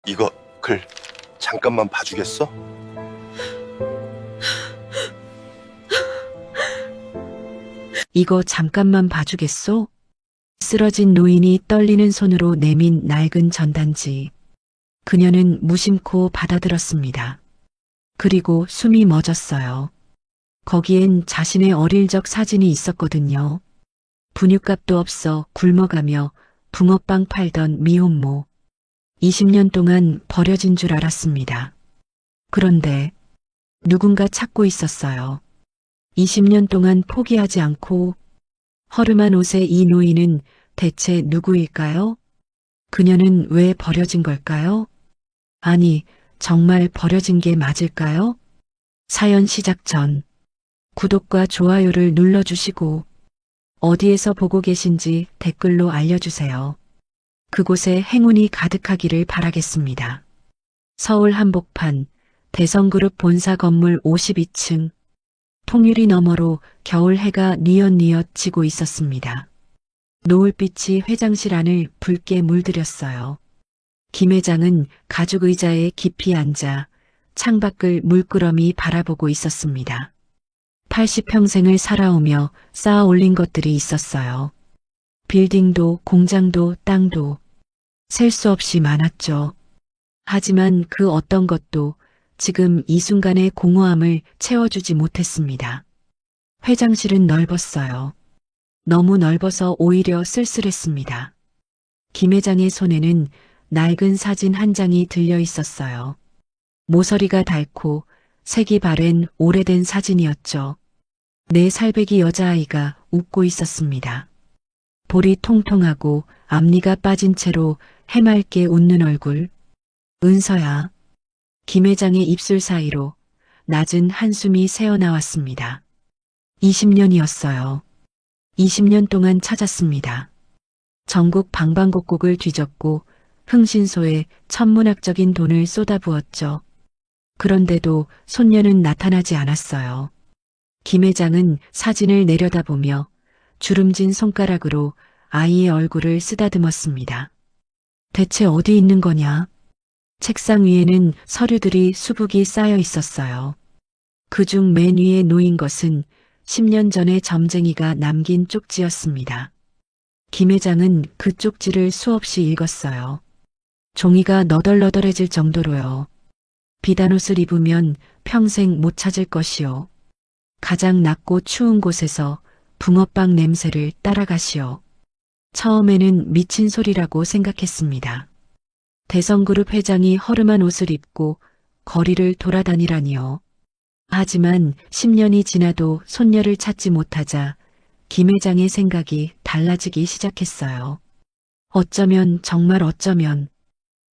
이거 글 잠깐만 봐주겠어? 이거 잠깐만 봐주겠소? 쓰러진 노인이 떨리는 손으로 내민 낡은 전단지. 그녀는 무심코 받아들었습니다. 그리고 숨이 멎었어요. 거기엔 자신의 어릴 적 사진이 있었거든요. 분유값도 없어 굶어가며 붕어빵 팔던 미혼모. 20년 동안 버려진 줄 알았습니다. 그런데 누군가 찾고 있었어요. 20년 동안 포기하지 않고 허름한 옷의 이 노인은 대체 누구일까요? 그녀는 왜 버려진 걸까요? 아니, 정말 버려진 게 맞을까요? 사연 시작 전 구독과 좋아요를 눌러주시고 어디에서 보고 계신지 댓글로 알려주세요. 그곳에 행운이 가득하기를 바라겠습니다. 서울 한복판 대성그룹 본사 건물 52층 통유리 너머로 겨울 해가 뉘엿뉘엿 지고 있었습니다. 노을빛이 회장실 안을 붉게 물들였어요. 김 회장은 가죽 의자에 깊이 앉아 창밖을 물끄러미 바라보고 있었습니다. 80평생을 살아오며 쌓아 올린 것들이 있었어요. 빌딩도 공장도 땅도 셀 수 없이 많았죠. 하지만 그 어떤 것도 지금 이 순간의 공허함을 채워주지 못했습니다. 회장실은 넓었어요. 너무 넓어서 오히려 쓸쓸했습니다. 김 회장의 손에는 낡은 사진 한 장이 들려 있었어요. 모서리가 닳고 색이 바랜 오래된 사진이었죠. 네 살배기 여자아이가 웃고 있었습니다. 볼이 통통하고 앞니가 빠진 채로 해맑게 웃는 얼굴. 은서야. 김 회장의 입술 사이로 낮은 한숨이 새어나왔습니다. 20년이었어요. 20년 동안 찾았습니다. 전국 방방곡곡을 뒤졌고 흥신소에 천문학적인 돈을 쏟아부었죠. 그런데도 손녀는 나타나지 않았어요. 김 회장은 사진을 내려다보며 주름진 손가락으로 아이의 얼굴을 쓰다듬었습니다. 대체 어디 있는 거냐? 책상 위에는 서류들이 수북이 쌓여 있었어요. 그중 맨 위에 놓인 것은 10년 전에 점쟁이가 남긴 쪽지였습니다. 김 회장은 그 쪽지를 수없이 읽었어요. 종이가 너덜너덜해질 정도로요. 비단 옷을 입으면 평생 못 찾을 것이요. 가장 낮고 추운 곳에서 붕어빵 냄새를 따라가시오. 처음에는 미친 소리라고 생각했습니다. 대성그룹 회장이 허름한 옷을 입고 거리를 돌아다니라니요. 하지만 10년이 지나도 손녀를 찾지 못하자 김 회장의 생각이 달라지기 시작했어요. 어쩌면 정말 어쩌면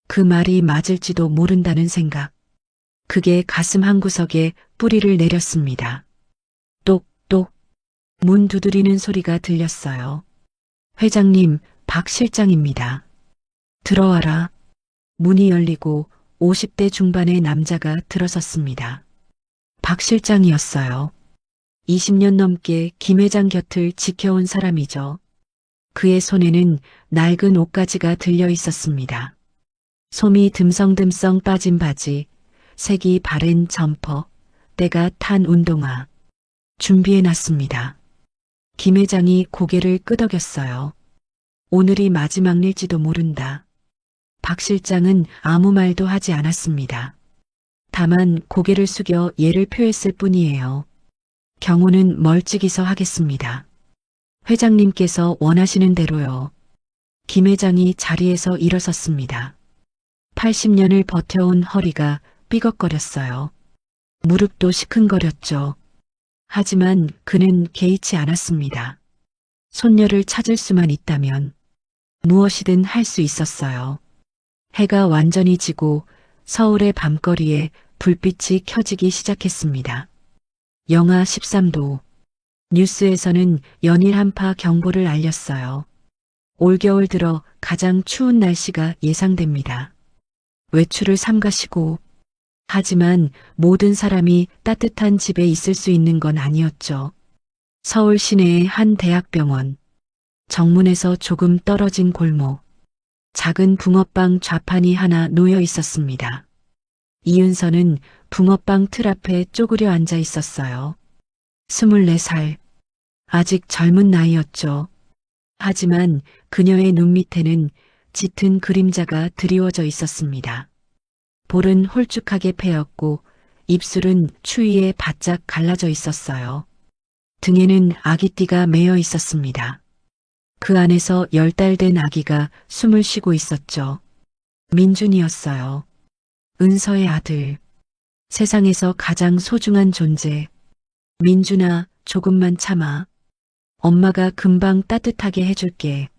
그 말이 맞을지도 모른다는 생각. 그게 가슴 한구석에 뿌리를 내렸습니다. 똑똑 문 두드리는 소리가 들렸어요. 회장님, 박 실장입니다. 들어와라. 문이 열리고 50대 중반의 남자가 들어섰습니다. 박 실장이었어요. 20년 넘게 김 회장 곁을 지켜온 사람이죠. 그의 손에는 낡은 옷가지가 들려 있었습니다. 솜이 듬성듬성 빠진 바지, 색이 바랜 점퍼, 때가 탄 운동화. 준비해놨습니다. 김 회장이 고개를 끄덕였어요. 오늘이 마지막 일지도 모른다. 박 실장은 아무 말도 하지 않았습니다. 다만 고개를 숙여 예를 표했을 뿐이에요. 경호는 멀찍이서 하겠습니다. 회장님께서 원하시는 대로요. 김 회장이 자리에서 일어섰습니다. 80년을 버텨온 허리가 삐걱거렸어요. 무릎도 시큰거렸죠. 하지만 그는 개의치 않았습니다. 손녀를 찾을 수만 있다면 무엇이든 할 수 있었어요. 해가 완전히 지고 서울의 밤거리에 불빛이 켜지기 시작했습니다. 영하 13도. 뉴스에서는 연일 한파 경보를 알렸어요. 올겨울 들어 가장 추운 날씨가 예상됩니다. 외출을 삼가시고. 하지만 모든 사람이 따뜻한 집에 있을 수 있는 건 아니었죠. 서울 시내의 한 대학병원. 정문에서 조금 떨어진 골목. 작은 붕어빵 좌판이 하나 놓여 있었습니다. 이은서는 붕어빵 틀 앞에 쪼그려 앉아 있었어요. 24살. 아직 젊은 나이였죠. 하지만 그녀의 눈 밑에는 짙은 그림자가 드리워져 있었습니다. 볼은 홀쭉하게 패였고 입술은 추위에 바짝 갈라져 있었어요. 등에는 아기띠가 매여 있었습니다. 그 안에서 10달 된 아기가 숨을 쉬고 있었죠. 민준이었어요. 은서의 아들. 세상에서 가장 소중한 존재. 민준아, 조금만 참아. 엄마가 금방 따뜻하게 해줄게.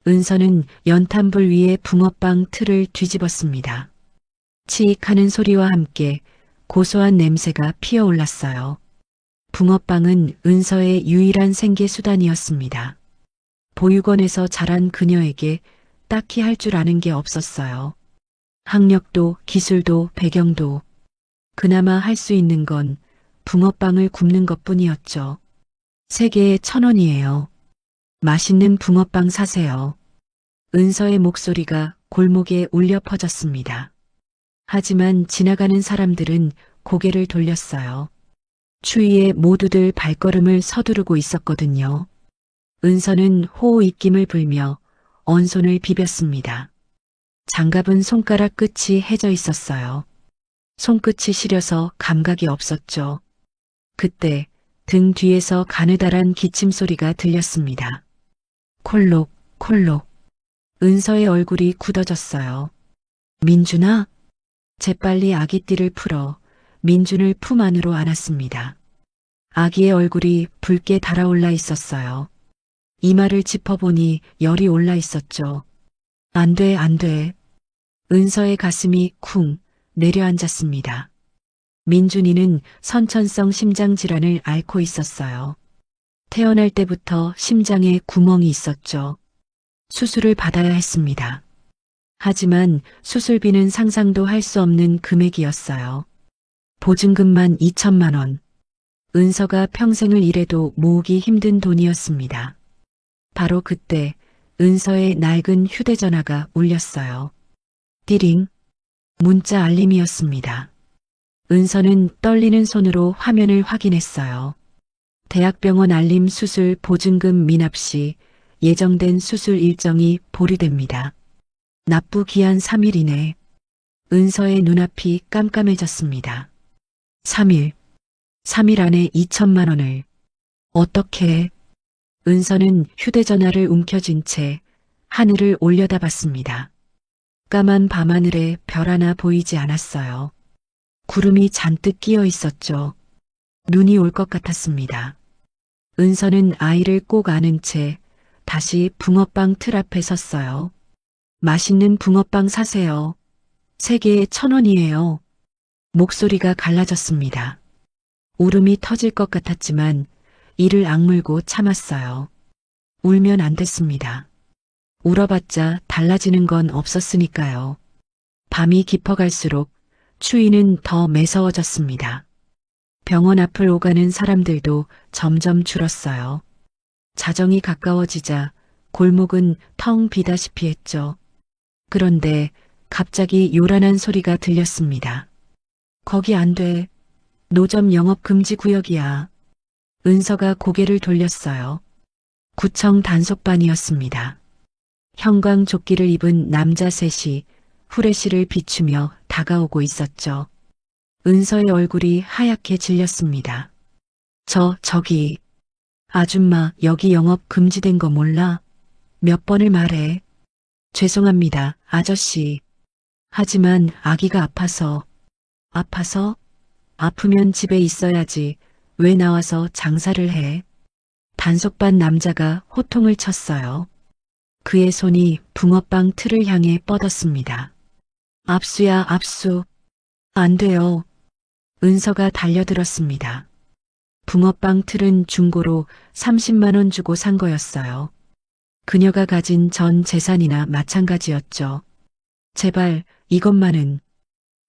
은서는 연탄불 위에 붕어빵 틀을 뒤집었습니다. 치익하는 소리와 함께 고소한 냄새가 피어올랐어요. 붕어빵은 은서의 유일한 생계 수단이었습니다. 보육원에서 자란 그녀에게 딱히 할 줄 아는 게 없었어요. 학력도 기술도 배경도 그나마 할 수 있는 건 붕어빵을 굽는 것뿐이었죠. 3개에 1,000원이에요. 맛있는 붕어빵 사세요. 은서의 목소리가 골목에 울려 퍼졌습니다. 하지만 지나가는 사람들은 고개를 돌렸어요. 추위에 모두들 발걸음을 서두르고 있었거든요. 은서는 호호 입김을 불며 언손을 비볐습니다. 장갑은 손가락 끝이 해져 있었어요. 손끝이 시려서 감각이 없었죠. 그때 등 뒤에서 가느다란 기침 소리가 들렸습니다. 콜록, 콜록. 은서의 얼굴이 굳어졌어요. 민준아? 재빨리 아기띠를 풀어 민준을 품 안으로 안았습니다. 아기의 얼굴이 붉게 달아올라 있었어요. 이마를 짚어보니 열이 올라 있었죠. 안 돼, 안 돼. 은서의 가슴이 쿵 내려앉았습니다. 민준이는 선천성 심장 질환을 앓고 있었어요. 태어날 때부터 심장에 구멍이 있었죠. 수술을 받아야 했습니다. 하지만 수술비는 상상도 할 수 없는 금액이었어요. 보증금만 2천만 원. 은서가 평생을 일해도 모으기 힘든 돈이었습니다. 바로 그때 은서의 낡은 휴대전화가 울렸어요. 띠링. 문자 알림이었습니다. 은서는 떨리는 손으로 화면을 확인했어요. 대학병원 알림 수술 보증금 미납 시 예정된 수술 일정이 보류됩니다. 납부 기한 3일 이내. 은서의 눈앞이 깜깜해졌습니다. 3일. 3일 안에 2천만 원을. 어떻게? 은서는 휴대전화를 움켜쥔 채 하늘을 올려다봤습니다. 까만 밤하늘에 별 하나 보이지 않았어요. 구름이 잔뜩 끼어 있었죠. 눈이 올 것 같았습니다. 은서는 아이를 꼭 안은 채 다시 붕어빵 틀 앞에 섰어요. 맛있는 붕어빵 사세요. 3개에 1,000원이에요. 목소리가 갈라졌습니다. 울음이 터질 것 같았지만 이를 악물고 참았어요. 울면 안 됐습니다. 울어봤자 달라지는 건 없었으니까요. 밤이 깊어갈수록 추위는 더 매서워졌습니다. 병원 앞을 오가는 사람들도 점점 줄었어요. 자정이 가까워지자 골목은 텅 비다시피 했죠. 그런데 갑자기 요란한 소리가 들렸습니다. 거기 안 돼. 노점 영업 금지 구역이야. 은서가 고개를 돌렸어요. 구청 단속반이었습니다. 형광조끼를 입은 남자 셋이 후레쉬를 비추며 다가오고 있었죠. 은서의 얼굴이 하얗게 질렸습니다. 저기. 아줌마, 여기 영업 금지된 거 몰라? 몇 번을 말해. 죄송합니다, 아저씨. 하지만 아기가 아파서. 아파서? 아프면 집에 있어야지. 왜 나와서 장사를 해? 단속반 남자가 호통을 쳤어요. 그의 손이 붕어빵 틀을 향해 뻗었습니다. 압수야, 압수. 안 돼요. 은서가 달려들었습니다. 붕어빵 틀은 중고로 30만 원 주고 산 거였어요. 그녀가 가진 전 재산이나 마찬가지였죠. 제발 이것만은.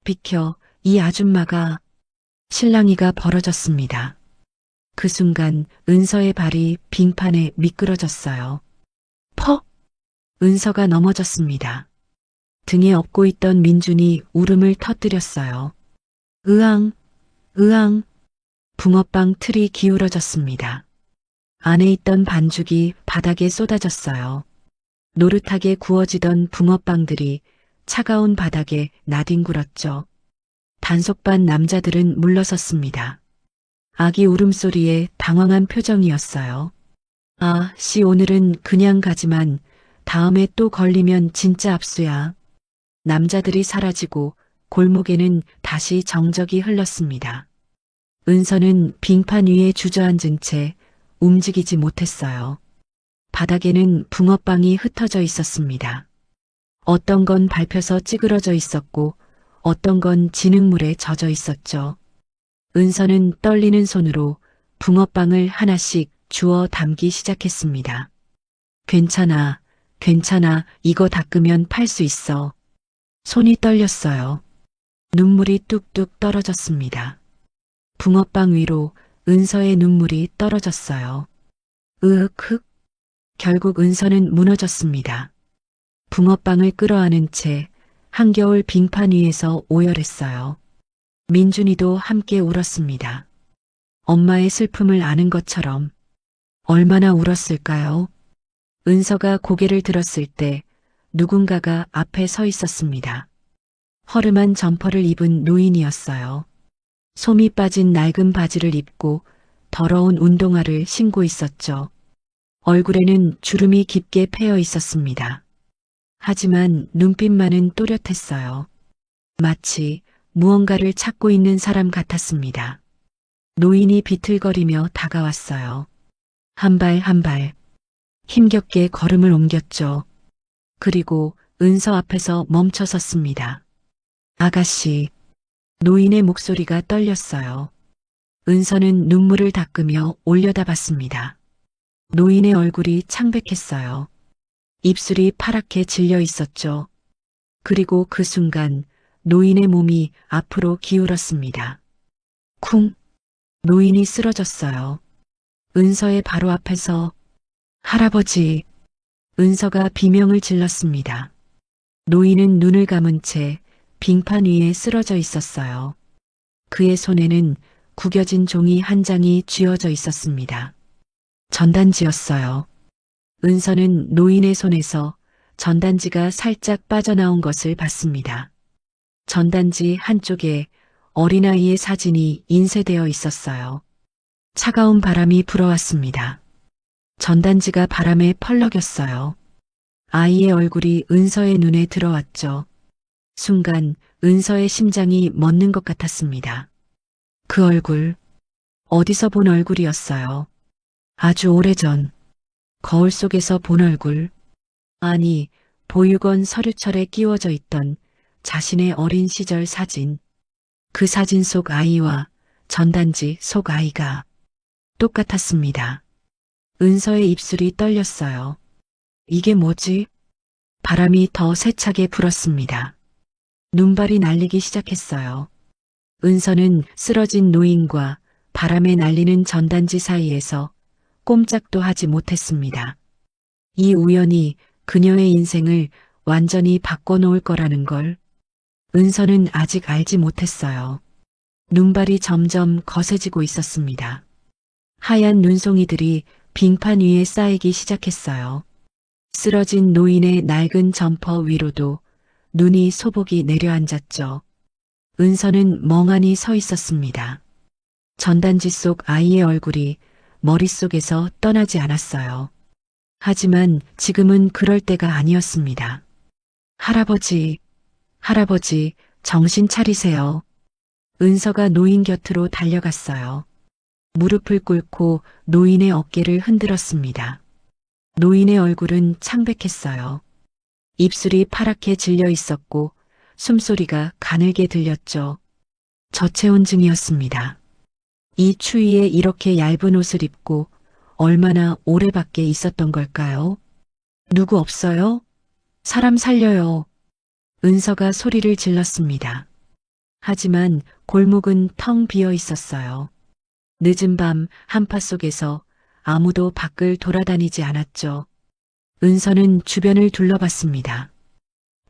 비켜, 이 아줌마가. 실랑이가 벌어졌습니다. 그 순간 은서의 발이 빙판에 미끄러졌어요. 퍽! 은서가 넘어졌습니다. 등에 업고 있던 민준이 울음을 터뜨렸어요. 으앙, 으앙. 붕어빵 틀이 기울어졌습니다. 안에 있던 반죽이 바닥에 쏟아졌어요. 노릇하게 구워지던 붕어빵들이 차가운 바닥에 나뒹굴었죠. 단속반 남자들은 물러섰습니다. 아기 울음소리에 당황한 표정이었어요. 아, 씨 오늘은 그냥 가지만 다음에 또 걸리면 진짜 압수야. 남자들이 사라지고 골목에는 다시 정적이 흘렀습니다. 은서는 빙판 위에 주저앉은 채 움직이지 못했어요. 바닥에는 붕어빵이 흩어져 있었습니다. 어떤 건 밟혀서 찌그러져 있었고 어떤 건 진흙물에 젖어 있었죠. 은서는 떨리는 손으로 붕어빵을 하나씩 주워 담기 시작했습니다. 괜찮아, 괜찮아, 이거 닦으면 팔 수 있어. 손이 떨렸어요. 눈물이 뚝뚝 떨어졌습니다. 붕어빵 위로 은서의 눈물이 떨어졌어요. 흑. 결국 은서는 무너졌습니다. 붕어빵을 끌어안은 채 한겨울 빙판 위에서 오열했어요. 민준이도 함께 울었습니다. 엄마의 슬픔을 아는 것처럼. 얼마나 울었을까요? 은서가 고개를 들었을 때 누군가가 앞에 서 있었습니다. 허름한 점퍼를 입은 노인이었어요. 솜이 빠진 낡은 바지를 입고 더러운 운동화를 신고 있었죠. 얼굴에는 주름이 깊게 패여 있었습니다. 하지만 눈빛만은 또렷했어요. 마치 무언가를 찾고 있는 사람 같았습니다. 노인이 비틀거리며 다가왔어요. 한 발 한 발 힘겹게 걸음을 옮겼죠. 그리고 은서 앞에서 멈춰 섰습니다. 아가씨. 노인의 목소리가 떨렸어요. 은서는 눈물을 닦으며 올려다봤습니다. 노인의 얼굴이 창백했어요. 입술이 파랗게 질려 있었죠. 그리고 그 순간 노인의 몸이 앞으로 기울었습니다. 쿵! 노인이 쓰러졌어요. 은서의 바로 앞에서 할아버지! 은서가 비명을 질렀습니다. 노인은 눈을 감은 채 빙판 위에 쓰러져 있었어요. 그의 손에는 구겨진 종이 한 장이 쥐어져 있었습니다. 전단지였어요. 은서는 노인의 손에서 전단지가 살짝 빠져나온 것을 봤습니다. 전단지 한쪽에 어린아이의 사진이 인쇄되어 있었어요. 차가운 바람이 불어왔습니다. 전단지가 바람에 펄럭였어요. 아이의 얼굴이 은서의 눈에 들어왔죠. 순간 은서의 심장이 멎는 것 같았습니다. 그 얼굴, 어디서 본 얼굴이었어요. 아주 오래전, 거울 속에서 본 얼굴. 아니, 보육원 서류철에 끼워져 있던 자신의 어린 시절 사진. 그 사진 속 아이와 전단지 속 아이가 똑같았습니다. 은서의 입술이 떨렸어요. 이게 뭐지? 바람이 더 세차게 불었습니다. 눈발이 날리기 시작했어요. 은서는 쓰러진 노인과 바람에 날리는 전단지 사이에서 꼼짝도 하지 못했습니다. 이 우연이 그녀의 인생을 완전히 바꿔놓을 거라는 걸 은서는 아직 알지 못했어요. 눈발이 점점 거세지고 있었습니다. 하얀 눈송이들이 빙판 위에 쌓이기 시작했어요. 쓰러진 노인의 낡은 점퍼 위로도 눈이 소복이 내려앉았죠. 은서는 멍하니 서 있었습니다. 전단지 속 아이의 얼굴이 머릿속에서 떠나지 않았어요. 하지만 지금은 그럴 때가 아니었습니다. 할아버지, 할아버지, 정신 차리세요. 은서가 노인 곁으로 달려갔어요. 무릎을 꿇고 노인의 어깨를 흔들었습니다. 노인의 얼굴은 창백했어요. 입술이 파랗게 질려 있었고 숨소리가 가늘게 들렸죠. 저체온증이었습니다. 이 추위에 이렇게 얇은 옷을 입고 얼마나 오래 밖에 있었던 걸까요? 누구 없어요? 사람 살려요. 은서가 소리를 질렀습니다. 하지만 골목은 텅 비어 있었어요. 늦은 밤 한파 속에서 아무도 밖을 돌아다니지 않았죠. 은서는 주변을 둘러봤습니다.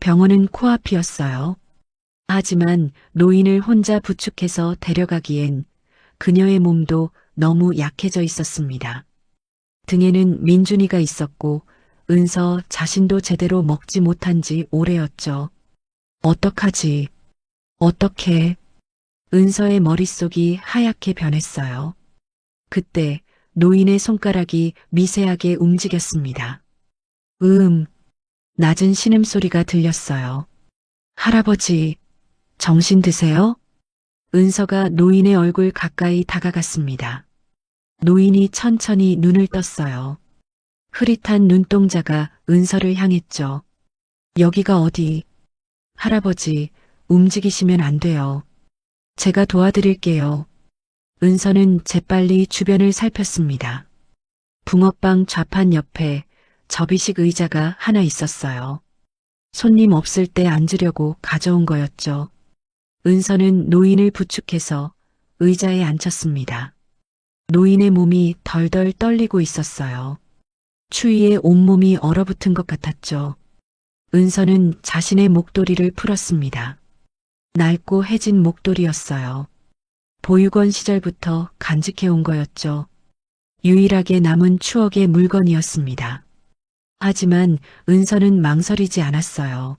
병원은 코앞이었어요. 하지만 노인을 혼자 부축해서 데려가기엔 그녀의 몸도 너무 약해져 있었습니다. 등에는 민준이가 있었고 은서 자신도 제대로 먹지 못한 지 오래였죠. 어떡하지? 어떻게? 은서의 머릿속이 하얗게 변했어요. 그때 노인의 손가락이 미세하게 움직였습니다. 낮은 신음소리가 들렸어요. 할아버지, 정신 드세요? 은서가 노인의 얼굴 가까이 다가갔습니다. 노인이 천천히 눈을 떴어요. 흐릿한 눈동자가 은서를 향했죠. 여기가 어디? 할아버지, 움직이시면 안 돼요. 제가 도와드릴게요. 은서는 재빨리 주변을 살폈습니다. 붕어빵 좌판 옆에 접이식 의자가 하나 있었어요. 손님 없을 때 앉으려고 가져온 거였죠. 은서는 노인을 부축해서 의자에 앉혔습니다. 노인의 몸이 덜덜 떨리고 있었어요. 추위에 온몸이 얼어붙은 것 같았죠. 은서는 자신의 목도리를 풀었습니다. 낡고 해진 목도리였어요. 보육원 시절부터 간직해온 거였죠. 유일하게 남은 추억의 물건이었습니다. 하지만 은서는 망설이지 않았어요.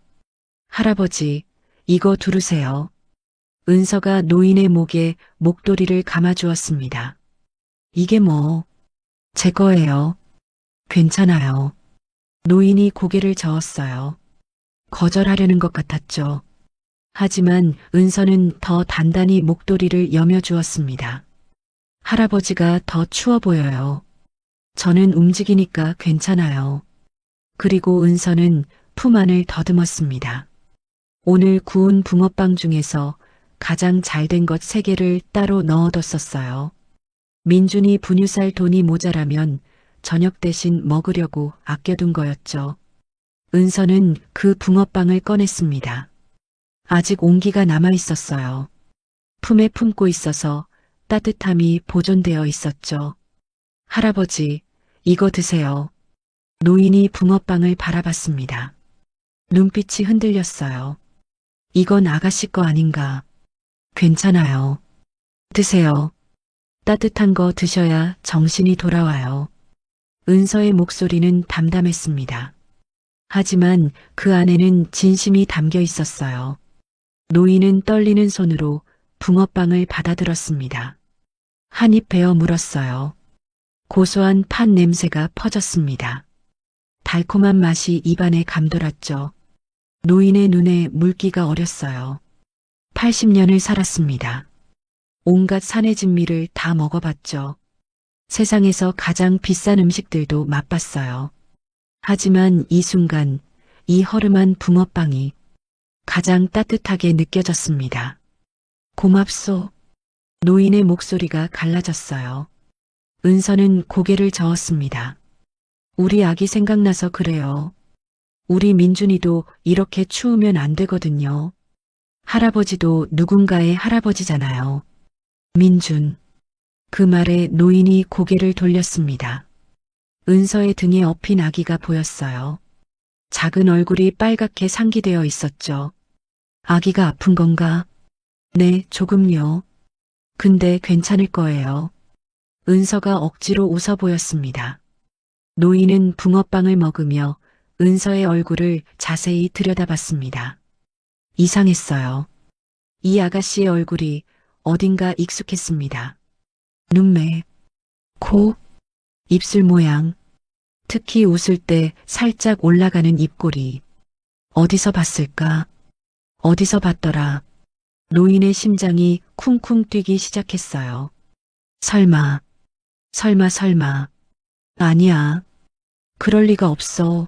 할아버지, 이거 두르세요. 은서가 노인의 목에 목도리를 감아주었습니다. 이게 뭐? 제 거예요. 괜찮아요. 노인이 고개를 저었어요. 거절하려는 것 같았죠. 하지만 은서는 더 단단히 목도리를 여며주었습니다. 할아버지가 더 추워 보여요. 저는 움직이니까 괜찮아요. 그리고 은서는 품 안을 더듬었습니다. 오늘 구운 붕어빵 중에서 가장 잘된 것 3개를 따로 넣어뒀었어요. 민준이 분유살 돈이 모자라면 저녁 대신 먹으려고 아껴둔 거였죠. 은서는 그 붕어빵을 꺼냈습니다. 아직 온기가 남아 있었어요. 품에 품고 있어서 따뜻함이 보존되어 있었죠. 할아버지, 이거 드세요. 노인이 붕어빵을 바라봤습니다. 눈빛이 흔들렸어요. 이건 아가씨 거 아닌가. 괜찮아요. 드세요. 따뜻한 거 드셔야 정신이 돌아와요. 은서의 목소리는 담담했습니다. 하지만 그 안에는 진심이 담겨 있었어요. 노인은 떨리는 손으로 붕어빵을 받아들었습니다. 한 입 베어 물었어요. 고소한 팥 냄새가 퍼졌습니다. 달콤한 맛이 입안에 감돌았죠. 노인의 눈에 물기가 어렸어요. 80년을 살았습니다. 온갖 산의 진미를 다 먹어봤죠. 세상에서 가장 비싼 음식들도 맛봤어요. 하지만 이 순간 이 허름한 붕어빵이 가장 따뜻하게 느껴졌습니다. 고맙소. 노인의 목소리가 갈라졌어요. 은서는 고개를 저었습니다. 우리 아기 생각나서 그래요. 우리 민준이도 이렇게 추우면 안 되거든요. 할아버지도 누군가의 할아버지잖아요. 민준. 그 말에 노인이 고개를 돌렸습니다. 은서의 등에 엎인 아기가 보였어요. 작은 얼굴이 빨갛게 상기되어 있었죠. 아기가 아픈 건가? 네, 조금요. 근데 괜찮을 거예요. 은서가 억지로 웃어 보였습니다. 노인은 붕어빵을 먹으며 은서의 얼굴을 자세히 들여다봤습니다. 이상했어요. 이 아가씨의 얼굴이 어딘가 익숙했습니다. 눈매, 코, 입술 모양, 특히 웃을 때 살짝 올라가는 입꼬리. 어디서 봤을까? 어디서 봤더라? 노인의 심장이 쿵쿵 뛰기 시작했어요. 설마. 아니야. 그럴 리가 없어.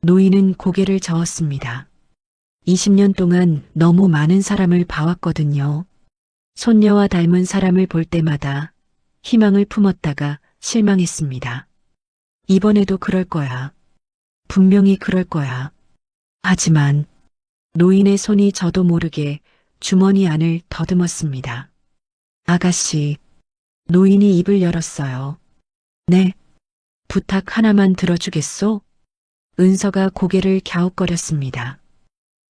노인은 고개를 저었습니다. 20년 동안 너무 많은 사람을 봐왔거든요. 손녀와 닮은 사람을 볼 때마다 희망을 품었다가 실망했습니다. 이번에도 그럴 거야. 분명히 그럴 거야. 하지만 노인의 손이 저도 모르게 주머니 안을 더듬었습니다. 아가씨. 노인이 입을 열었어요. 네. 부탁 하나만 들어주겠소? 은서가 고개를 갸웃거렸습니다.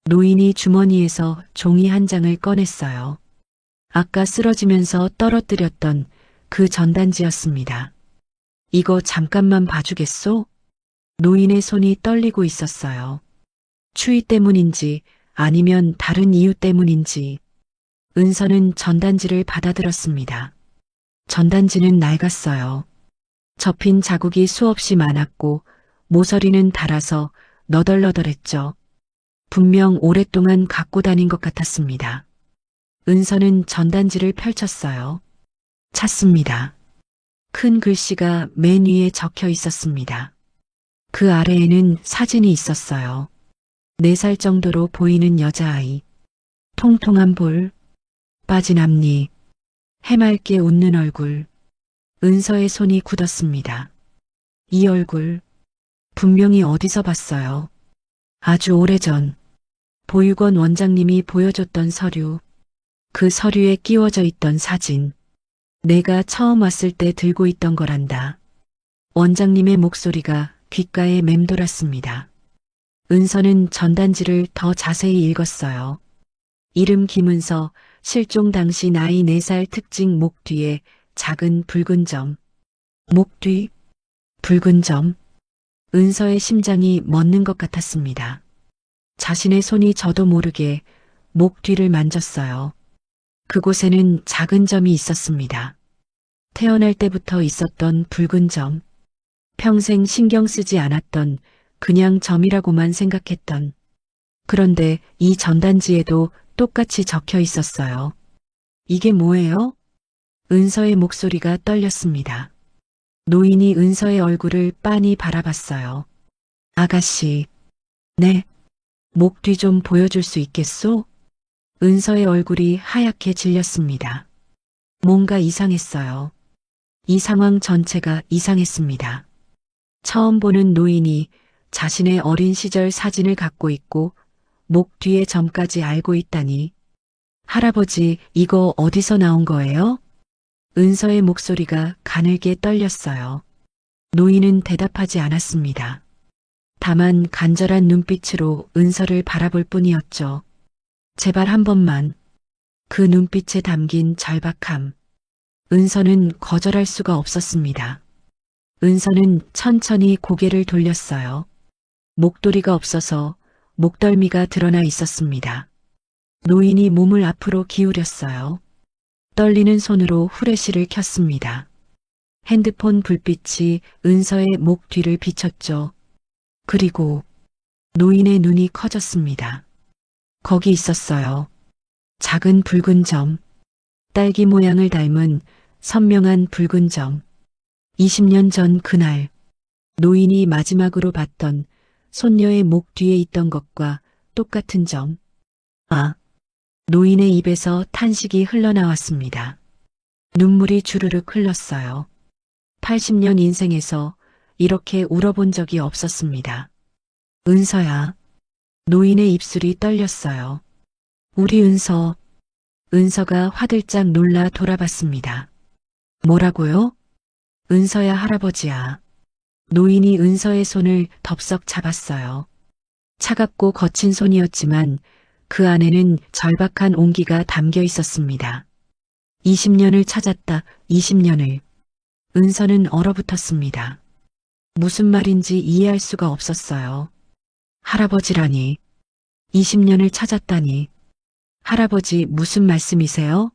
노인이 주머니에서 종이 한 장을 꺼냈어요. 아까 쓰러지면서 떨어뜨렸던 그 전단지였습니다. 이거 잠깐만 봐주겠소? 노인의 손이 떨리고 있었어요. 추위 때문인지 아니면 다른 이유 때문인지 은서는 전단지를 받아들었습니다. 전단지는 낡았어요. 접힌 자국이 수없이 많았고 모서리는 닳아서 너덜너덜했죠. 분명 오랫동안 갖고 다닌 것 같았습니다. 은서는 전단지를 펼쳤어요. 찾습니다. 큰 글씨가 맨 위에 적혀 있었습니다. 그 아래에는 사진이 있었어요. 4살 정도로 보이는 여자아이. 통통한 볼, 빠진 앞니, 해맑게 웃는 얼굴. 은서의 손이 굳었습니다. 이 얼굴, 분명히 어디서 봤어요. 아주 오래전, 보육원 원장님이 보여줬던 서류, 그 서류에 끼워져 있던 사진. 내가 처음 왔을 때 들고 있던 거란다. 원장님의 목소리가 귓가에 맴돌았습니다. 은서는 전단지를 더 자세히 읽었어요. 이름 김은서, 실종 당시 나이 4살 특징 목 뒤에 작은 붉은 점. 목 뒤? 붉은 점? 은서의 심장이 멎는 것 같았습니다. 자신의 손이 저도 모르게 목 뒤를 만졌어요. 그곳에는 작은 점이 있었습니다. 태어날 때부터 있었던 붉은 점. 평생 신경 쓰지 않았던 그냥 점이라고만 생각했던. 그런데 이 전단지에도 똑같이 적혀 있었어요. 이게 뭐예요? 은서의 목소리가 떨렸습니다. 노인이 은서의 얼굴을 빤히 바라봤어요. 아가씨, 네, 목 뒤 좀 보여줄 수 있겠소? 은서의 얼굴이 하얗게 질렸습니다. 뭔가 이상했어요. 이 상황 전체가 이상했습니다. 처음 보는 노인이 자신의 어린 시절 사진을 갖고 있고 목 뒤의 점까지 알고 있다니. 할아버지, 이거 어디서 나온 거예요? 은서의 목소리가 가늘게 떨렸어요. 노인은 대답하지 않았습니다. 다만 간절한 눈빛으로 은서를 바라볼 뿐이었죠. 제발 한 번만. 그 눈빛에 담긴 절박함. 은서는 거절할 수가 없었습니다. 은서는 천천히 고개를 돌렸어요. 목도리가 없어서 목덜미가 드러나 있었습니다. 노인이 몸을 앞으로 기울였어요. 떨리는 손으로 후레쉬를 켰습니다. 핸드폰 불빛이 은서의 목 뒤를 비췄죠. 그리고 노인의 눈이 커졌습니다. 거기 있었어요. 작은 붉은 점. 딸기 모양을 닮은 선명한 붉은 점. 20년 전 그날 노인이 마지막으로 봤던 손녀의 목 뒤에 있던 것과 똑같은 점. 아, 노인의 입에서 탄식이 흘러나왔습니다. 눈물이 주르륵 흘렀어요. 80년 인생에서 이렇게 울어본 적이 없었습니다. 은서야. 노인의 입술이 떨렸어요. 우리 은서. 은서가 화들짝 놀라 돌아봤습니다. 뭐라고요? 은서야 할아버지야. 노인이 은서의 손을 덥석 잡았어요. 차갑고 거친 손이었지만 그 안에는 절박한 온기가 담겨 있었습니다. 20년을 찾았다, 20년을. 은서는 얼어붙었습니다. 무슨 말인지 이해할 수가 없었어요. 할아버지라니. 20년을 찾았다니. 할아버지 무슨 말씀이세요?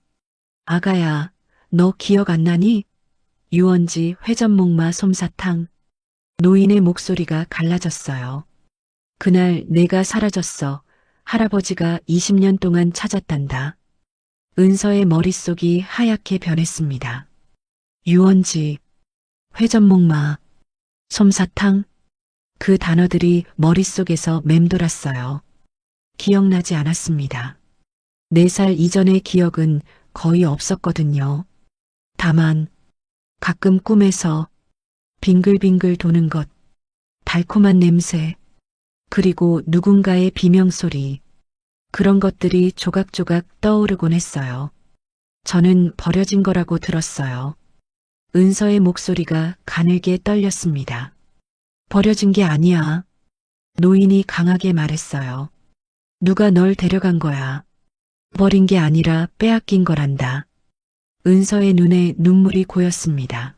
아가야, 너 기억 안 나니? 유원지 회전목마 솜사탕. 노인의 목소리가 갈라졌어요. 그날 내가 사라졌어. 할아버지가 20년 동안 찾았단다. 은서의 머릿속이 하얗게 변했습니다. 유원지, 회전목마, 솜사탕. 그 단어들이 머릿속에서 맴돌았어요. 기억나지 않았습니다. 4살 이전의 기억은 거의 없었거든요. 다만 가끔 꿈에서 빙글빙글 도는 것, 달콤한 냄새, 그리고 누군가의 비명소리, 그런 것들이 조각조각 떠오르곤 했어요. 저는 버려진 거라고 들었어요. 은서의 목소리가 가늘게 떨렸습니다. 버려진 게 아니야. 노인이 강하게 말했어요. 누가 널 데려간 거야. 버린 게 아니라 빼앗긴 거란다. 은서의 눈에 눈물이 고였습니다.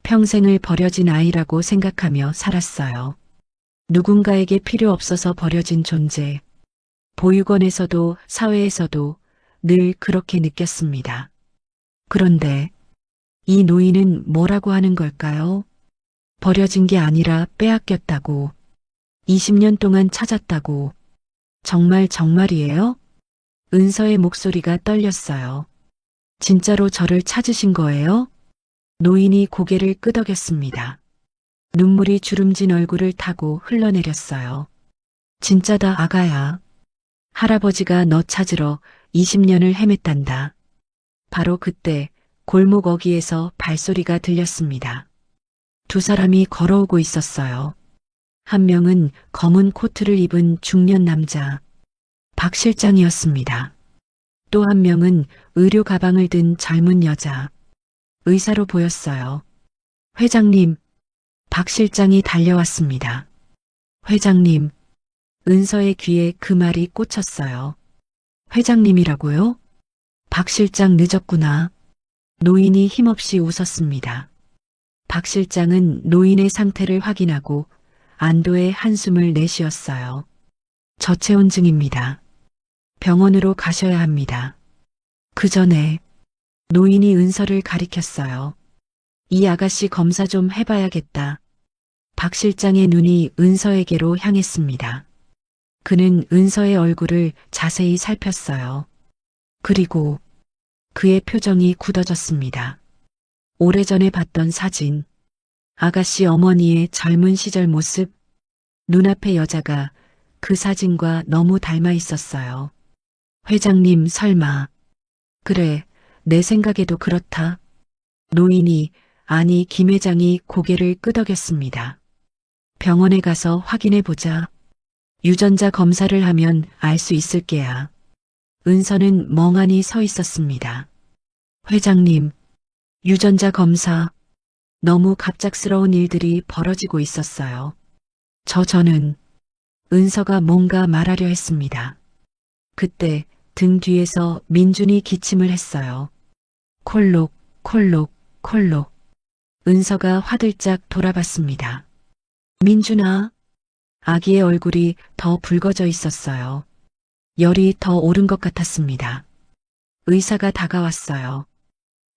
평생을 버려진 아이라고 생각하며 살았어요. 누군가에게 필요 없어서 버려진 존재. 보육원에서도 사회에서도 늘 그렇게 느꼈습니다. 그런데 이 노인은 뭐라고 하는 걸까요? 버려진 게 아니라 빼앗겼다고. 20년 동안 찾았다고. 정말이에요? 은서의 목소리가 떨렸어요. 진짜로 저를 찾으신 거예요? 노인이 고개를 끄덕였습니다. 눈물이 주름진 얼굴을 타고 흘러내렸어요. 진짜다, 아가야. 할아버지가 너 찾으러 20년을 헤맸단다. 바로 그때 골목 어귀에서 발소리가 들렸습니다. 두 사람이 걸어오고 있었어요. 한 명은 검은 코트를 입은 중년 남자, 박 실장이었습니다. 또 한 명은 의료 가방을 든 젊은 여자, 의사로 보였어요. 회장님, 박 실장이 달려왔습니다. 회장님, 은서의 귀에 그 말이 꽂혔어요. 회장님이라고요? 박 실장 늦었구나. 노인이 힘없이 웃었습니다. 박 실장은 노인의 상태를 확인하고 안도의 한숨을 내쉬었어요. 저체온증입니다. 병원으로 가셔야 합니다. 그 전에 노인이 은서를 가리켰어요. 이 아가씨 검사 좀 해봐야겠다. 박 실장의 눈이 은서에게로 향했습니다. 그는 은서의 얼굴을 자세히 살폈어요. 그리고 그의 표정이 굳어졌습니다. 오래전에 봤던 사진, 아가씨 어머니의 젊은 시절 모습, 눈앞의 여자가 그 사진과 너무 닮아 있었어요. 회장님 설마. 그래, 내 생각에도 그렇다. 노인이, 아니 김 회장이 고개를 끄덕였습니다. 병원에 가서 확인해 보자. 유전자 검사를 하면 알 수 있을 게야. 은서는 멍하니 서 있었습니다. 회장님, 유전자 검사. 너무 갑작스러운 일들이 벌어지고 있었어요. 저는 은서가 뭔가 말하려 했습니다. 그때 등 뒤에서 민준이 기침을 했어요. 콜록, 콜록, 콜록. 은서가 화들짝 돌아봤습니다. 민준아. 아기의 얼굴이 더 붉어져 있었어요. 열이 더 오른 것 같았습니다. 의사가 다가왔어요.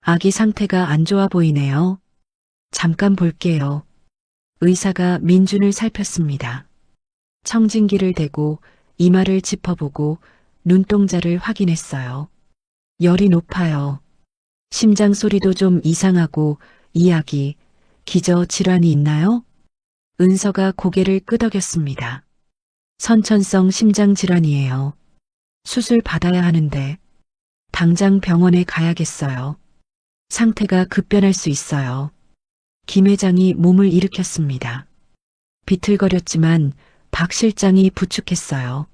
아기 상태가 안 좋아 보이네요. 잠깐 볼게요. 의사가 민준을 살폈습니다. 청진기를 대고 이마를 짚어보고 눈동자를 확인했어요. 열이 높아요. 심장 소리도 좀 이상하고 이 아기 기저 질환이 있나요? 은서가 고개를 끄덕였습니다. 선천성 심장 질환이에요. 수술 받아야 하는데 당장 병원에 가야겠어요. 상태가 급변할 수 있어요. 김 회장이 몸을 일으켰습니다. 비틀거렸지만 박 실장이 부축했어요.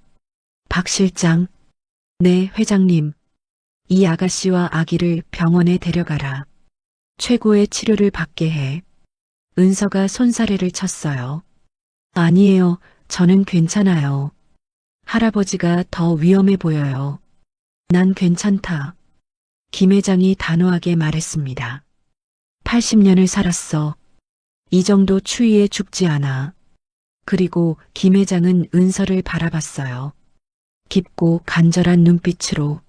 박 실장. 네, 회장님. 이 아가씨와 아기를 병원에 데려가라. 최고의 치료를 받게 해. 은서가 손사래를 쳤어요. 아니에요. 저는 괜찮아요. 할아버지가 더 위험해 보여요. 난 괜찮다. 김 회장이 단호하게 말했습니다. 80년을 살았어. 이 정도 추위에 죽지 않아. 그리고 김 회장은 은서를 바라봤어요. 깊고 간절한 눈빛으로.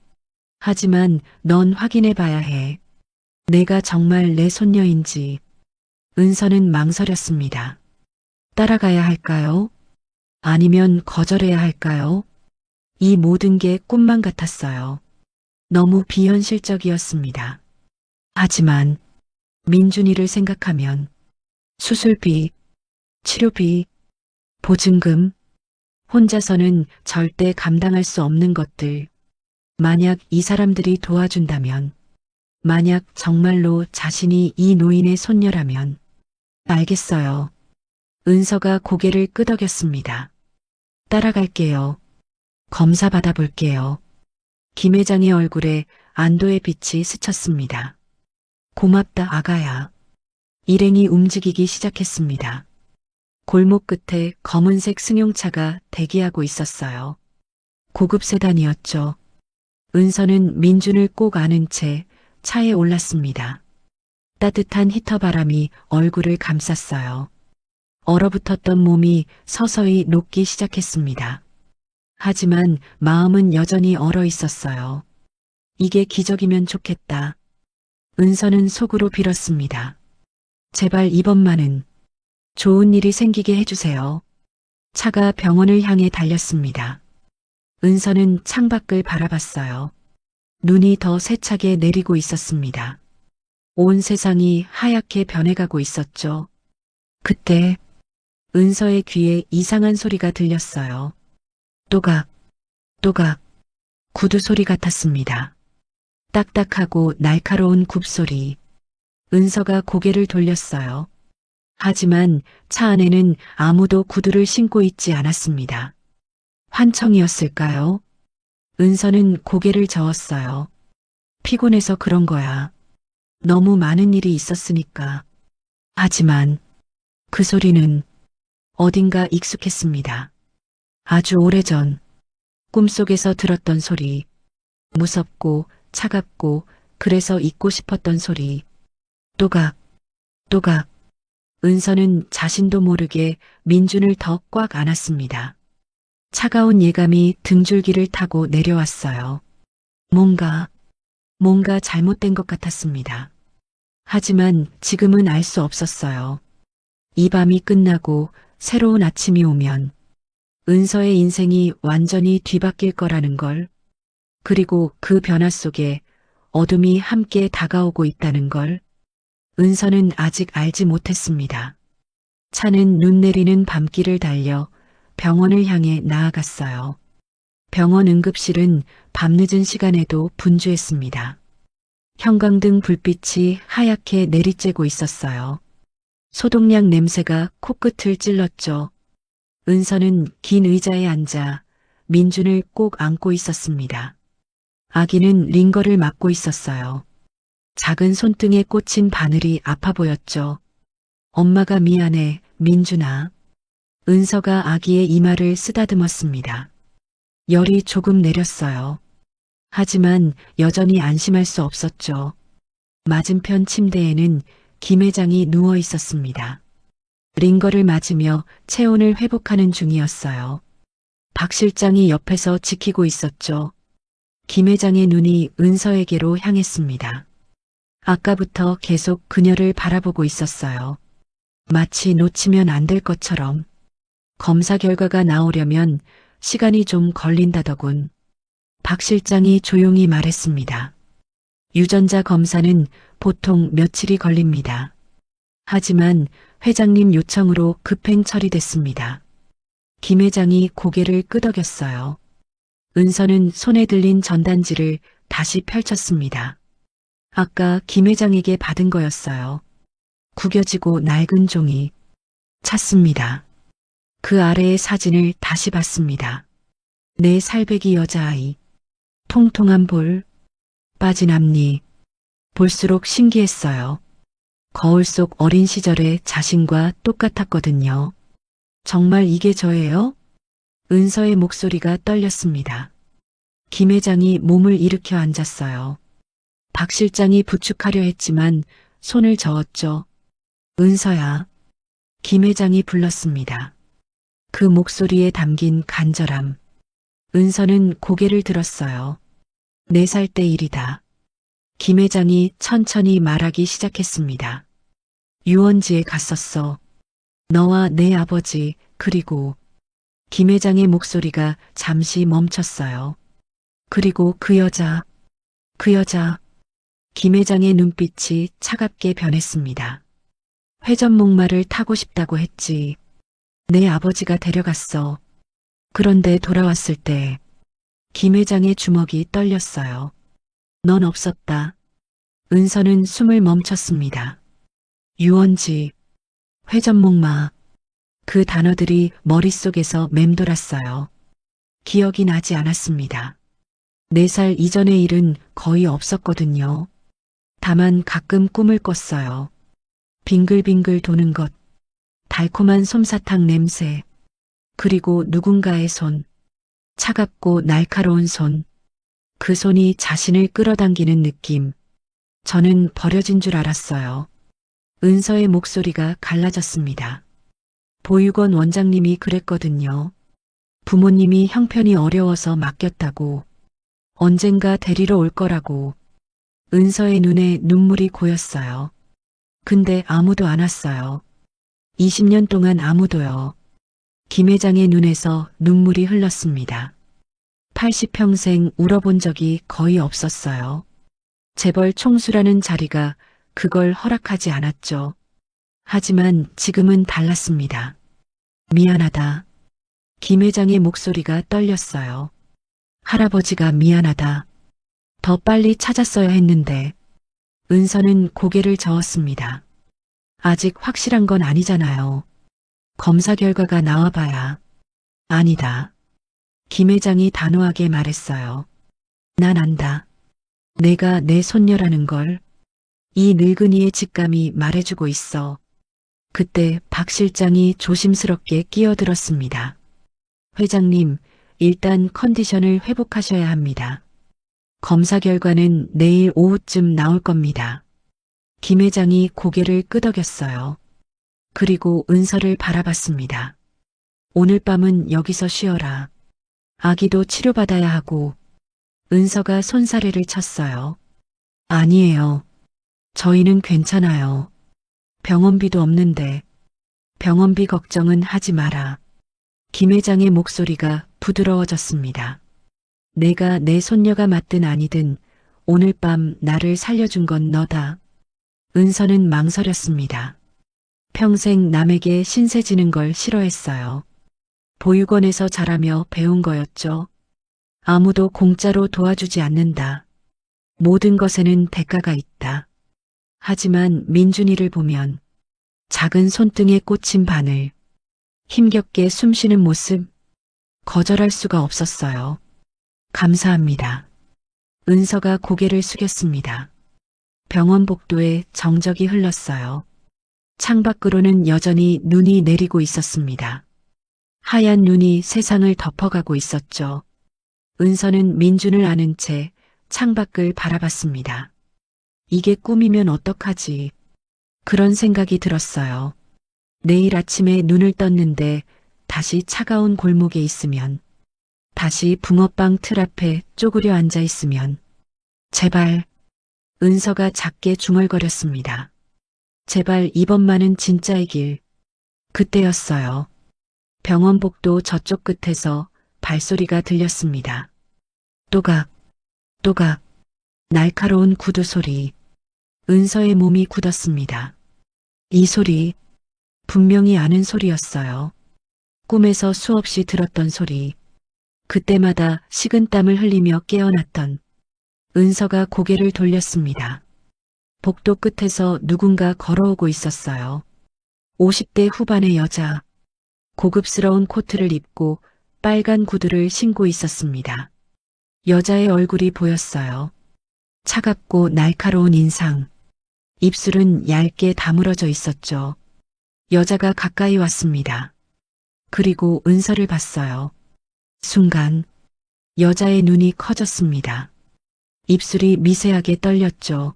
하지만 넌 확인해 봐야 해. 내가 정말 내 손녀인지. 은서는 망설였습니다. 따라가야 할까요? 아니면 거절해야 할까요? 이 모든 게 꿈만 같았어요. 너무 비현실적이었습니다. 하지만 민준이를 생각하면 수술비, 치료비, 보증금, 혼자서는 절대 감당할 수 없는 것들. 만약 이 사람들이 도와준다면, 만약 정말로 자신이 이 노인의 손녀라면, 알겠어요. 은서가 고개를 끄덕였습니다. 따라갈게요. 검사 받아볼게요. 김 회장의 얼굴에 안도의 빛이 스쳤습니다. 고맙다, 아가야. 일행이 움직이기 시작했습니다. 골목 끝에 검은색 승용차가 대기하고 있었어요. 고급 세단이었죠. 은서는 민준을 꼭 안은 채 차에 올랐습니다. 따뜻한 히터 바람이 얼굴을 감쌌어요. 얼어붙었던 몸이 서서히 녹기 시작했습니다. 하지만 마음은 여전히 얼어 있었어요. 이게 기적이면 좋겠다. 은서는 속으로 빌었습니다. 제발 이번만은 좋은 일이 생기게 해주세요. 차가 병원을 향해 달렸습니다. 은서는 창밖을 바라봤어요. 눈이 더 세차게 내리고 있었습니다. 온 세상이 하얗게 변해가고 있었죠. 그때 은서의 귀에 이상한 소리가 들렸어요. 또각, 또각, 구두 소리 같았습니다. 딱딱하고 날카로운 굽소리. 은서가 고개를 돌렸어요. 하지만 차 안에는 아무도 구두를 신고 있지 않았습니다. 환청이었을까요? 은서는 고개를 저었어요. 피곤해서 그런 거야. 너무 많은 일이 있었으니까. 하지만 그 소리는 어딘가 익숙했습니다. 아주 오래전 꿈속에서 들었던 소리. 무섭고 차갑고 그래서 잊고 싶었던 소리. 또각, 또각. 은서는 자신도 모르게 민준을 더 꽉 안았습니다. 차가운 예감이 등줄기를 타고 내려왔어요. 뭔가 잘못된 것 같았습니다. 하지만 지금은 알 수 없었어요. 이 밤이 끝나고 새로운 아침이 오면 은서의 인생이 완전히 뒤바뀔 거라는 걸, 그리고 그 변화 속에 어둠이 함께 다가오고 있다는 걸 은서는 아직 알지 못했습니다. 차는 눈 내리는 밤길을 달려 병원을 향해 나아갔어요. 병원 응급실은 밤늦은 시간에도 분주했습니다. 형광등 불빛이 하얗게 내리쬐고 있었어요. 소독약 냄새가 코끝을 찔렀죠. 은서는 긴 의자에 앉아 민준을 꼭 안고 있었습니다. 아기는 링거를 맞고 있었어요. 작은 손등에 꽂힌 바늘이 아파 보였죠. 엄마가 미안해, 민준아. 은서가 아기의 이마를 쓰다듬었습니다. 열이 조금 내렸어요. 하지만 여전히 안심할 수 없었죠. 맞은편 침대에는 김 회장이 누워 있었습니다. 링거를 맞으며 체온을 회복하는 중이었어요. 박 실장이 옆에서 지키고 있었죠. 김 회장의 눈이 은서에게로 향했습니다. 아까부터 계속 그녀를 바라보고 있었어요. 마치 놓치면 안 될 것처럼. 검사 결과가 나오려면 시간이 좀 걸린다더군. 박 실장이 조용히 말했습니다. 유전자 검사는 보통 며칠이 걸립니다. 하지만 회장님 요청으로 급행 처리됐습니다. 김 회장이 고개를 끄덕였어요. 은서는 손에 들린 전단지를 다시 펼쳤습니다. 아까 김 회장에게 받은 거였어요. 구겨지고 낡은 종이. 찾습니다. 그 아래의 사진을 다시 봤습니다. 내 살배기 여자아이. 통통한 볼, 빠진 앞니. 볼수록 신기했어요. 거울 속 어린 시절의 자신과 똑같았거든요. 정말 이게 저예요? 은서의 목소리가 떨렸습니다. 김 회장이 몸을 일으켜 앉았어요. 박 실장이 부축하려 했지만 손을 저었죠. 은서야. 김 회장이 불렀습니다. 그 목소리에 담긴 간절함. 은서는 고개를 들었어요. 4살 때 일이다. 김 회장이 천천히 말하기 시작했습니다. 유원지에 갔었어. 너와 내 아버지, 그리고 김 회장의 목소리가 잠시 멈췄어요. 그리고 그 여자. 김 회장의 눈빛이 차갑게 변했습니다. 회전목마를 타고 싶다고 했지. 내 아버지가 데려갔어. 그런데 돌아왔을 때 김 회장의 주먹이 떨렸어요. 넌 없었다. 은서는 숨을 멈췄습니다. 유원지, 회전목마. 그 단어들이 머릿속에서 맴돌았어요. 기억이 나지 않았습니다. 4살 이전의 일은 거의 없었거든요. 다만 가끔 꿈을 꿨어요. 빙글빙글 도는 것, 달콤한 솜사탕 냄새, 그리고 누군가의 손, 차갑고 날카로운 손, 그 손이 자신을 끌어당기는 느낌. 저는 버려진 줄 알았어요. 은서의 목소리가 갈라졌습니다. 보육원 원장님이 그랬거든요. 부모님이 형편이 어려워서 맡겼다고. 언젠가 데리러 올 거라고. 은서의 눈에 눈물이 고였어요. 근데 아무도 안 왔어요. 20년 동안 아무도요. 김 회장의 눈에서 눈물이 흘렀습니다. 80평생 울어본 적이 거의 없었어요. 재벌 총수라는 자리가 그걸 허락하지 않았죠. 하지만 지금은 달랐습니다. 미안하다. 김 회장의 목소리가 떨렸어요. 할아버지가 미안하다. 더 빨리 찾았어야 했는데. 은서는 고개를 저었습니다. 아직 확실한 건 아니잖아요. 검사 결과가 나와봐야. 아니다. 김 회장이 단호하게 말했어요. 난 안다. 내가 내 손녀라는 걸. 이 늙은이의 직감이 말해주고 있어. 그때 박 실장이 조심스럽게 끼어들었습니다. 회장님, 일단 컨디션을 회복하셔야 합니다. 검사 결과는 내일 오후쯤 나올 겁니다. 김 회장이 고개를 끄덕였어요. 그리고 은서를 바라봤습니다. 오늘 밤은 여기서 쉬어라. 아기도 치료받아야 하고. 은서가 손사래를 쳤어요. 아니에요. 저희는 괜찮아요. 병원비도 없는데. 병원비 걱정은 하지 마라. 김 회장의 목소리가 부드러워졌습니다. 내가 내 손녀가 맞든 아니든 오늘 밤 나를 살려준 건 너다. 은서는 망설였습니다. 평생 남에게 신세 지는 걸 싫어했어요. 보육원에서 자라며 배운 거였죠. 아무도 공짜로 도와주지 않는다. 모든 것에는 대가가 있다. 하지만 민준이를 보면 작은 손등에 꽂힌 바늘, 힘겹게 숨쉬는 모습, 거절할 수가 없었어요. 감사합니다. 은서가 고개를 숙였습니다. 병원 복도에 정적이 흘렀어요. 창밖으로는 여전히 눈이 내리고 있었습니다. 하얀 눈이 세상을 덮어가고 있었죠. 은서는 민준을 아는 채 창밖을 바라봤습니다. 이게 꿈이면 어떡하지? 그런 생각이 들었어요. 내일 아침에 눈을 떴는데 다시 차가운 골목에 있으면, 다시 붕어빵 틀 앞에 쪼그려 앉아 있으면, 제발. 은서가 작게 중얼거렸습니다. 제발 이번만은 진짜이길. 그때였어요. 병원 복도 저쪽 끝에서 발소리가 들렸습니다. 또각, 또각, 날카로운 구두 소리. 은서의 몸이 굳었습니다. 이 소리, 분명히 아는 소리였어요. 꿈에서 수없이 들었던 소리. 그때마다 식은땀을 흘리며 깨어났던. 은서가 고개를 돌렸습니다. 복도 끝에서 누군가 걸어오고 있었어요. 50대 후반의 여자. 고급스러운 코트를 입고 빨간 구두를 신고 있었습니다. 여자의 얼굴이 보였어요. 차갑고 날카로운 인상. 입술은 얇게 다물어져 있었죠. 여자가 가까이 왔습니다. 그리고 은서를 봤어요. 순간 여자의 눈이 커졌습니다. 입술이 미세하게 떨렸죠.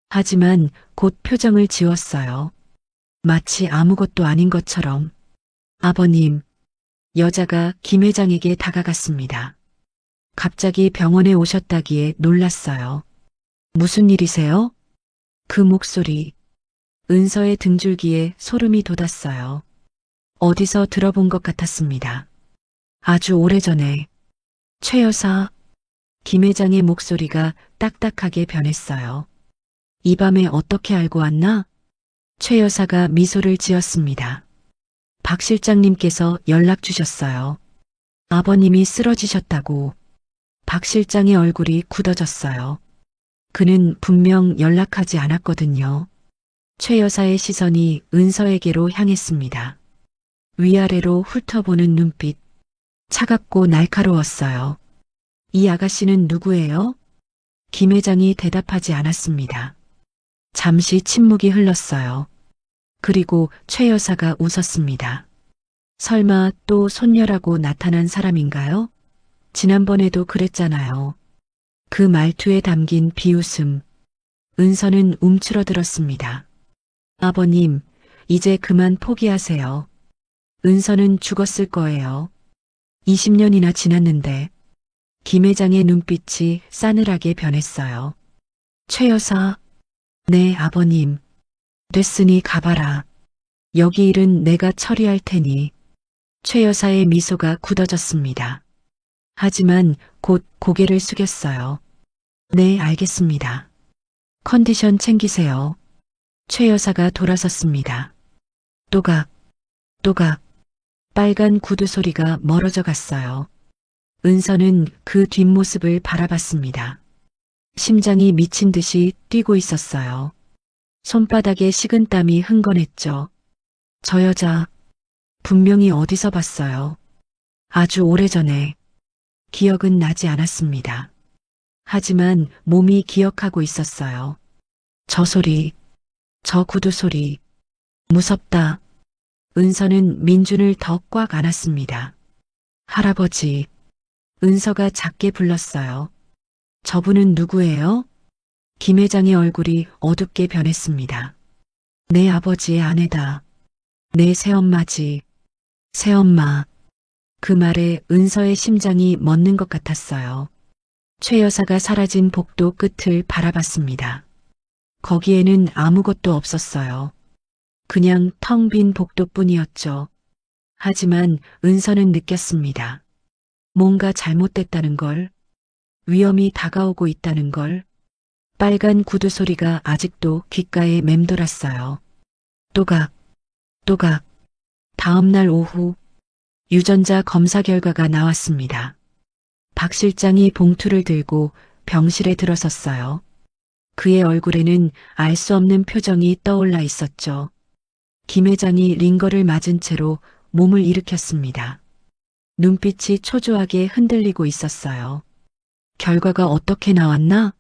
하지만 곧 표정을 지웠어요. 마치 아무것도 아닌 것처럼. 아버님, 여자가 김 회장에게 다가갔습니다. 갑자기 병원에 오셨다기에 놀랐어요. 무슨 일이세요? 그 목소리. 은서의 등줄기에 소름이 돋았어요. 어디서 들어본 것 같았습니다. 아주 오래전에. 최 여사. 김 회장의 목소리가 딱딱하게 변했어요. 이 밤에 어떻게 알고 왔나? 최 여사가 미소를 지었습니다. 박 실장님께서 연락 주셨어요. 아버님이 쓰러지셨다고. 박 실장의 얼굴이 굳어졌어요. 그는 분명 연락하지 않았거든요. 최 여사의 시선이 은서에게로 향했습니다. 위아래로 훑어보는 눈빛. 차갑고 날카로웠어요. 이 아가씨는 누구예요? 김 회장이 대답하지 않았습니다. 잠시 침묵이 흘렀어요. 그리고 최 여사가 웃었습니다. 설마 또 손녀라고 나타난 사람인가요? 지난번에도 그랬잖아요. 그 말투에 담긴 비웃음. 은서는 움츠러들었습니다. 아버님, 이제 그만 포기하세요. 은서는 죽었을 거예요. 20년이나 지났는데 김 회장의 눈빛이 싸늘하게 변했어요. 최 여사, 네 아버님. 됐으니 가봐라. 여기 일은 내가 처리할 테니. 최 여사의 미소가 굳어졌습니다. 하지만 곧 고개를 숙였어요. 네, 알겠습니다. 컨디션 챙기세요. 최 여사가 돌아섰습니다. 또각, 또각. 빨간 구두 소리가 멀어져 갔어요. 은서는 그 뒷모습을 바라봤습니다. 심장이 미친 듯이 뛰고 있었어요. 손바닥에 식은땀이 흥건했죠. 저 여자 분명히 어디서 봤어요. 아주 오래전에. 기억은 나지 않았습니다. 하지만 몸이 기억하고 있었어요. 저 소리, 저 구두 소리. 무섭다. 은서는 민준을 더 꽉 안았습니다. 할아버지. 은서가 작게 불렀어요. 저분은 누구예요? 김 회장의 얼굴이 어둡게 변했습니다. 내 아버지의 아내다. 내 새엄마지. 새엄마. 그 말에 은서의 심장이 멎는 것 같았어요. 최 여사가 사라진 복도 끝을 바라봤습니다. 거기에는 아무것도 없었어요. 그냥 텅 빈 복도뿐이었죠. 하지만 은서는 느꼈습니다. 뭔가 잘못됐다는 걸, 위험이 다가오고 있다는 걸. 빨간 구두 소리가 아직도 귓가에 맴돌았어요. 또각, 또각. 다음 날 오후 유전자 검사 결과가 나왔습니다. 박 실장이 봉투를 들고 병실에 들어섰어요. 그의 얼굴에는 알 수 없는 표정이 떠올라 있었죠. 김 회장이 링거를 맞은 채로 몸을 일으켰습니다. 눈빛이 초조하게 흔들리고 있었어요. 결과가 어떻게 나왔나?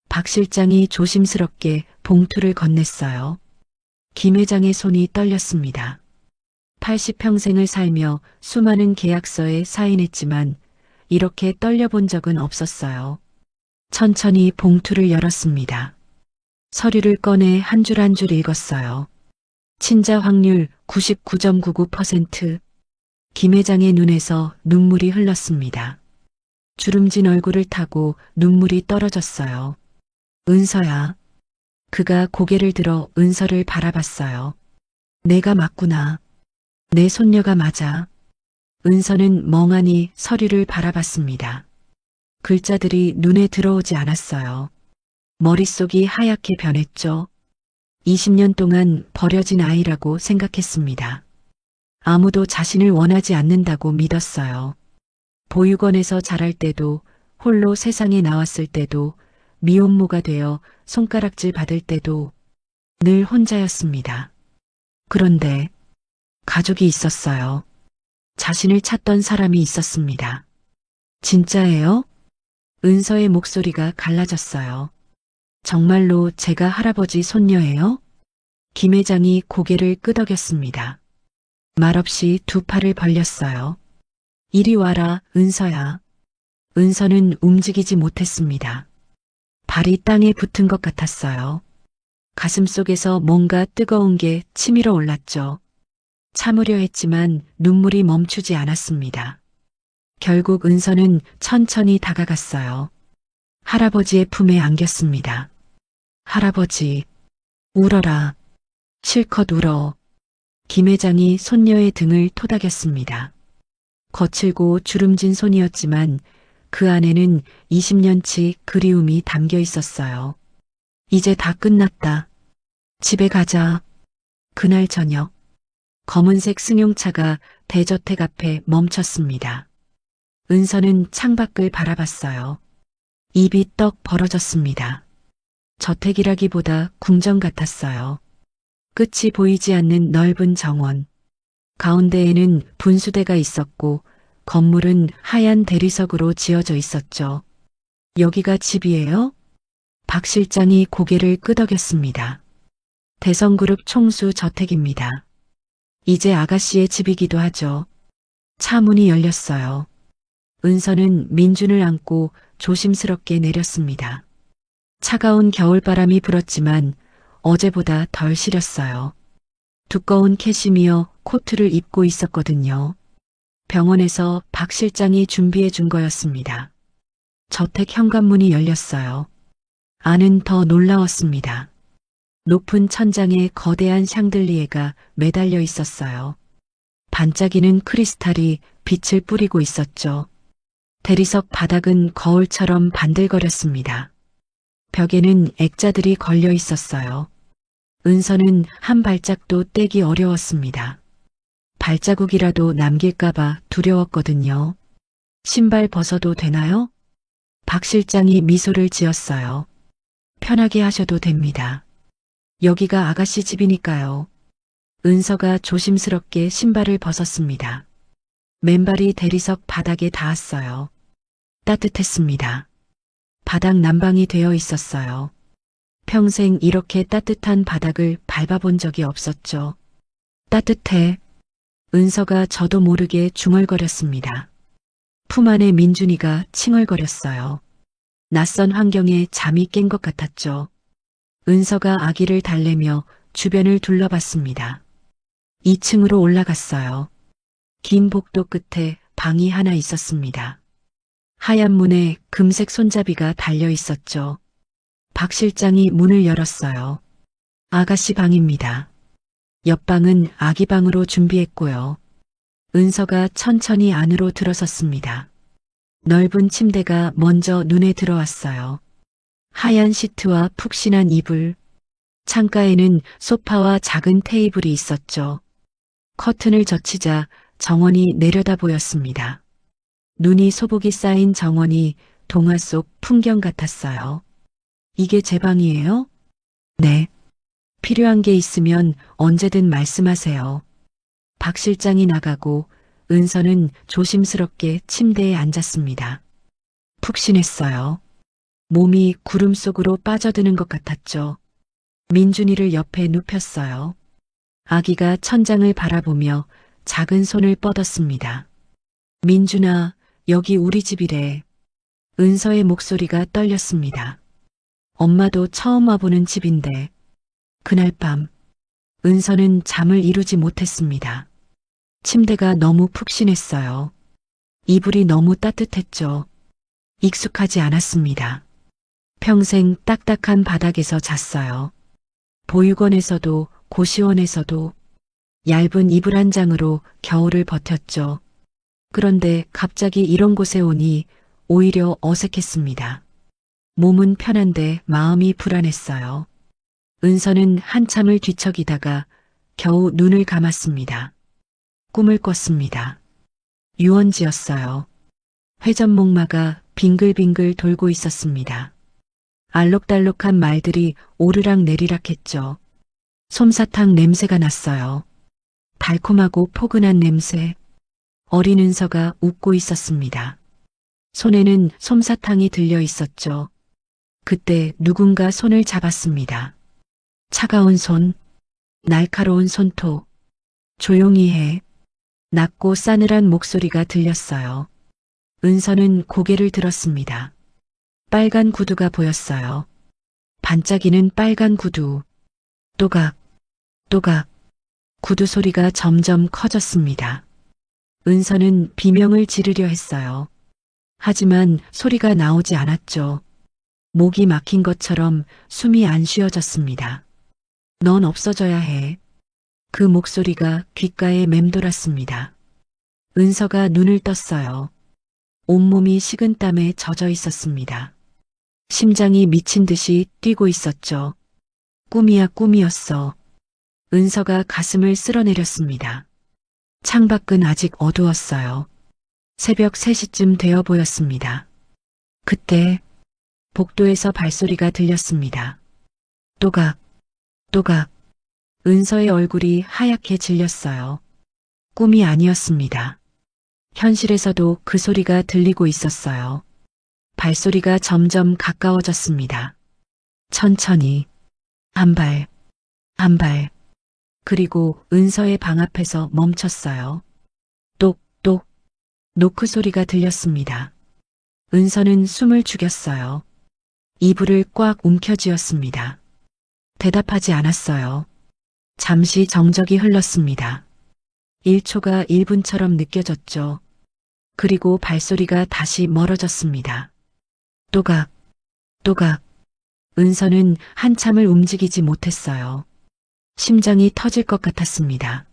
박 실장이 조심스럽게 봉투를 건넸어요. 김 회장의 손이 떨렸습니다. 80평생을 살며 수많은 계약서에 사인했지만 이렇게 떨려본 적은 없었어요. 천천히 봉투를 열었습니다. 서류를 꺼내 한 줄 한 줄 읽었어요. 친자 확률 99.99%. 김 회장의 눈에서 눈물이 흘렀습니다. 주름진 얼굴을 타고 눈물이 떨어졌어요. 은서야. 그가 고개를 들어 은서를 바라봤어요. 내가 맞구나. 내 손녀가 맞아. 은서는 멍하니 서류를 바라봤습니다. 글자들이 눈에 들어오지 않았어요. 머릿속이 하얗게 변했죠. 20년 동안 버려진 아이라고 생각했습니다. 아무도 자신을 원하지 않는다고 믿었어요. 보육원에서 자랄 때도, 홀로 세상에 나왔을 때도, 미혼모가 되어 손가락질 받을 때도 늘 혼자였습니다. 그런데 가족이 있었어요. 자신을 찾던 사람이 있었습니다. 진짜예요? 은서의 목소리가 갈라졌어요. 정말로 제가 할아버지 손녀예요? 김 회장이 고개를 끄덕였습니다. 말없이 두 팔을 벌렸어요. 이리 와라, 은서야. 은서는 움직이지 못했습니다. 발이 땅에 붙은 것 같았어요. 가슴속에서 뭔가 뜨거운 게 치밀어 올랐죠. 참으려 했지만 눈물이 멈추지 않았습니다. 결국 은서는 천천히 다가갔어요. 할아버지의 품에 안겼습니다. 할아버지, 울어라. 실컷 울어. 김 회장이 손녀의 등을 토닥였습니다. 거칠고 주름진 손이었지만 그 안에는 20년치 그리움이 담겨 있었어요. 이제 다 끝났다. 집에 가자. 그날 저녁, 검은색 승용차가 대저택 앞에 멈췄습니다. 은서는 창밖을 바라봤어요. 입이 떡 벌어졌습니다. 저택이라기보다 궁전 같았어요. 끝이 보이지 않는 넓은 정원. 가운데에는 분수대가 있었고 건물은 하얀 대리석으로 지어져 있었죠. 여기가 집이에요? 박 실장이 고개를 끄덕였습니다. 대성그룹 총수 저택입니다. 이제 아가씨의 집이기도 하죠. 차 문이 열렸어요. 은서는 민준을 안고 조심스럽게 내렸습니다. 차가운 겨울바람이 불었지만 어제보다 덜 시렸어요. 두꺼운 캐시미어 코트를 입고 있었거든요. 병원에서 박 실장이 준비해 준 거였습니다. 저택 현관문이 열렸어요. 안은 더 놀라웠습니다. 높은 천장에 거대한 샹들리에가 매달려 있었어요. 반짝이는 크리스탈이 빛을 뿌리고 있었죠. 대리석 바닥은 거울처럼 반들거렸습니다. 벽에는 액자들이 걸려 있었어요. 은서는 한 발짝도 떼기 어려웠습니다. 발자국이라도 남길까봐 두려웠거든요. 신발 벗어도 되나요? 박 실장이 미소를 지었어요. 편하게 하셔도 됩니다. 여기가 아가씨 집이니까요. 은서가 조심스럽게 신발을 벗었습니다. 맨발이 대리석 바닥에 닿았어요. 따뜻했습니다. 바닥 난방이 되어 있었어요. 평생 이렇게 따뜻한 바닥을 밟아본 적이 없었죠. 따뜻해. 은서가 저도 모르게 중얼거렸습니다. 품 안에 민준이가 칭얼거렸어요. 낯선 환경에 잠이 깬 것 같았죠. 은서가 아기를 달래며 주변을 둘러봤습니다. 2층으로 올라갔어요. 긴 복도 끝에 방이 하나 있었습니다. 하얀 문에 금색 손잡이가 달려 있었죠. 박 실장이 문을 열었어요. 아가씨 방입니다. 옆방은 아기 방으로 준비했고요. 은서가 천천히 안으로 들어섰습니다. 넓은 침대가 먼저 눈에 들어왔어요. 하얀 시트와 푹신한 이불, 창가에는 소파와 작은 테이블이 있었죠. 커튼을 젖히자 정원이 내려다 보였습니다. 눈이 소복이 쌓인 정원이 동화 속 풍경 같았어요. 이게 제 방이에요? 네. 필요한 게 있으면 언제든 말씀하세요. 박 실장이 나가고 은서는 조심스럽게 침대에 앉았습니다. 푹신했어요. 몸이 구름 속으로 빠져드는 것 같았죠. 민준이를 옆에 눕혔어요. 아기가 천장을 바라보며 작은 손을 뻗었습니다. 민준아, 여기 우리 집이래. 은서의 목소리가 떨렸습니다. 엄마도 처음 와보는 집인데. 그날 밤, 은서는 잠을 이루지 못했습니다. 침대가 너무 푹신했어요. 이불이 너무 따뜻했죠. 익숙하지 않았습니다. 평생 딱딱한 바닥에서 잤어요. 보육원에서도 고시원에서도 얇은 이불 한 장으로 겨울을 버텼죠. 그런데 갑자기 이런 곳에 오니 오히려 어색했습니다. 몸은 편한데 마음이 불안했어요. 은서는 한참을 뒤척이다가 겨우 눈을 감았습니다. 꿈을 꿨습니다. 유원지였어요. 회전목마가 빙글빙글 돌고 있었습니다. 알록달록한 말들이 오르락 내리락 했죠. 솜사탕 냄새가 났어요. 달콤하고 포근한 냄새. 어린 은서가 웃고 있었습니다. 손에는 솜사탕이 들려 있었죠. 그때 누군가 손을 잡았습니다. 차가운 손, 날카로운 손톱. 조용히 해. 낮고 싸늘한 목소리가 들렸어요. 은서는 고개를 들었습니다. 빨간 구두가 보였어요. 반짝이는 빨간 구두. 또각, 또각. 구두 소리가 점점 커졌습니다. 은서는 비명을 지르려 했어요. 하지만 소리가 나오지 않았죠. 목이 막힌 것처럼 숨이 안 쉬어졌습니다. 넌 없어져야 해. 그 목소리가 귓가에 맴돌았습니다. 은서가 눈을 떴어요. 온몸이 식은땀에 젖어 있었습니다. 심장이 미친 듯이 뛰고 있었죠. 꿈이야 꿈이었어. 은서가 가슴을 쓸어내렸습니다. 창밖은 아직 어두웠어요. 새벽 3시쯤 되어 보였습니다. 그때 복도에서 발소리가 들렸습니다. 또각, 또각. 은서의 얼굴이 하얗게 질렸어요. 꿈이 아니었습니다. 현실에서도 그 소리가 들리고 있었어요. 발소리가 점점 가까워졌습니다. 천천히, 한 발, 한 발. 그리고 은서의 방 앞에서 멈췄어요. 똑똑 노크 소리가 들렸습니다. 은서는 숨을 죽였어요. 이불을 꽉 움켜쥐었습니다. 대답하지 않았어요. 잠시 정적이 흘렀습니다. 1초가 1분처럼 느껴졌죠. 그리고 발소리가 다시 멀어졌습니다. 또각, 또각. 은서는 한참을 움직이지 못했어요. 심장이 터질 것 같았습니다.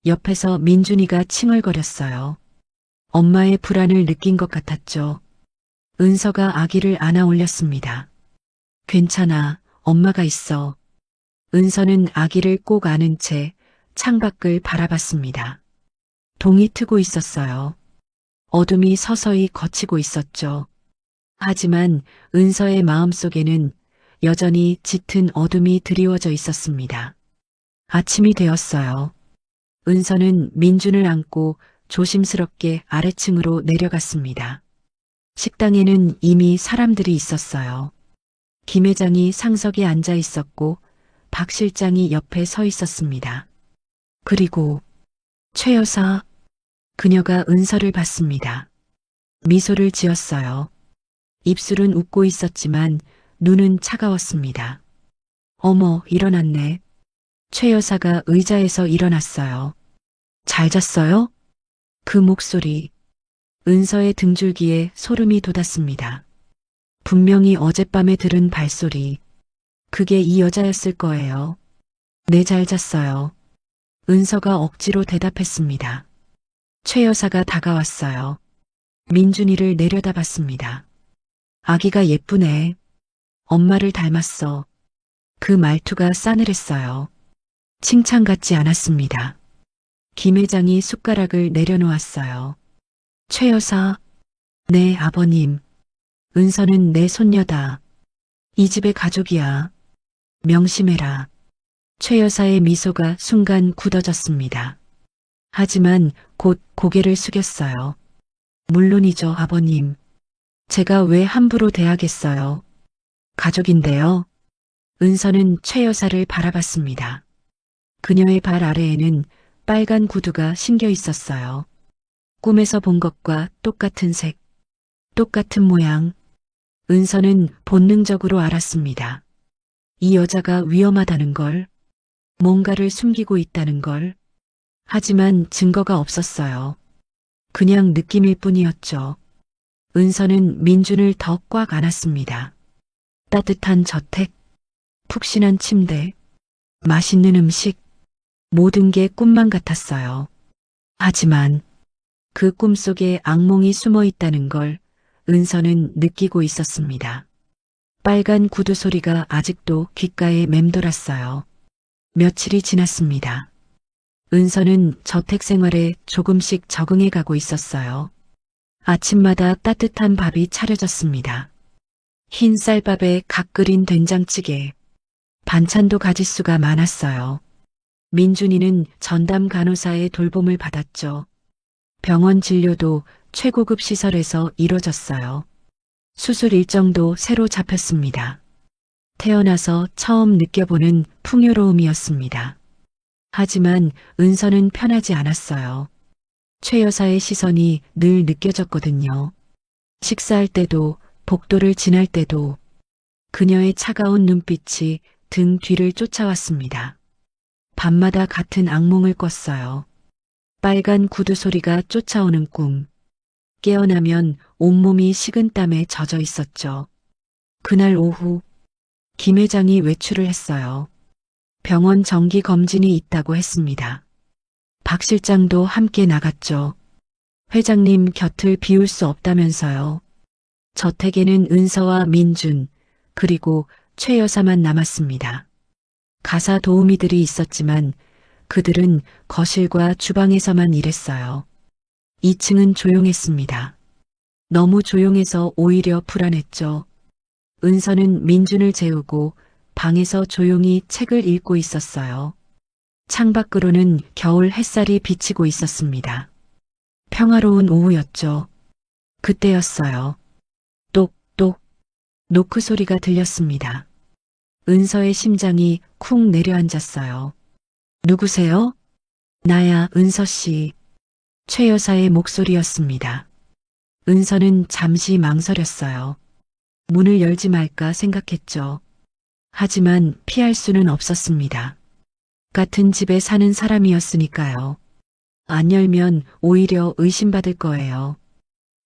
옆에서 민준이가 칭얼거렸어요. 엄마의 불안을 느낀 것 같았죠. 은서가 아기를 안아 올렸습니다. 괜찮아, 엄마가 있어. 은서는 아기를 꼭 안은 채 창밖을 바라봤습니다. 동이 트고 있었어요. 어둠이 서서히 걷히고 있었죠. 하지만 은서의 마음속에는 여전히 짙은 어둠이 드리워져 있었습니다. 아침이 되었어요. 은서는 민준을 안고 조심스럽게 아래층으로 내려갔습니다. 식당에는 이미 사람들이 있었어요. 김 회장이 상석에 앉아 있었고 박 실장이 옆에 서 있었습니다. 그리고 최 여사, 그녀가 은서를 봤습니다. 미소를 지었어요. 입술은 웃고 있었지만 눈은 차가웠습니다. 어머, 일어났네. 최 여사가 의자에서 일어났어요. 잘 잤어요? 그 목소리. 은서의 등줄기에 소름이 돋았습니다. 분명히 어젯밤에 들은 발소리. 그게 이 여자였을 거예요. 네, 잘 잤어요. 은서가 억지로 대답했습니다. 최 여사가 다가왔어요. 민준이를 내려다봤습니다. 아기가 예쁘네. 엄마를 닮았어. 그 말투가 싸늘했어요. 칭찬 같지 않았습니다. 김 회장이 숟가락을 내려놓았어요. 최 여사, 네, 아버님. 은서는 내 손녀다. 이 집의 가족이야. 명심해라. 최 여사의 미소가 순간 굳어졌습니다. 하지만 곧 고개를 숙였어요. 물론이죠, 아버님. 제가 왜 함부로 대하겠어요. 가족인데요. 은서는 최 여사를 바라봤습니다. 그녀의 발 아래에는 빨간 구두가 신겨 있었어요. 꿈에서 본 것과 똑같은 색, 똑같은 모양. 은서는 본능적으로 알았습니다. 이 여자가 위험하다는 걸, 뭔가를 숨기고 있다는 걸. 하지만 증거가 없었어요. 그냥 느낌일 뿐이었죠. 은서는 민준을 더 꽉 안았습니다. 따뜻한 저택, 푹신한 침대, 맛있는 음식, 모든 게 꿈만 같았어요. 하지만 그 꿈속에 악몽이 숨어 있다는 걸 은서는 느끼고 있었습니다. 빨간 구두 소리가 아직도 귓가에 맴돌았어요. 며칠이 지났습니다. 은서는 저택 생활에 조금씩 적응해 가고 있었어요. 아침마다 따뜻한 밥이 차려졌습니다. 흰 쌀밥에 갓 끓인 된장찌개, 반찬도 가짓수가 많았어요. 민준이는 전담 간호사의 돌봄을 받았죠. 병원 진료도 최고급 시설에서 이뤄졌어요. 수술 일정도 새로 잡혔습니다. 태어나서 처음 느껴보는 풍요로움이었습니다. 하지만 은서는 편하지 않았어요. 최 여사의 시선이 늘 느껴졌거든요. 식사할 때도, 복도를 지날 때도 그녀의 차가운 눈빛이 등 뒤를 쫓아왔습니다. 밤마다 같은 악몽을 꿨어요. 빨간 구두 소리가 쫓아오는 꿈. 깨어나면 온몸이 식은땀에 젖어 있었죠. 그날 오후 김 회장이 외출을 했어요. 병원 정기 검진이 있다고 했습니다. 박 실장도 함께 나갔죠. 회장님 곁을 비울 수 없다면서요. 저택에는 은서와 민준, 그리고 최 여사만 남았습니다. 가사 도우미들이 있었지만 그들은 거실과 주방에서만 일했어요. 2층은 조용했습니다. 너무 조용해서 오히려 불안했죠. 은서는 민준을 재우고 방에서 조용히 책을 읽고 있었어요. 창밖으로는 겨울 햇살이 비치고 있었습니다. 평화로운 오후였죠. 그때였어요. 똑똑 노크 소리가 들렸습니다. 은서의 심장이 쿵 내려앉았어요. 누구세요? 나야, 은서 씨. 최 여사의 목소리였습니다. 은서는 잠시 망설였어요. 문을 열지 말까 생각했죠. 하지만 피할 수는 없었습니다. 같은 집에 사는 사람이었으니까요. 안 열면 오히려 의심받을 거예요.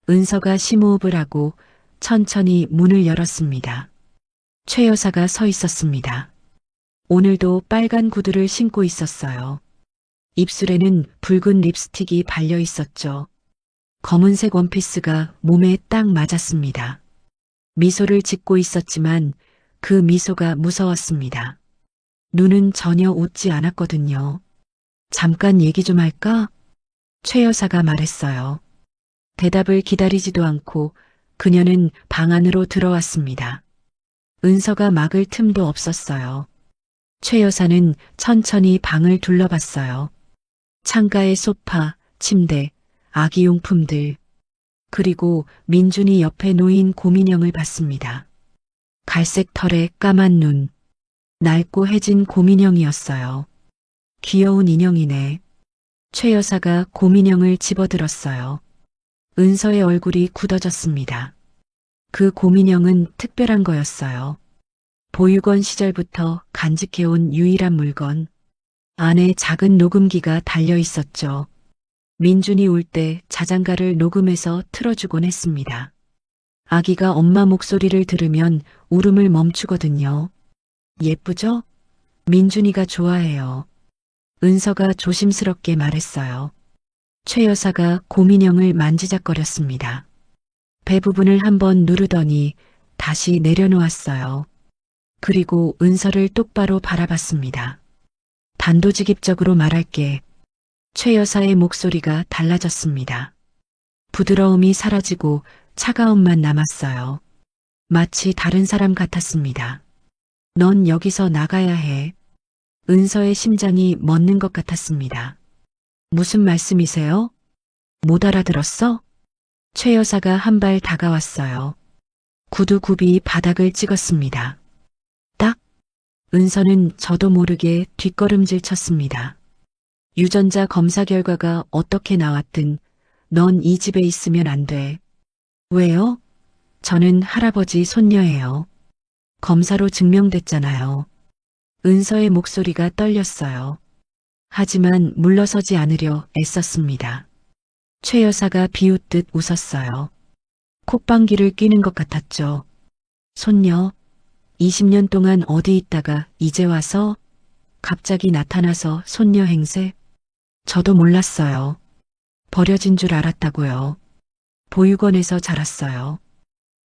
은서가 심호흡을 하고 천천히 문을 열었습니다. 최 여사가 서 있었습니다. 오늘도 빨간 구두를 신고 있었어요. 입술에는 붉은 립스틱이 발려 있었죠. 검은색 원피스가 몸에 딱 맞았습니다. 미소를 짓고 있었지만 그 미소가 무서웠습니다. 눈은 전혀 웃지 않았거든요. 잠깐 얘기 좀 할까? 최 여사가 말했어요. 대답을 기다리지도 않고 그녀는 방 안으로 들어왔습니다. 은서가 막을 틈도 없었어요. 최 여사는 천천히 방을 둘러봤어요. 창가의 소파, 침대, 아기용품들, 그리고 민준이 옆에 놓인 곰인형을 봤습니다. 갈색 털에 까만 눈, 낡고 해진 곰인형이었어요. 귀여운 인형이네. 최 여사가 곰인형을 집어들었어요. 은서의 얼굴이 굳어졌습니다. 그 곰인형은 특별한 거였어요. 보육원 시절부터 간직해온 유일한 물건. 안에 작은 녹음기가 달려 있었죠. 민준이 울 때 자장가를 녹음해서 틀어주곤 했습니다. 아기가 엄마 목소리를 들으면 울음을 멈추거든요. 예쁘죠? 민준이가 좋아해요. 은서가 조심스럽게 말했어요. 최 여사가 곰인형을 만지작거렸습니다. 배 부분을 한번 누르더니 다시 내려놓았어요. 그리고 은서를 똑바로 바라봤습니다. 단도직입적으로 말할게. 최 여사의 목소리가 달라졌습니다. 부드러움이 사라지고 차가움만 남았어요. 마치 다른 사람 같았습니다. 넌 여기서 나가야 해. 은서의 심장이 멎는 것 같았습니다. 무슨 말씀이세요? 못 알아들었어? 최 여사가 한 발 다가왔어요. 구두 굽이 바닥을 찍었습니다. 딱! 은서는 저도 모르게 뒷걸음질 쳤습니다. 유전자 검사 결과가 어떻게 나왔든 넌 이 집에 있으면 안 돼. 왜요? 저는 할아버지 손녀예요. 검사로 증명됐잖아요. 은서의 목소리가 떨렸어요. 하지만 물러서지 않으려 애썼습니다. 최 여사가 비웃듯 웃었어요. 콧방귀를 뀌는 것 같았죠. 손녀, 20년 동안 어디 있다가 이제 와서 갑자기 나타나서 손녀 행세? 저도 몰랐어요. 버려진 줄 알았다고요. 보육원에서 자랐어요.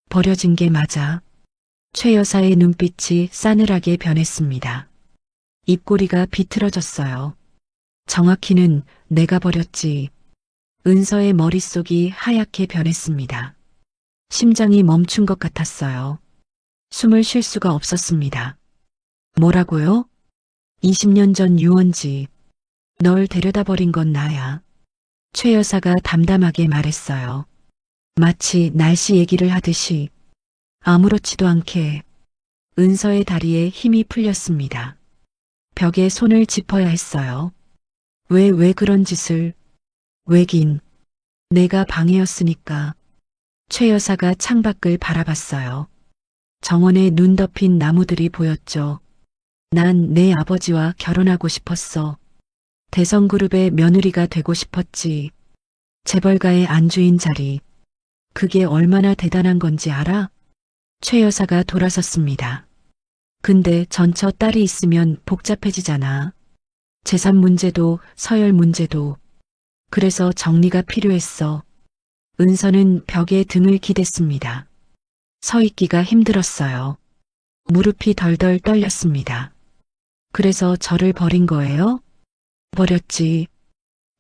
버려진 게 맞아. 최 여사의 눈빛이 싸늘하게 변했습니다. 입꼬리가 비틀어졌어요. 정확히는 내가 버렸지. 은서의 머릿속이 하얗게 변했습니다. 심장이 멈춘 것 같았어요. 숨을 쉴 수가 없었습니다. 뭐라고요? 20년 전 유원지. 널 데려다 버린 건 나야. 최 여사가 담담하게 말했어요. 마치 날씨 얘기를 하듯이 아무렇지도 않게. 은서의 다리에 힘이 풀렸습니다. 벽에 손을 짚어야 했어요. 왜 그런 짓을. 왜긴. 내가 방해였으니까. 최 여사가 창밖을 바라봤어요. 정원에 눈 덮인 나무들이 보였죠. 난 내 아버지와 결혼하고 싶었어. 대성그룹의 며느리가 되고 싶었지. 재벌가의 안주인 자리. 그게 얼마나 대단한 건지 알아? 최 여사가 돌아섰습니다. 근데 전처 딸이 있으면 복잡해지잖아. 재산 문제도 서열 문제도. 그래서 정리가 필요했어. 은서는 벽에 등을 기댔습니다. 서 있기가 힘들었어요. 무릎이 덜덜 떨렸습니다. 그래서 저를 버린 거예요? 버렸지.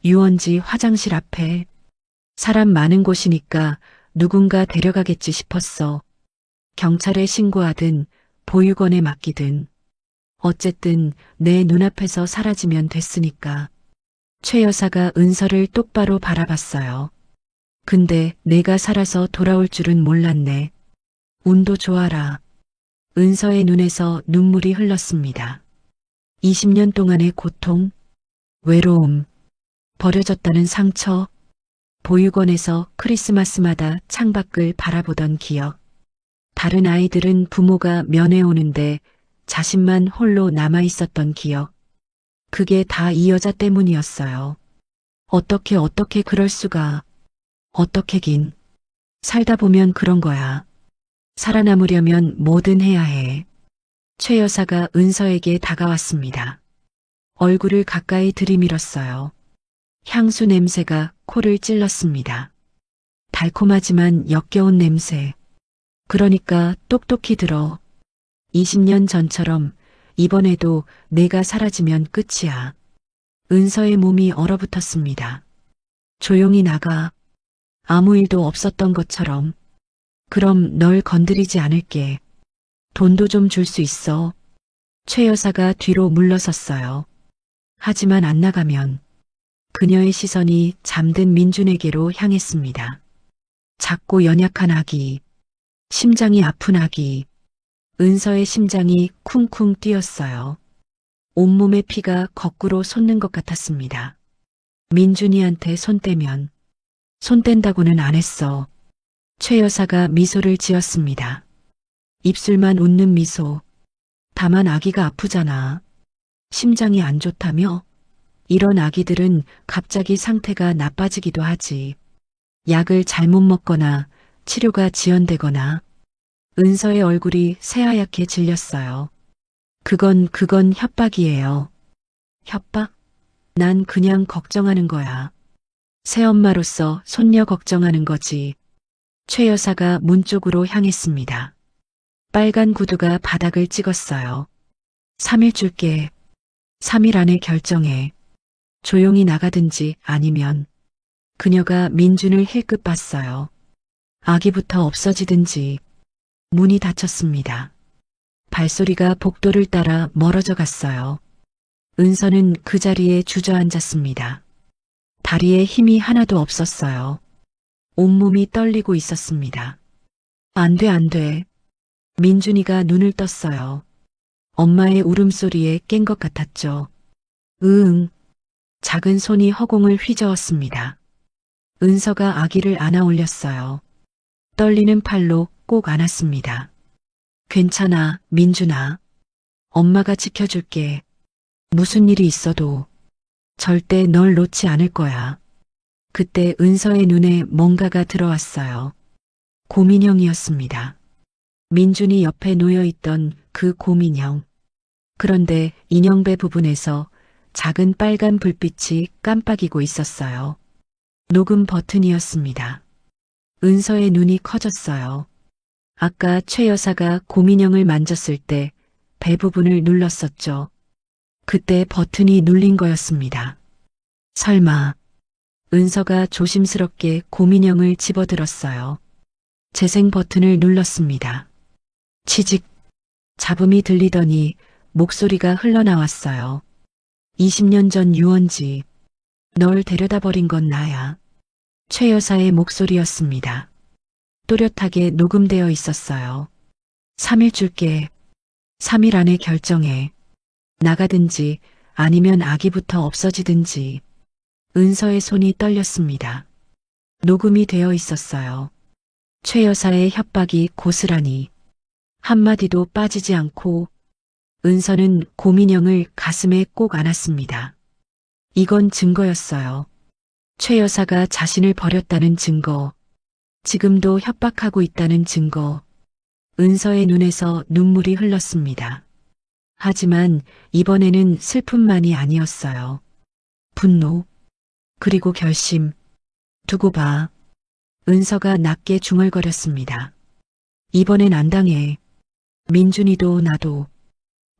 유원지 화장실 앞에. 사람 많은 곳이니까 누군가 데려가겠지 싶었어. 경찰에 신고하든 보육원에 맡기든. 어쨌든 내 눈앞에서 사라지면 됐으니까. 최 여사가 은서를 똑바로 바라봤어요. 근데 내가 살아서 돌아올 줄은 몰랐네. 운도 좋아라. 은서의 눈에서 눈물이 흘렀습니다. 20년 동안의 고통, 외로움, 버려졌다는 상처, 보육원에서 크리스마스마다 창밖을 바라보던 기억. 다른 아이들은 부모가 면회 오는데 자신만 홀로 남아 있었던 기억. 그게 다 이 여자 때문이었어요. 어떻게 그럴 수가. 어떻게긴. 살다 보면 그런 거야. 살아남으려면 뭐든 해야 해. 최 여사가 은서에게 다가왔습니다. 얼굴을 가까이 들이밀었어요. 향수 냄새가 코를 찔렀습니다. 달콤하지만 역겨운 냄새. 그러니까 똑똑히 들어. 20년 전처럼 이번에도 내가 사라지면 끝이야. 은서의 몸이 얼어붙었습니다. 조용히 나가. 아무 일도 없었던 것처럼. 그럼 널 건드리지 않을게. 돈도 좀 줄 수 있어. 최 여사가 뒤로 물러섰어요. 하지만 안 나가면. 그녀의 시선이 잠든 민준에게로 향했습니다. 작고 연약한 아기. 심장이 아픈 아기. 은서의 심장이 쿵쿵 뛰었어요. 온몸의 피가 거꾸로 솟는 것 같았습니다. 민준이한테 손 떼면. 손 뗀다고는 안 했어. 최 여사가 미소를 지었습니다. 입술만 웃는 미소. 다만 아기가 아프잖아. 심장이 안 좋다며? 이런 아기들은 갑자기 상태가 나빠지기도 하지. 약을 잘못 먹거나 치료가 지연되거나. 은서의 얼굴이 새하얗게 질렸어요. 그건 협박이에요. 협박? 난 그냥 걱정하는 거야. 새엄마로서 손녀 걱정하는 거지. 최 여사가 문 쪽으로 향했습니다. 빨간 구두가 바닥을 찍었어요. 3일 줄게. 3일 안에 결정해. 조용히 나가든지 아니면. 그녀가 민준을 힐끗 봤어요. 아기부터 없어지든지. 문이 닫혔습니다. 발소리가 복도를 따라 멀어져 갔어요. 은서는 그 자리에 주저앉았습니다. 다리에 힘이 하나도 없었어요. 온몸이 떨리고 있었습니다. 안 돼. 민준이가 눈을 떴어요. 엄마의 울음소리에 깬 것 같았죠. 응. 작은 손이 허공을 휘저었습니다. 은서가 아기를 안아 올렸어요. 떨리는 팔로 꼭 안았습니다. 괜찮아, 민준아. 엄마가 지켜줄게. 무슨 일이 있어도 절대 널 놓지 않을 거야. 그때 은서의 눈에 뭔가가 들어왔어요. 곰인형이었습니다. 민준이 옆에 놓여있던 그 곰인형. 그런데 인형배 부분에서 작은 빨간 불빛이 깜빡이고 있었어요. 녹음 버튼이었습니다. 은서의 눈이 커졌어요. 아까 최 여사가 곰인형을 만졌을 때 배 부분을 눌렀었죠. 그때 버튼이 눌린 거였습니다. 설마. 은서가 조심스럽게 곰인형을 집어들었어요. 재생 버튼을 눌렀습니다. 치직. 잡음이 들리더니 목소리가 흘러나왔어요. 20년 전 유원지. 널 데려다 버린 건 나야. 최 여사의 목소리였습니다. 또렷하게 녹음되어 있었어요. 3일 줄게. 3일 안에 결정해. 나가든지 아니면 아기부터 없어지든지. 은서의 손이 떨렸습니다. 녹음이 되어 있었어요. 최 여사의 협박이 고스란히. 한마디도 빠지지 않고 은서는 곰인형을 가슴에 꼭 안았습니다. 이건 증거였어요. 최 여사가 자신을 버렸다는 증거. 지금도 협박하고 있다는 증거. 은서의 눈에서 눈물이 흘렀습니다. 하지만 이번에는 슬픔만이 아니었어요. 분노. 그리고 결심. 두고 봐. 은서가 낮게 중얼거렸습니다. 이번엔 안 당해. 민준이도 나도.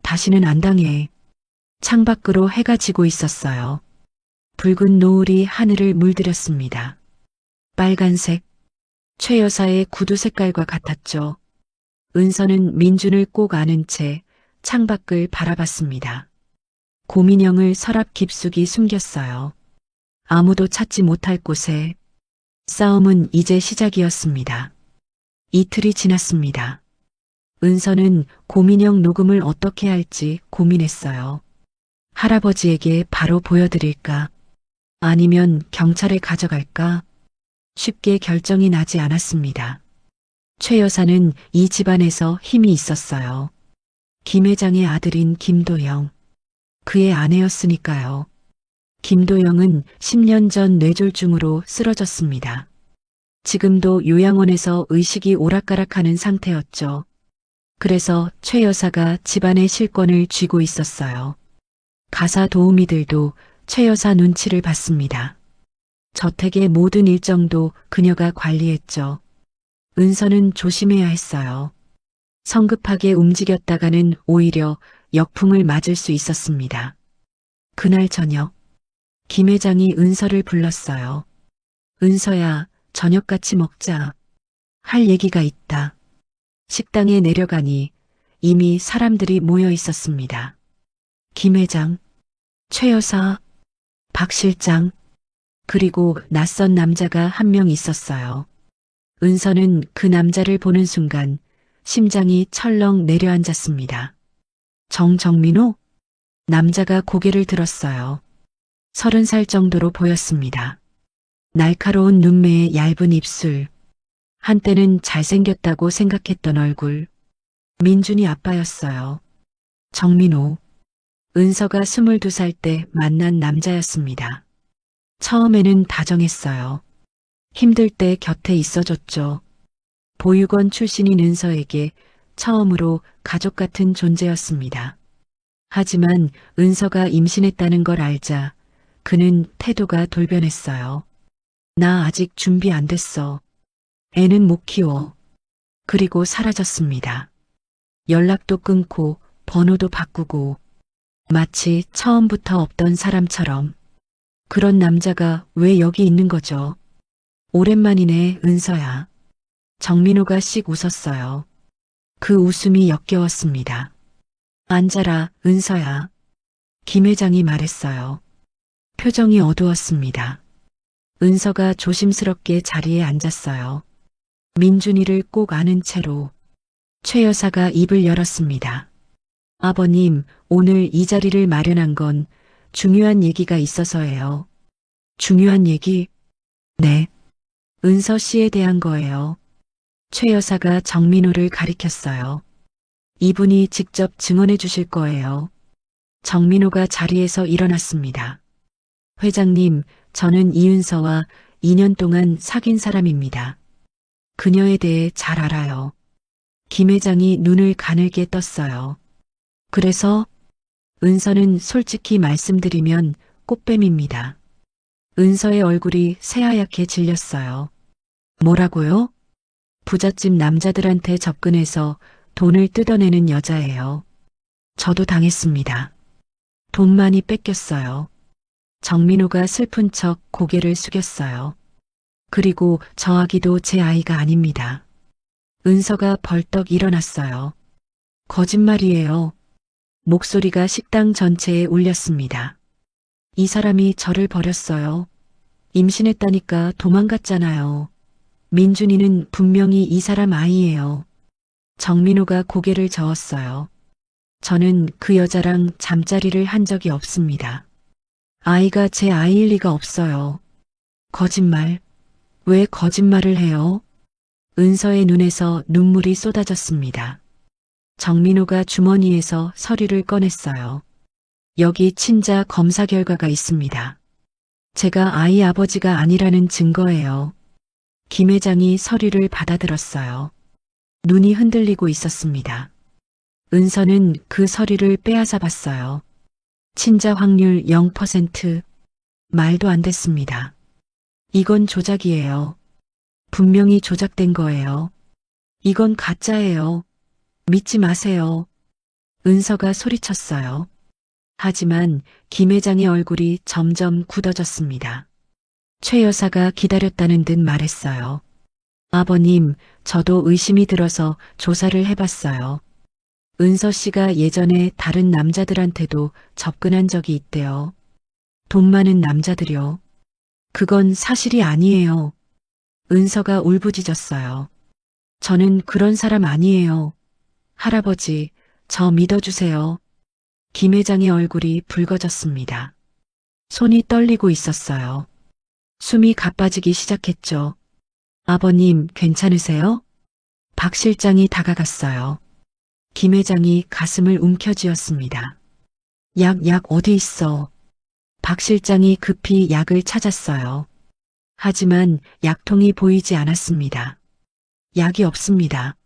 다시는 안 당해. 창밖으로 해가 지고 있었어요. 붉은 노을이 하늘을 물들였습니다. 빨간색. 최 여사의 구두 색깔과 같았죠. 은서는 민준을 꼭 안은 채 창밖을 바라봤습니다. 곰인형을 서랍 깊숙이 숨겼어요. 아무도 찾지 못할 곳에. 싸움은 이제 시작이었습니다. 이틀이 지났습니다. 은서는 고민형 녹음을 어떻게 할지 고민했어요. 할아버지에게 바로 보여드릴까? 아니면 경찰에 가져갈까? 쉽게 결정이 나지 않았습니다. 최 여사는 이 집안에서 힘이 있었어요. 김 회장의 아들인 김도영. 그의 아내였으니까요. 김도영은 10년 전 뇌졸중으로 쓰러졌습니다. 지금도 요양원에서 의식이 오락가락하는 상태였죠. 그래서 최 여사가 집안의 실권을 쥐고 있었어요. 가사 도우미들도 최 여사 눈치를 봤습니다. 저택의 모든 일정도 그녀가 관리했죠. 은서는 조심해야 했어요. 성급하게 움직였다가는 오히려 역풍을 맞을 수 있었습니다. 그날 저녁, 김 회장이 은서를 불렀어요. 은서야, 저녁 같이 먹자. 할 얘기가 있다. 식당에 내려가니 이미 사람들이 모여 있었습니다. 김 회장, 최 여사, 박 실장, 그리고 낯선 남자가 한 명 있었어요. 은서는 그 남자를 보는 순간 심장이 철렁 내려앉았습니다. 정민호? 남자가 고개를 들었어요. 30살 정도로 보였습니다. 날카로운 눈매에 얇은 입술. 한때는 잘생겼다고 생각했던 얼굴. 민준이 아빠였어요. 정민호. 은서가 22살 때 만난 남자였습니다. 처음에는 다정했어요. 힘들 때 곁에 있어줬죠. 보육원 출신인 은서에게 처음으로 가족 같은 존재였습니다. 하지만 은서가 임신했다는 걸 알자 그는 태도가 돌변했어요. 나 아직 준비 안 됐어. 애는 못 키워. 그리고 사라졌습니다. 연락도 끊고 번호도 바꾸고 마치 처음부터 없던 사람처럼. 그런 남자가 왜 여기 있는 거죠? 오랜만이네, 은서야. 정민호가 씩 웃었어요. 그 웃음이 역겨웠습니다. 앉아라, 은서야. 김 회장이 말했어요. 표정이 어두웠습니다. 은서가 조심스럽게 자리에 앉았어요. 민준이를 꼭 안은 채로 최 여사가 입을 열었습니다. 아버님, 오늘 이 자리를 마련한 건 중요한 얘기가 있어서예요. 중요한 얘기? 네. 은서 씨에 대한 거예요. 최 여사가 정민호를 가리켰어요. 이분이 직접 증언해 주실 거예요. 정민호가 자리에서 일어났습니다. 회장님, 저는 이은서와 2년 동안 사귄 사람입니다. 그녀에 대해 잘 알아요. 김 회장이 눈을 가늘게 떴어요. 그래서 은서는 솔직히 말씀드리면 꽃뱀입니다. 은서의 얼굴이 새하얗게 질렸어요. 뭐라고요? 부잣집 남자들한테 접근해서 돈을 뜯어내는 여자예요. 저도 당했습니다. 돈 많이 뺏겼어요. 정민호가 슬픈 척 고개를 숙였어요. 그리고 저 아기도 제 아이가 아닙니다. 은서가 벌떡 일어났어요. 거짓말이에요. 목소리가 식당 전체에 울렸습니다. 이 사람이 저를 버렸어요. 임신했다니까 도망갔잖아요. 민준이는 분명히 이 사람 아이예요. 정민호가 고개를 저었어요. 저는 그 여자랑 잠자리를 한 적이 없습니다. 아이가 제 아이일 리가 없어요. 거짓말. 왜 거짓말을 해요? 은서의 눈에서 눈물이 쏟아졌습니다. 정민호가 주머니에서 서류를 꺼냈어요. 여기 친자 검사 결과가 있습니다. 제가 아이 아버지가 아니라는 증거예요. 김 회장이 서류를 받아들었어요. 눈이 흔들리고 있었습니다. 은서는 그 서류를 빼앗아 봤어요. 친자 확률 0%. 말도 안 됐습니다. 이건 조작이에요. 분명히 조작된 거예요. 이건 가짜예요. 믿지 마세요. 은서가 소리쳤어요. 하지만 김 회장의 얼굴이 점점 굳어졌습니다. 최 여사가 기다렸다는 듯 말했어요. 아버님, 저도 의심이 들어서 조사를 해봤어요. 은서 씨가 예전에 다른 남자들한테도 접근한 적이 있대요. 돈 많은 남자들요. 그건 사실이 아니에요. 은서가 울부짖었어요. 저는 그런 사람 아니에요. 할아버지, 저 믿어주세요. 김 회장의 얼굴이 붉어졌습니다. 손이 떨리고 있었어요. 숨이 가빠지기 시작했죠. 아버님, 괜찮으세요? 박 실장이 다가갔어요. 김 회장이 가슴을 움켜쥐었습니다. 약 어디 있어? 박 실장이 급히 약을 찾았어요. 하지만 약통이 보이지 않았습니다. 약이 없습니다.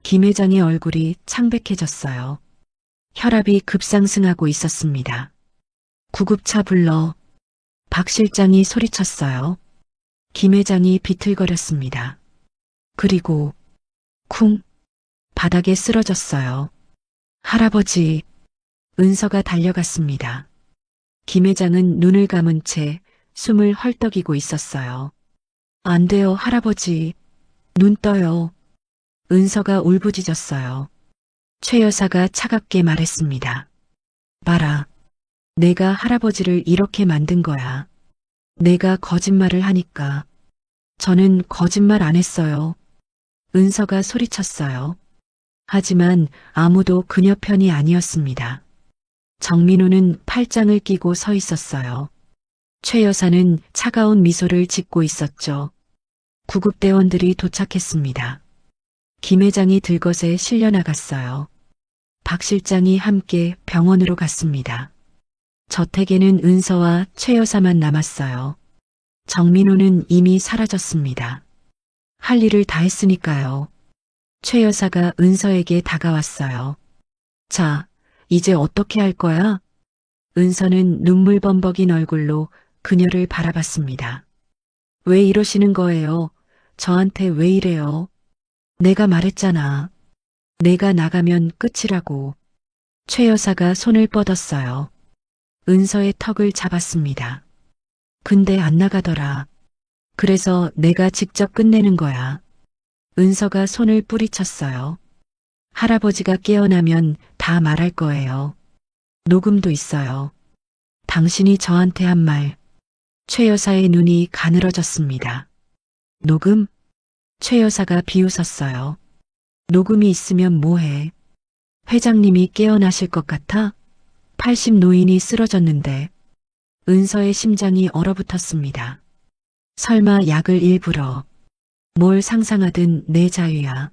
김 회장의 얼굴이 창백해졌어요. 혈압이 급상승하고 있었습니다. 구급차 불러. 박 실장이 소리쳤어요. 김 회장이 비틀거렸습니다. 그리고 쿵 바닥에 쓰러졌어요. 할아버지. 은서가 달려갔습니다. 김 회장은 눈을 감은 채 숨을 헐떡이고 있었어요. 안 돼요, 할아버지. 눈 떠요. 은서가 울부짖었어요. 최 여사가 차갑게 말했습니다. 봐라. 내가 할아버지를 이렇게 만든 거야. 내가 거짓말을 하니까. 저는 거짓말 안 했어요. 은서가 소리쳤어요. 하지만 아무도 그녀 편이 아니었습니다. 정민호는 팔짱을 끼고 서 있었어요. 최 여사는 차가운 미소를 짓고 있었죠. 구급대원들이 도착했습니다. 김 회장이 들것에 실려 나갔어요. 박 실장이 함께 병원으로 갔습니다. 저택에는 은서와 최 여사만 남았어요. 정민호는 이미 사라졌습니다. 할 일을 다 했으니까요. 최 여사가 은서에게 다가왔어요. 자, 이제 어떻게 할 거야? 은서는 눈물 범벅인 얼굴로 그녀를 바라봤습니다. 왜 이러시는 거예요? 저한테 왜 이래요? 내가 말했잖아. 내가 나가면 끝이라고. 최 여사가 손을 뻗었어요. 은서의 턱을 잡았습니다. 근데 안 나가더라. 그래서 내가 직접 끝내는 거야. 은서가 손을 뿌리쳤어요. 할아버지가 깨어나면 다 말할 거예요. 녹음도 있어요. 당신이 저한테 한 말. 최 여사의 눈이 가늘어졌습니다. 녹음? 최 여사가 비웃었어요. 녹음이 있으면 뭐해? 회장님이 깨어나실 것 같아? 80 노인이 쓰러졌는데. 은서의 심장이 얼어붙었습니다. 설마 약을 일부러. 뭘 상상하든 내 자유야.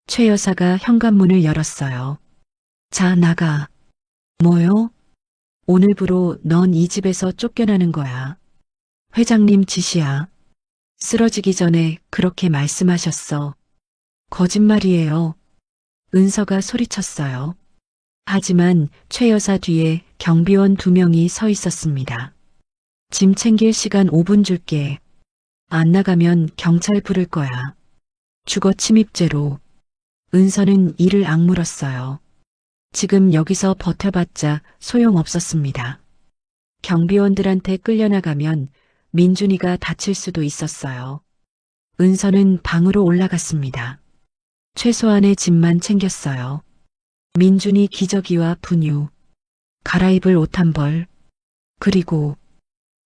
최 여사가 현관문을 열었어요. 자, 나가. 뭐요? 오늘부로 넌 이 집에서 쫓겨나는 거야. 회장님 지시야. 쓰러지기 전에 그렇게 말씀하셨어. 거짓말이에요. 은서가 소리쳤어요. 하지만 최 여사 뒤에 경비원 2명이 서 있었습니다. 짐 챙길 시간 5분 줄게. 안 나가면 경찰 부를 거야. 주거 침입죄로. 은서는 이를 악물었어요. 지금 여기서 버텨봤자 소용없었습니다. 경비원들한테 끌려나가면 민준이가 다칠 수도 있었어요. 은서는 방으로 올라갔습니다. 최소한의 짐만 챙겼어요. 민준이 기저귀와 분유, 갈아입을 옷 한 벌, 그리고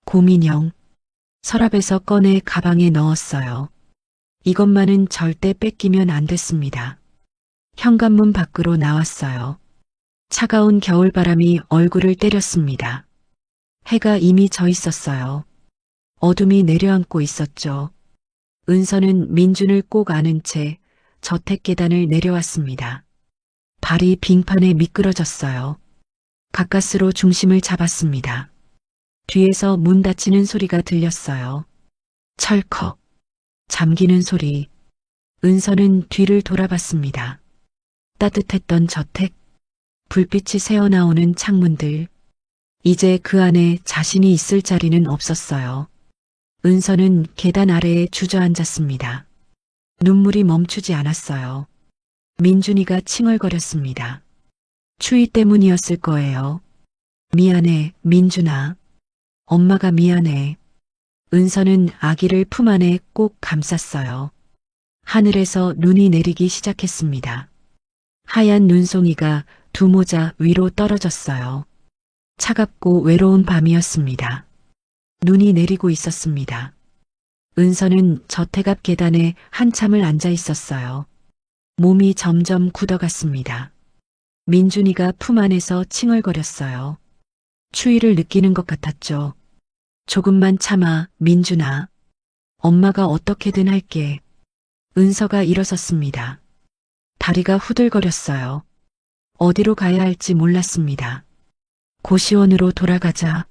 고민형, 서랍에서 꺼내 가방에 넣었어요. 이것만은 절대 뺏기면 안 됐습니다. 현관문 밖으로 나왔어요. 차가운 겨울바람이 얼굴을 때렸습니다. 해가 이미 져 있었어요. 어둠이 내려앉고 있었죠. 은서는 민준을 꼭 안은 채 저택 계단을 내려왔습니다. 발이 빙판에 미끄러졌어요. 가까스로 중심을 잡았습니다. 뒤에서 문 닫히는 소리가 들렸어요. 철컥. 잠기는 소리. 은서는 뒤를 돌아봤습니다. 따뜻했던 저택. 불빛이 새어나오는 창문들. 이제 그 안에 자신이 있을 자리는 없었어요. 은서는 계단 아래에 주저앉았습니다. 눈물이 멈추지 않았어요. 민준이가 칭얼거렸습니다. 추위 때문이었을 거예요. 미안해, 민준아. 엄마가 미안해. 은서는 아기를 품 안에 꼭 감쌌어요. 하늘에서 눈이 내리기 시작했습니다. 하얀 눈송이가 두 모자 위로 떨어졌어요. 차갑고 외로운 밤이었습니다. 눈이 내리고 있었습니다. 은서는 저택 앞 계단에 한참을 앉아 있었어요. 몸이 점점 굳어갔습니다. 민준이가 품 안에서 칭얼거렸어요. 추위를 느끼는 것 같았죠. 조금만 참아, 민준아. 엄마가 어떻게든 할게. 은서가 일어섰습니다. 다리가 후들거렸어요. 어디로 가야 할지 몰랐습니다. 고시원으로 돌아가자.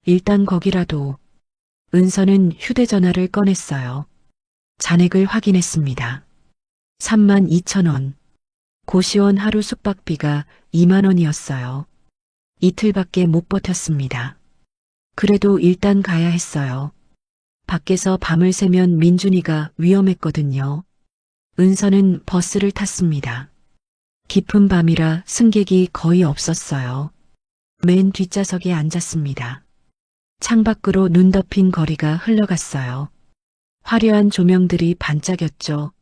일단 거기라도. 은서는 휴대전화를 꺼냈어요. 잔액을 확인했습니다. 32,000원. 고시원 하루 숙박비가 2만 원이었어요. 이틀밖에 못 버텼습니다. 그래도 일단 가야 했어요. 밖에서 밤을 새면 민준이가 위험했거든요. 은서는 버스를 탔습니다. 깊은 밤이라 승객이 거의 없었어요. 맨 뒷좌석에 앉았습니다. 창밖으로 눈 덮인 거리가 흘러갔어요. 화려한 조명들이 반짝였죠.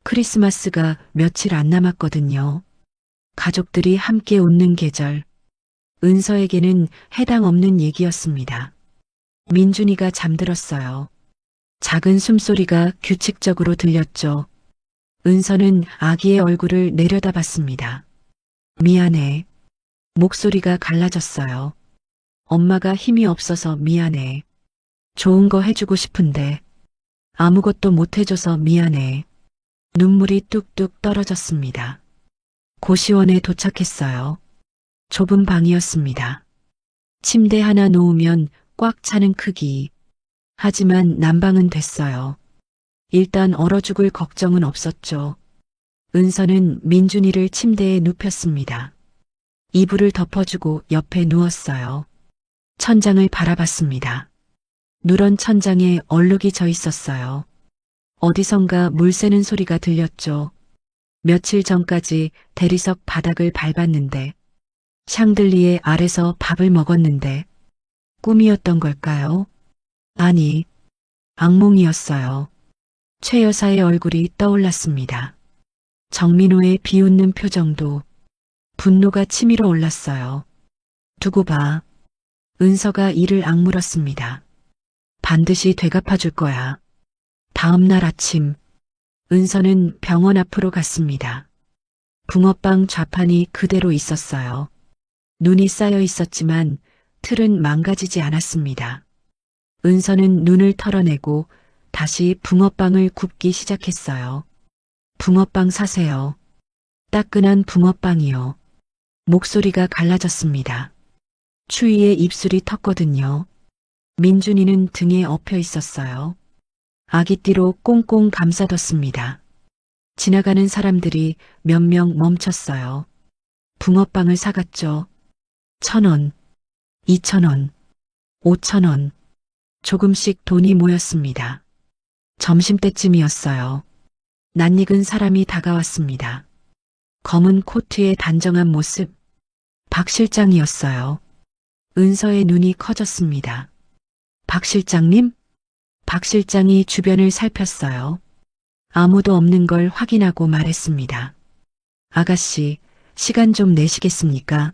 크리스마스가 며칠 안 남았거든요. 가족들이 함께 웃는 계절. 은서에게는 해당 없는 얘기였습니다. 민준이가 잠들었어요. 작은 숨소리가 규칙적으로 들렸죠. 은서는 아기의 얼굴을 내려다봤습니다. 미안해. 목소리가 갈라졌어요. 엄마가 힘이 없어서 미안해. 좋은 거 해주고 싶은데 아무것도 못 해줘서 미안해. 눈물이 뚝뚝 떨어졌습니다. 고시원에 도착했어요. 좁은 방이었습니다. 침대 하나 놓으면 꽉 차는 크기. 하지만 난방은 됐어요. 일단 얼어 죽을 걱정은 없었죠. 은서는 민준이를 침대에 눕혔습니다. 이불을 덮어주고 옆에 누웠어요. 천장을 바라봤습니다. 누런 천장에 얼룩이 져 있었어요. 어디선가 물 새는 소리가 들렸죠. 며칠 전까지 대리석 바닥을 밟았는데, 샹들리에 아래서 밥을 먹었는데, 꿈이었던 걸까요? 아니, 악몽이었어요. 최 여사의 얼굴이 떠올랐습니다. 정민호의 비웃는 표정도 분노가 치밀어 올랐어요. 두고 봐. 은서가 이를 악물었습니다. 반드시 되갚아줄 거야. 다음 날 아침, 은서는 병원 앞으로 갔습니다. 붕어빵 좌판이 그대로 있었어요. 눈이 쌓여 있었지만 틀은 망가지지 않았습니다. 은서는 눈을 털어내고 다시 붕어빵을 굽기 시작했어요. 붕어빵 사세요. 따끈한 붕어빵이요. 목소리가 갈라졌습니다. 추위에 입술이 텄거든요. 민준이는 등에 엎여 있었어요. 아기띠로 꽁꽁 감싸뒀습니다. 지나가는 사람들이 몇 명 멈췄어요. 붕어빵을 사갔죠. 1,000원, 2,000원, 5,000원. 조금씩 돈이 모였습니다. 점심때쯤이었어요. 낯익은 사람이 다가왔습니다. 검은 코트의 단정한 모습, 박 실장이었어요. 은서의 눈이 커졌습니다. 박 실장님? 박 실장이 주변을 살폈어요. 아무도 없는 걸 확인하고 말했습니다. 아가씨, 시간 좀 내시겠습니까?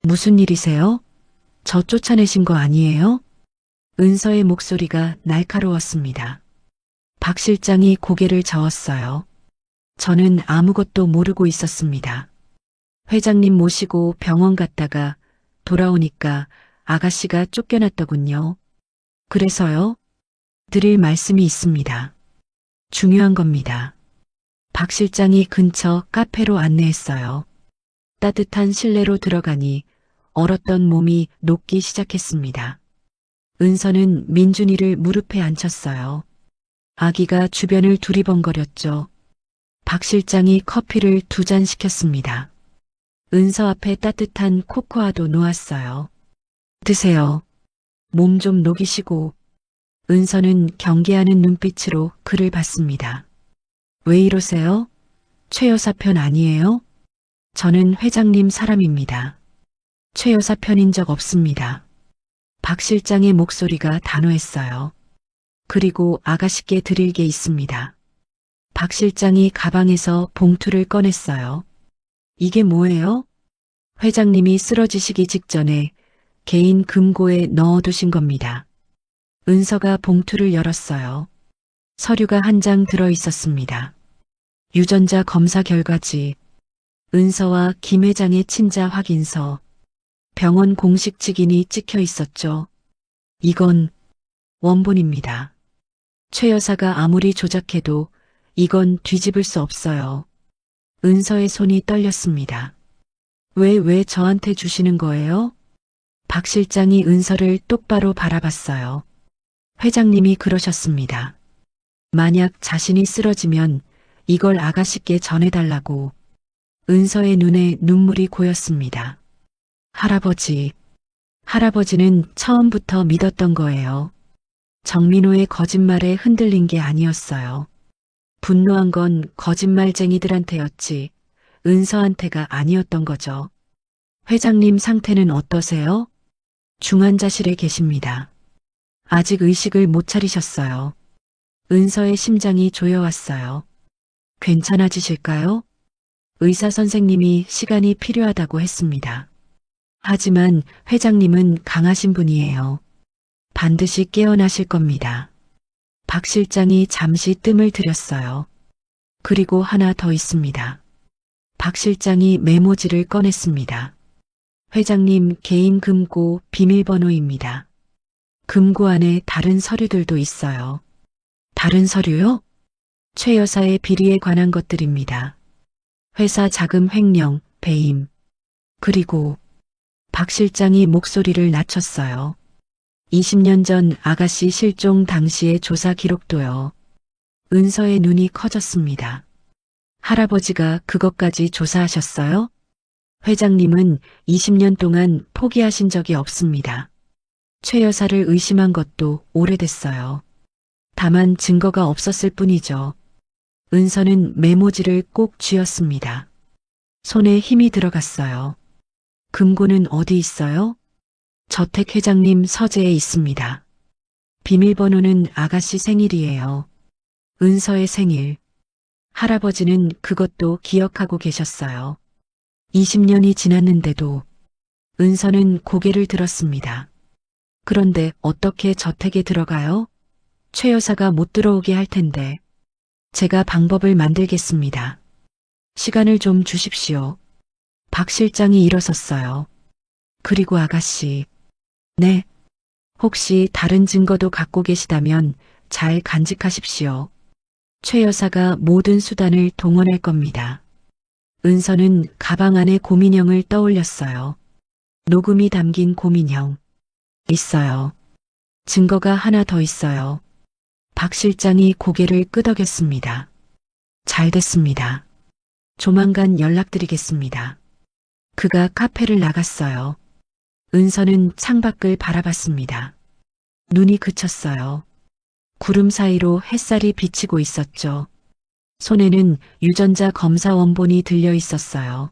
무슨 일이세요? 저 쫓아내신 거 아니에요? 은서의 목소리가 날카로웠습니다. 박 실장이 고개를 저었어요. 저는 아무것도 모르고 있었습니다. 회장님 모시고 병원 갔다가 돌아오니까 아가씨가 쫓겨났더군요. 그래서요? 드릴 말씀이 있습니다. 중요한 겁니다. 박 실장이 근처 카페로 안내했어요. 따뜻한 실내로 들어가니 얼었던 몸이 녹기 시작했습니다. 은서는 민준이를 무릎에 앉혔어요. 아기가 주변을 두리번거렸죠. 박 실장이 커피를 2잔 시켰습니다. 은서 앞에 따뜻한 코코아도 놓았어요. 드세요. 몸 좀 녹이시고. 은서는 경계하는 눈빛으로 그를 봤습니다. 왜 이러세요? 최 여사 편 아니에요? 저는 회장님 사람입니다. 최 여사 편인 적 없습니다. 박 실장의 목소리가 단호했어요. 그리고 아가씨께 드릴 게 있습니다. 박 실장이 가방에서 봉투를 꺼냈어요. 이게 뭐예요? 회장님이 쓰러지시기 직전에 개인 금고에 넣어두신 겁니다. 은서가 봉투를 열었어요. 서류가 한 장 들어 있었습니다. 유전자 검사 결과지, 은서와 김 회장의 친자 확인서, 병원 공식 직인이 찍혀 있었죠. 이건 원본입니다. 최 여사가 아무리 조작해도 이건 뒤집을 수 없어요. 은서의 손이 떨렸습니다. 왜 저한테 주시는 거예요? 박 실장이 은서를 똑바로 바라봤어요. 회장님이 그러셨습니다. 만약 자신이 쓰러지면 이걸 아가씨께 전해달라고. 은서의 눈에 눈물이 고였습니다. 할아버지는 처음부터 믿었던 거예요. 정민호의 거짓말에 흔들린 게 아니었어요. 분노한 건 거짓말쟁이들한테였지 은서한테가 아니었던 거죠. 회장님 상태는 어떠세요? 중환자실에 계십니다. 아직 의식을 못 차리셨어요. 은서의 심장이 조여왔어요. 괜찮아지실까요? 의사 선생님이 시간이 필요하다고 했습니다. 하지만 회장님은 강하신 분이에요. 반드시 깨어나실 겁니다. 박 실장이 잠시 뜸을 들였어요. 그리고 하나 더 있습니다. 박 실장이 메모지를 꺼냈습니다. 회장님 개인 금고 비밀번호입니다. 금고 안에 다른 서류들도 있어요. 다른 서류요? 최 여사의 비리에 관한 것들입니다. 회사 자금 횡령, 배임. 그리고 박 실장이 목소리를 낮췄어요. 20년 전 아가씨 실종 당시의 조사 기록도요. 은서의 눈이 커졌습니다. 할아버지가 그것까지 조사하셨어요? 회장님은 20년 동안 포기하신 적이 없습니다. 최 여사를 의심한 것도 오래됐어요. 다만 증거가 없었을 뿐이죠. 은서는 메모지를 꼭 쥐었습니다. 손에 힘이 들어갔어요. 금고는 어디 있어요? 저택 회장님 서재에 있습니다. 비밀번호는 아가씨 생일이에요. 은서의 생일. 할아버지는 그것도 기억하고 계셨어요. 20년이 지났는데도 은서는 고개를 들었습니다. 그런데 어떻게 저택에 들어가요? 최 여사가 못 들어오게 할 텐데. 제가 방법을 만들겠습니다. 시간을 좀 주십시오. 박 실장이 일어섰어요. 그리고 아가씨. 네. 혹시 다른 증거도 갖고 계시다면 잘 간직하십시오. 최 여사가 모든 수단을 동원할 겁니다. 은서는 가방 안에 고민형을 떠올렸어요. 녹음이 담긴 고민형. 있어요. 증거가 하나 더 있어요. 박 실장이 고개를 끄덕였습니다. 잘 됐습니다. 조만간 연락드리겠습니다. 그가 카페를 나갔어요. 은서는 창밖을 바라봤습니다. 눈이 그쳤어요. 구름 사이로 햇살이 비치고 있었죠. 손에는 유전자 검사 원본이 들려 있었어요.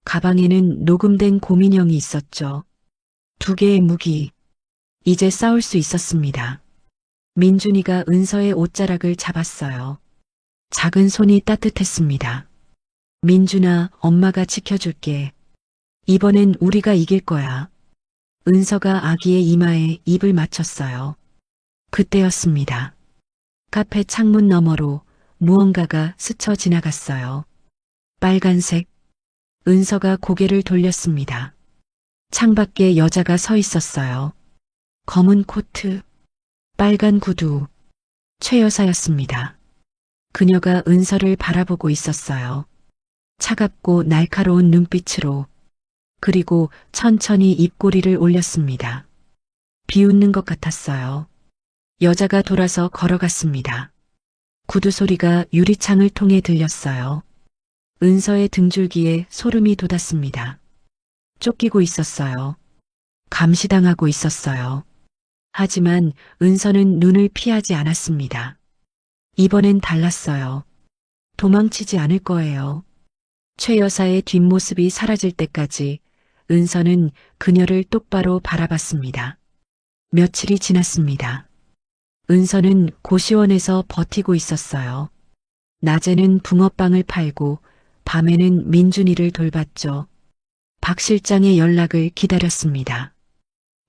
가방에는 녹음된 고민형이 있었죠. 두 개의 무기. 이제 싸울 수 있었습니다. 민준이가 은서의 옷자락을 잡았어요. 작은 손이 따뜻했습니다. 민준아, 엄마가 지켜줄게. 이번엔 우리가 이길 거야. 은서가 아기의 이마에 입을 맞췄어요. 그때였습니다. 카페 창문 너머로 무언가가 스쳐 지나갔어요. 빨간색. 은서가 고개를 돌렸습니다. 창밖에 여자가 서 있었어요. 검은 코트, 빨간 구두. 최 여사였습니다. 그녀가 은서를 바라보고 있었어요. 차갑고 날카로운 눈빛으로. 그리고 천천히 입꼬리를 올렸습니다. 비웃는 것 같았어요. 여자가 돌아서 걸어갔습니다. 구두 소리가 유리창을 통해 들렸어요. 은서의 등줄기에 소름이 돋았습니다. 쫓기고 있었어요. 감시당하고 있었어요. 하지만 은서는 눈을 피하지 않았습니다. 이번엔 달랐어요. 도망치지 않을 거예요. 최 여사의 뒷모습이 사라질 때까지 은서는 그녀를 똑바로 바라봤습니다. 며칠이 지났습니다. 은서는 고시원에서 버티고 있었어요. 낮에는 붕어빵을 팔고 밤에는 민준이를 돌봤죠. 박 실장의 연락을 기다렸습니다.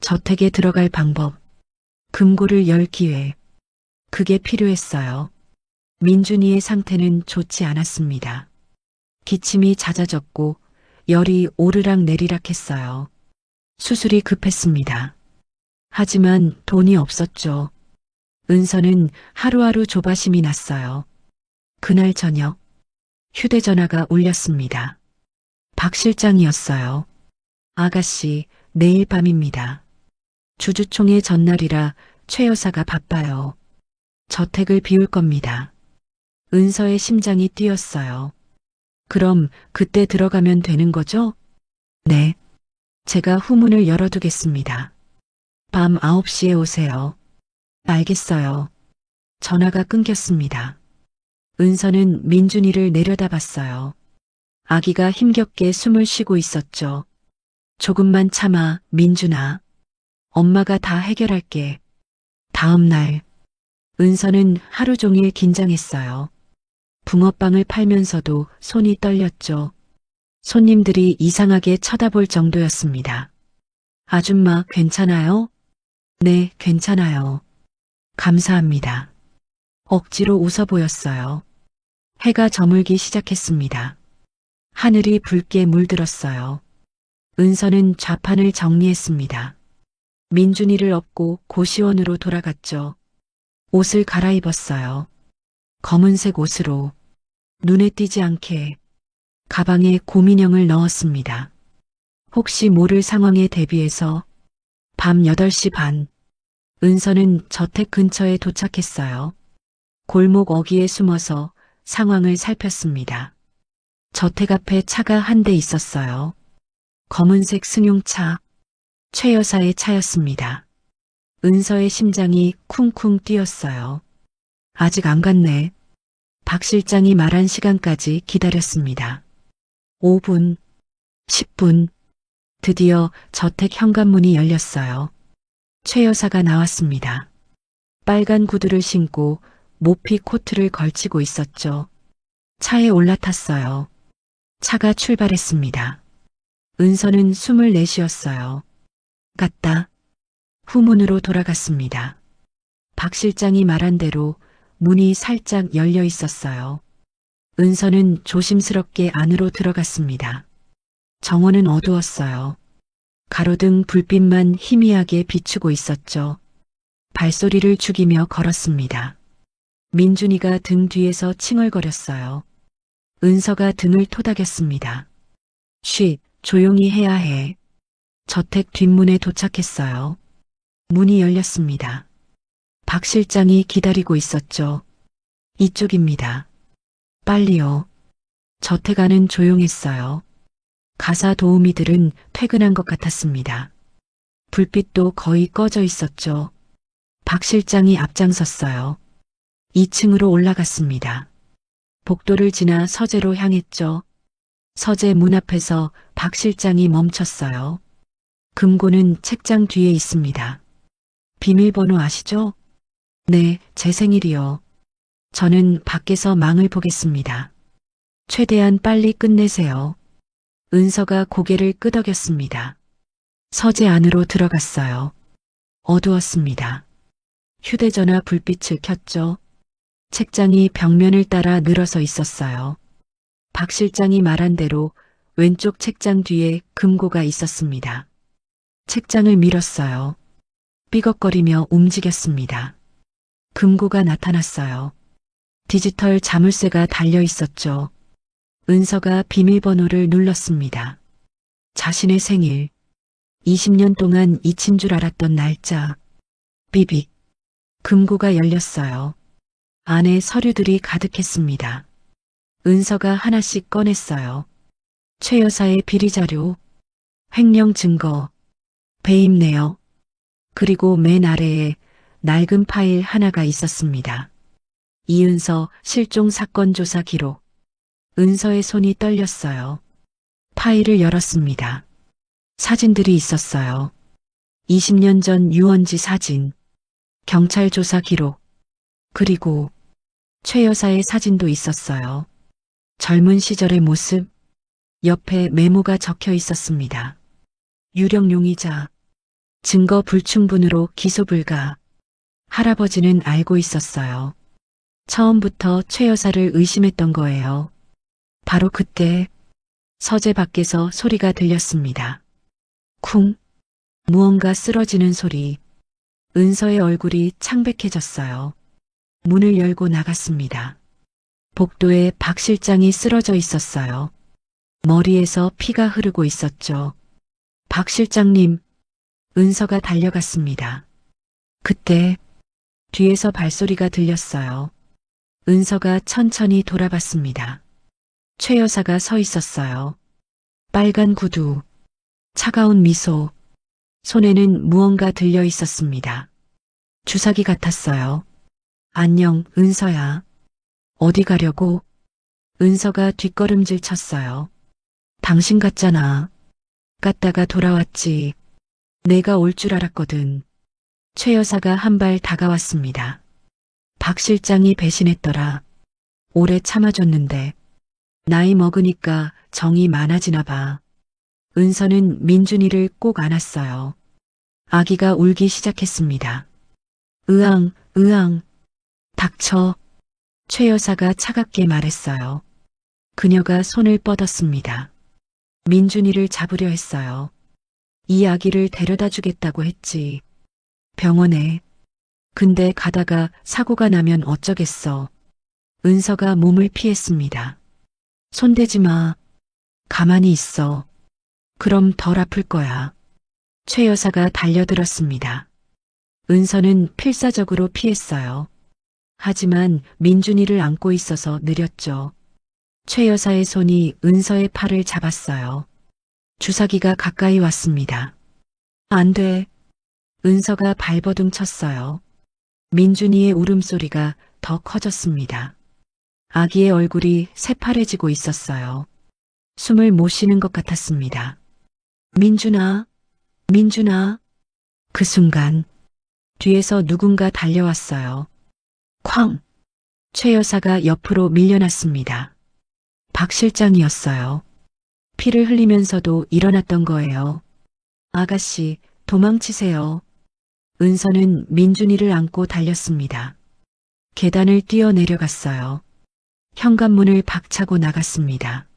저택에 들어갈 방법, 금고를 열 기회. 그게 필요했어요. 민준이의 상태는 좋지 않았습니다. 기침이 잦아졌고 열이 오르락 내리락 했어요. 수술이 급했습니다. 하지만 돈이 없었죠. 은서는 하루하루 조바심이 났어요. 그날 저녁 휴대전화가 울렸습니다. 박 실장이었어요. 아가씨, 내일 밤입니다. 주주총회 전날이라 최 여사가 바빠요. 저택을 비울 겁니다. 은서의 심장이 뛰었어요. 그럼 그때 들어가면 되는 거죠? 네. 제가 후문을 열어두겠습니다. 밤 9시에 오세요. 알겠어요. 전화가 끊겼습니다. 은서는 민준이를 내려다봤어요. 아기가 힘겹게 숨을 쉬고 있었죠. 조금만 참아, 민준아. 엄마가 다 해결할게. 다음 날, 은서는 하루 종일 긴장했어요. 붕어빵을 팔면서도 손이 떨렸죠. 손님들이 이상하게 쳐다볼 정도였습니다. 아줌마, 괜찮아요? 네, 괜찮아요. 감사합니다. 억지로 웃어 보였어요. 해가 저물기 시작했습니다. 하늘이 붉게 물들었어요. 은서는 좌판을 정리했습니다. 민준이를 업고 고시원으로 돌아갔죠. 옷을 갈아입었어요. 검은색 옷으로 눈에 띄지 않게 가방에 고민형을 넣었습니다. 혹시 모를 상황에 대비해서 밤 8시 반, 은서는 저택 근처에 도착했어요. 골목 어귀에 숨어서 상황을 살폈습니다. 저택 앞에 차가 한 대 있었어요. 검은색 승용차, 최 여사의 차였습니다. 은서의 심장이 쿵쿵 뛰었어요. 아직 안 갔네. 박 실장이 말한 시간까지 기다렸습니다. 5분, 10분, 드디어 저택 현관문이 열렸어요. 최 여사가 나왔습니다. 빨간 구두를 신고 모피 코트를 걸치고 있었죠. 차에 올라탔어요. 차가 출발했습니다. 은서는 숨을 내쉬었어요. 갔다. 후문으로 돌아갔습니다. 박 실장이 말한 대로 문이 살짝 열려 있었어요. 은서는 조심스럽게 안으로 들어갔습니다. 정원은 어두웠어요. 가로등 불빛만 희미하게 비추고 있었죠. 발소리를 죽이며 걸었습니다. 민준이가 등 뒤에서 칭얼거렸어요. 은서가 등을 토닥였습니다. 쉿, 조용히 해야 해. 저택 뒷문에 도착했어요. 문이 열렸습니다. 박 실장이 기다리고 있었죠. 이쪽입니다. 빨리요. 저택 안은 조용했어요. 가사 도우미들은 퇴근한 것 같았습니다. 불빛도 거의 꺼져 있었죠. 박 실장이 앞장섰어요. 2층으로 올라갔습니다. 복도를 지나 서재로 향했죠. 서재 문 앞에서 박 실장이 멈췄어요. 금고는 책장 뒤에 있습니다. 비밀번호 아시죠? 네, 제 생일이요. 저는 밖에서 망을 보겠습니다. 최대한 빨리 끝내세요. 은서가 고개를 끄덕였습니다. 서재 안으로 들어갔어요. 어두웠습니다. 휴대전화 불빛을 켰죠. 책장이 벽면을 따라 늘어서 있었어요. 박 실장이 말한 대로 왼쪽 책장 뒤에 금고가 있었습니다. 책장을 밀었어요. 삐걱거리며 움직였습니다. 금고가 나타났어요. 디지털 자물쇠가 달려 있었죠. 은서가 비밀번호를 눌렀습니다. 자신의 생일, 20년 동안 잊힌 줄 알았던 날짜, 삐빅. 금고가 열렸어요. 안에 서류들이 가득했습니다. 은서가 하나씩 꺼냈어요. 최 여사의 비리자료, 횡령 증거, 배임 내역, 그리고 맨 아래에 낡은 파일 하나가 있었습니다. 이은서 실종 사건 조사 기록. 은서의 손이 떨렸어요. 파일을 열었습니다. 사진들이 있었어요. 20년 전 유원지 사진, 경찰 조사 기록, 그리고 최 여사의 사진도 있었어요. 젊은 시절의 모습, 옆에 메모가 적혀 있었습니다. 유령 용의자, 증거 불충분으로 기소 불가. 할아버지는 알고 있었어요. 처음부터 최 여사를 의심했던 거예요. 바로 그때 서재 밖에서 소리가 들렸습니다. 쿵. 무언가 쓰러지는 소리. 은서의 얼굴이 창백해졌어요. 문을 열고 나갔습니다. 복도에 박 실장이 쓰러져 있었어요. 머리에서 피가 흐르고 있었죠. 박 실장님, 은서가 달려갔습니다. 그때 뒤에서 발소리가 들렸어요. 은서가 천천히 돌아봤습니다. 최 여사가 서 있었어요. 빨간 구두, 차가운 미소, 손에는 무언가 들려 있었습니다. 주사기 같았어요. 안녕, 은서야. 어디 가려고? 은서가 뒷걸음질 쳤어요. 당신 같잖아. 갔다가 돌아왔지. 내가 올 줄 알았거든. 최 여사가 한 발 다가왔습니다. 박 실장이 배신했더라. 오래 참아줬는데. 나이 먹으니까 정이 많아지나 봐. 은서는 민준이를 꼭 안았어요. 아기가 울기 시작했습니다. 으앙, 으앙. 닥쳐. 최 여사가 차갑게 말했어요. 그녀가 손을 뻗었습니다. 민준이를 잡으려 했어요. 이 아기를 데려다 주겠다고 했지. 병원에. 근데 가다가 사고가 나면 어쩌겠어. 은서가 몸을 피했습니다. 손대지 마. 가만히 있어. 그럼 덜 아플 거야. 최 여사가 달려들었습니다. 은서는 필사적으로 피했어요. 하지만 민준이를 안고 있어서 느렸죠. 최 여사의 손이 은서의 팔을 잡았어요. 주사기가 가까이 왔습니다. 안 돼. 은서가 발버둥 쳤어요. 민준이의 울음소리가 더 커졌습니다. 아기의 얼굴이 새파래지고 있었어요. 숨을 못 쉬는 것 같았습니다. 민준아, 민준아. 그 순간 뒤에서 누군가 달려왔어요. 쾅! 최 여사가 옆으로 밀려났습니다. 박 실장이었어요. 피를 흘리면서도 일어났던 거예요. 아가씨, 도망치세요. 은서는 민준이를 안고 달렸습니다. 계단을 뛰어내려갔어요. 현관문을 박차고 나갔습니다.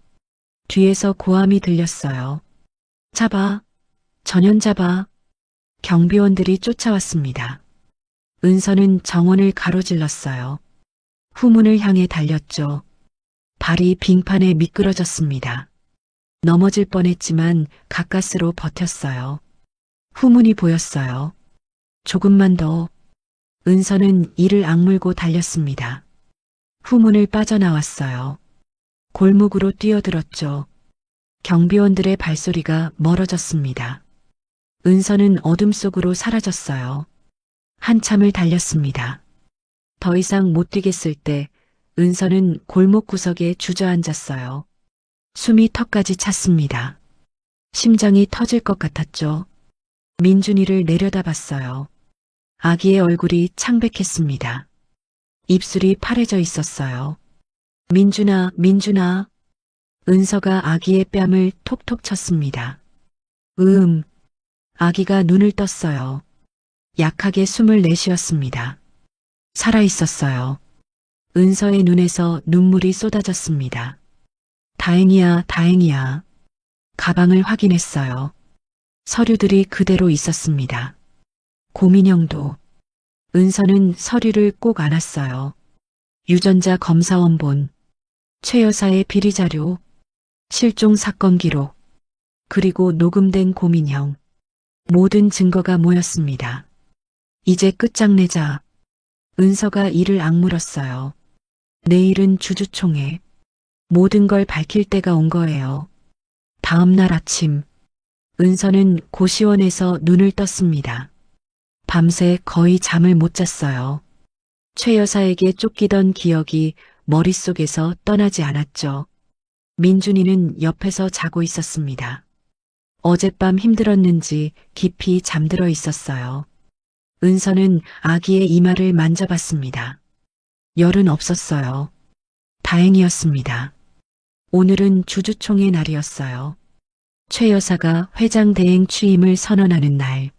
뒤에서 고함이 들렸어요. 잡아. 전현 잡아. 경비원들이 쫓아왔습니다. 은서는 정원을 가로질렀어요. 후문을 향해 달렸죠. 발이 빙판에 미끄러졌습니다. 넘어질 뻔했지만 가까스로 버텼어요. 후문이 보였어요. 조금만 더. 은서는 이를 악물고 달렸습니다. 후문을 빠져나왔어요. 골목으로 뛰어들었죠. 경비원들의 발소리가 멀어졌습니다. 은서는 어둠 속으로 사라졌어요. 한참을 달렸습니다. 더 이상 못 뛰겠을 때 은서는 골목 구석에 주저앉았어요. 숨이 턱까지 찼습니다. 심장이 터질 것 같았죠. 민준이를 내려다봤어요. 아기의 얼굴이 창백했습니다. 입술이 파래져 있었어요. 민준아, 민준아. 은서가 아기의 뺨을 톡톡 쳤습니다. 아기가 눈을 떴어요. 약하게 숨을 내쉬었습니다. 살아있었어요. 은서의 눈에서 눈물이 쏟아졌습니다. 다행이야, 다행이야. 가방을 확인했어요. 서류들이 그대로 있었습니다. 고민형도. 은서는 서류를 꼭 안았어요. 유전자 검사 원본, 최 여사의 비리 자료, 실종 사건 기록, 그리고 녹음된 고민형. 모든 증거가 모였습니다. 이제 끝장내자. 은서가 이를 악물었어요. 내일은 주주총회. 모든 걸 밝힐 때가 온 거예요. 다음 날 아침, 은서는 고시원에서 눈을 떴습니다. 밤새 거의 잠을 못 잤어요. 최 여사에게 쫓기던 기억이 머릿속에서 떠나지 않았죠. 민준이는 옆에서 자고 있었습니다. 어젯밤 힘들었는지 깊이 잠들어 있었어요. 은서는 아기의 이마를 만져봤습니다. 열은 없었어요. 다행이었습니다. 오늘은 주주총회 날이었어요. 최 여사가 회장 대행 취임을 선언하는 날.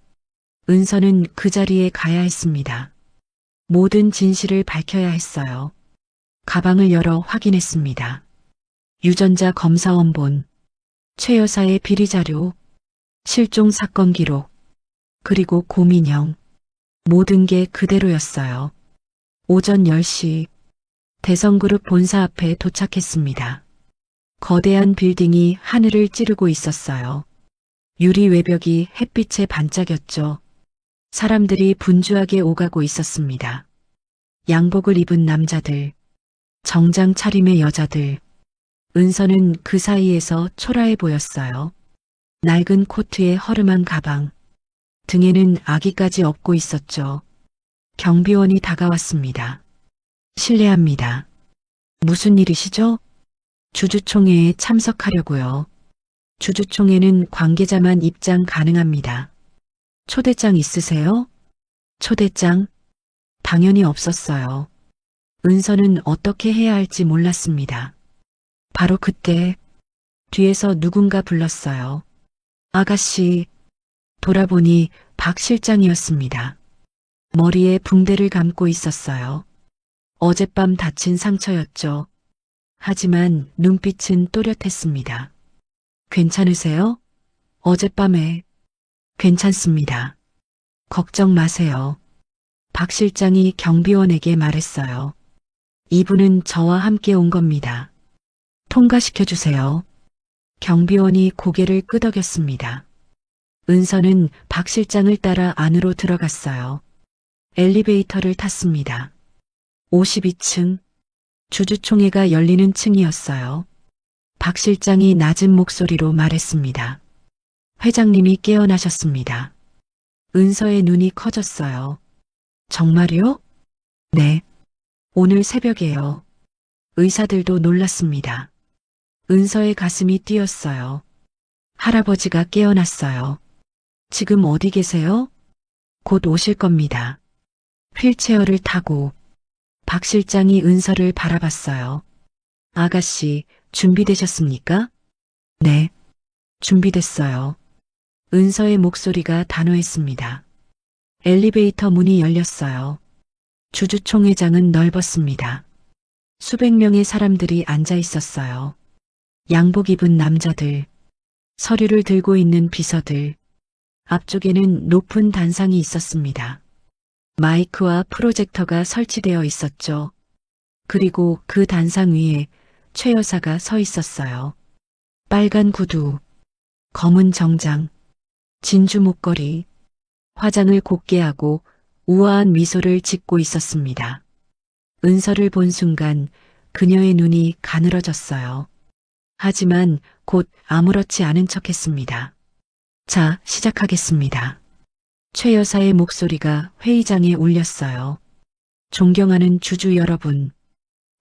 은서는 그 자리에 가야 했습니다. 모든 진실을 밝혀야 했어요. 가방을 열어 확인했습니다. 유전자 검사 원본, 최 여사의 비리 자료, 실종 사건 기록, 그리고 고민형. 모든 게 그대로였어요. 오전 10시 대성그룹 본사 앞에 도착했습니다. 거대한 빌딩이 하늘을 찌르고 있었어요. 유리 외벽이 햇빛에 반짝였죠. 사람들이 분주하게 오가고 있었습니다. 양복을 입은 남자들, 정장 차림의 여자들, 은서는 그 사이에서 초라해 보였어요. 낡은 코트에 허름한 가방, 등에는 아기까지 업고 있었죠. 경비원이 다가왔습니다. 실례합니다. 무슨 일이시죠? 주주총회에 참석하려고요. 주주총회는 관계자만 입장 가능합니다. 초대장 있으세요? 초대장? 당연히 없었어요. 은서는 어떻게 해야 할지 몰랐습니다. 바로 그때 뒤에서 누군가 불렀어요. 아가씨. 돌아보니 박 실장이었습니다. 머리에 붕대를 감고 있었어요. 어젯밤 다친 상처였죠. 하지만 눈빛은 또렷했습니다. 괜찮으세요? 어젯밤에. 괜찮습니다. 걱정 마세요. 박 실장이 경비원에게 말했어요. 이분은 저와 함께 온 겁니다. 통과시켜 주세요. 경비원이 고개를 끄덕였습니다. 은서는 박 실장을 따라 안으로 들어갔어요. 엘리베이터를 탔습니다. 52층, 주주총회가 열리는 층이었어요. 박 실장이 낮은 목소리로 말했습니다. 회장님이 깨어나셨습니다. 은서의 눈이 커졌어요. 정말요? 네. 오늘 새벽에요. 의사들도 놀랐습니다. 은서의 가슴이 뛰었어요. 할아버지가 깨어났어요. 지금 어디 계세요? 곧 오실 겁니다. 휠체어를 타고. 박 실장이 은서를 바라봤어요. 아가씨, 준비되셨습니까? 네. 준비됐어요. 은서의 목소리가 단호했습니다. 엘리베이터 문이 열렸어요. 주주총회장은 넓었습니다. 수백 명의 사람들이 앉아 있었어요. 양복 입은 남자들, 서류를 들고 있는 비서들, 앞쪽에는 높은 단상이 있었습니다. 마이크와 프로젝터가 설치되어 있었죠. 그리고 그 단상 위에 최 여사가 서 있었어요. 빨간 구두, 검은 정장, 진주 목걸이, 화장을 곱게 하고 우아한 미소를 짓고 있었습니다. 은서를 본 순간 그녀의 눈이 가늘어졌어요. 하지만 곧 아무렇지 않은 척했습니다. 자, 시작하겠습니다. 최 여사의 목소리가 회의장에 울렸어요. 존경하는 주주 여러분,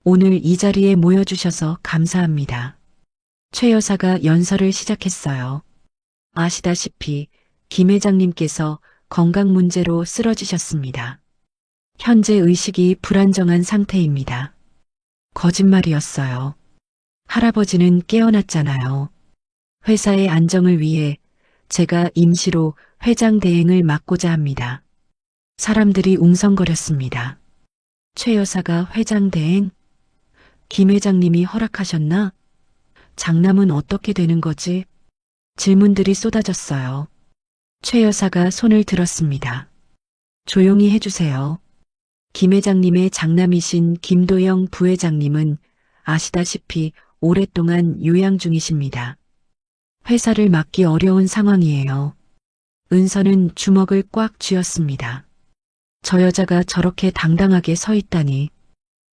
오늘 이 자리에 모여주셔서 감사합니다. 최 여사가 연설을 시작했어요. 아시다시피 김 회장님께서 건강 문제로 쓰러지셨습니다. 현재 의식이 불안정한 상태입니다. 거짓말이었어요. 할아버지는 깨어났잖아요. 회사의 안정을 위해 제가 임시로 회장 대행을 맡고자 합니다. 사람들이 웅성거렸습니다. 최 여사가 회장 대행? 김 회장님이 허락하셨나? 장남은 어떻게 되는 거지? 질문들이 쏟아졌어요. 최 여사가 손을 들었습니다. 조용히 해주세요. 김 회장님의 장남이신 김도영 부회장님은 아시다시피 오랫동안 요양 중이십니다. 회사를 맡기 어려운 상황이에요. 은서는 주먹을 꽉 쥐었습니다. 저 여자가 저렇게 당당하게 서 있다니.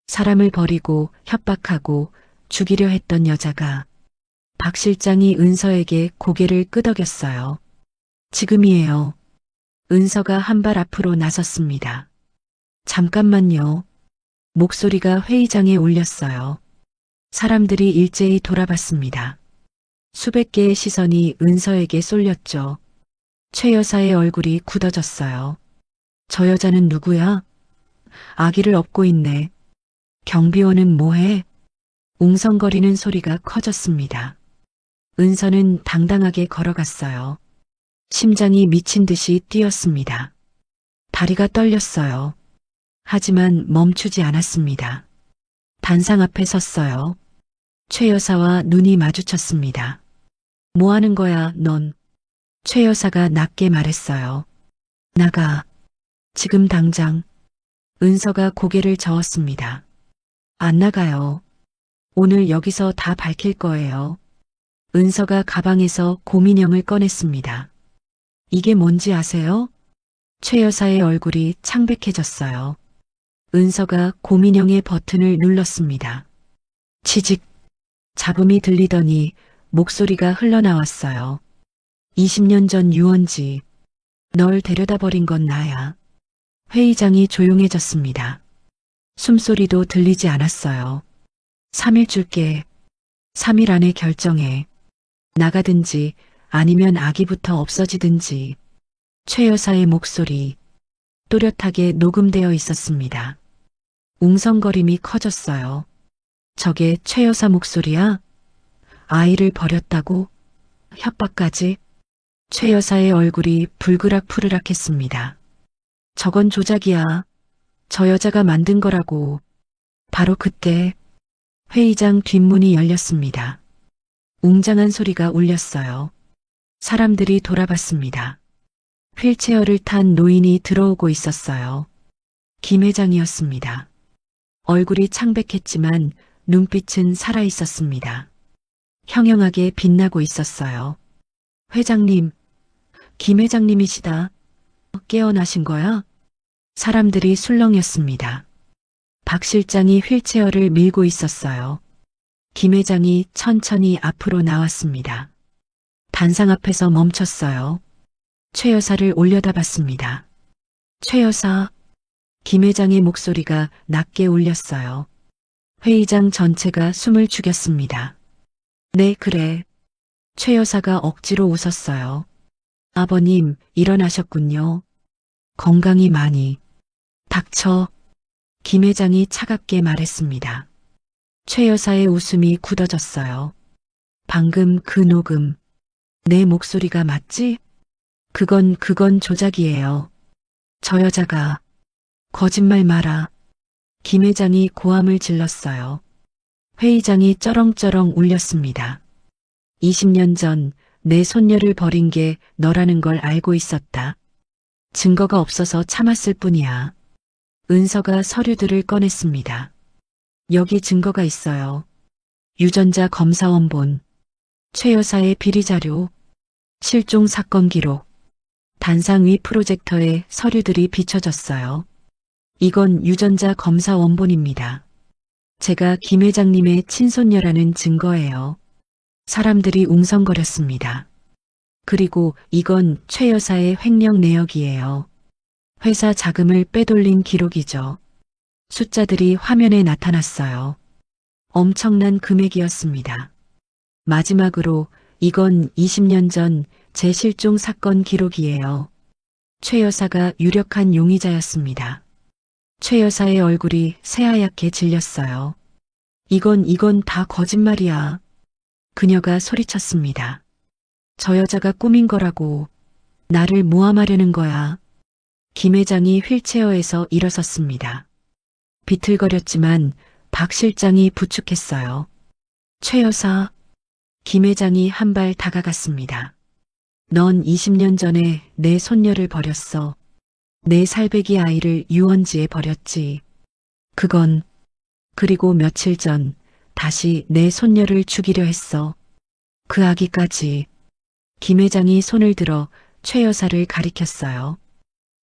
사람을 버리고 협박하고 죽이려 했던 여자가. 박 실장이 은서에게 고개를 끄덕였어요. 지금이에요. 은서가 한 발 앞으로 나섰습니다. 잠깐만요. 목소리가 회의장에 울렸어요. 사람들이 일제히 돌아봤습니다. 수백 개의 시선이 은서에게 쏠렸죠. 최 여사의 얼굴이 굳어졌어요. 저 여자는 누구야? 아기를 업고 있네. 경비원은 뭐해? 웅성거리는 소리가 커졌습니다. 은서는 당당하게 걸어갔어요. 심장이 미친 듯이 뛰었습니다. 다리가 떨렸어요. 하지만 멈추지 않았습니다. 단상 앞에 섰어요. 최 여사와 눈이 마주쳤습니다. 뭐 하는 거야, 넌? 최 여사가 낮게 말했어요. 나가. 지금 당장. 은서가 고개를 저었습니다. 안 나가요. 오늘 여기서 다 밝힐 거예요. 은서가 가방에서 고민형을 꺼냈습니다. 이게 뭔지 아세요? 최 여사의 얼굴이 창백해졌어요. 은서가 고민형의 버튼을 눌렀습니다. 치직. 잡음이 들리더니 목소리가 흘러나왔어요. 20년 전 유원지. 널 데려다 버린 건 나야. 회의장이 조용해졌습니다. 숨소리도 들리지 않았어요. 3일 줄게. 3일 안에 결정해. 나가든지 아니면 아기부터 없어지든지. 최 여사의 목소리 또렷하게 녹음되어 있었습니다. 웅성거림이 커졌어요. 저게 최 여사 목소리야? 아이를 버렸다고? 협박까지? 최 여사의 얼굴이 불그락푸르락했습니다. 저건 조작이야. 저 여자가 만든 거라고. 바로 그때 회의장 뒷문이 열렸습니다. 웅장한 소리가 울렸어요. 사람들이 돌아봤습니다. 휠체어를 탄 노인이 들어오고 있었어요. 김 회장이었습니다. 얼굴이 창백했지만 눈빛은 살아있었습니다. 형형하게 빛나고 있었어요. 회장님, 김 회장님이시다. 깨어나신 거야? 사람들이 술렁였습니다. 박 실장이 휠체어를 밀고 있었어요. 김 회장이 천천히 앞으로 나왔습니다. 단상 앞에서 멈췄어요. 최 여사를 올려다봤습니다. 최 여사, 김 회장의 목소리가 낮게 울렸어요. 회의장 전체가 숨을 죽였습니다. 네, 그래. 최 여사가 억지로 웃었어요. 아버님, 일어나셨군요. 건강히 많이. 닥쳐. 김 회장이 차갑게 말했습니다. 최 여사의 웃음이 굳어졌어요. 방금 그 녹음. 내 목소리가 맞지? 그건 조작이에요. 저 여자가. 거짓말 마라. 김 회장이 고함을 질렀어요. 회의장이 쩌렁쩌렁 울렸습니다. 20년 전 내 손녀를 버린 게 너라는 걸 알고 있었다. 증거가 없어서 참았을 뿐이야. 은서가 서류들을 꺼냈습니다. 여기 증거가 있어요. 유전자 검사 원본, 최 여사의 비리 자료, 실종 사건 기록, 단상 위 프로젝터에 서류들이 비춰졌어요. 이건 유전자 검사 원본입니다. 제가 김 회장님의 친손녀라는 증거예요. 사람들이 웅성거렸습니다. 그리고 이건 최 여사의 횡령 내역이에요. 회사 자금을 빼돌린 기록이죠. 숫자들이 화면에 나타났어요. 엄청난 금액이었습니다. 마지막으로 이건 20년 전 제 실종 사건 기록이에요. 최 여사가 유력한 용의자였습니다. 최 여사의 얼굴이 새하얗게 질렸어요. 이건 다 거짓말이야. 그녀가 소리쳤습니다. 저 여자가 꾸민 거라고. 나를 모함하려는 거야. 김 회장이 휠체어에서 일어섰습니다. 비틀거렸지만 박 실장이 부축했어요. 최 여사. 김 회장이 한 발 다가갔습니다. 넌 20년 전에 내 손녀를 버렸어. 내 살배기 아이를 유원지에 버렸지. 그리고 며칠 전 다시 내 손녀를 죽이려 했어. 그 아기까지. 김 회장이 손을 들어 최 여사를 가리켰어요.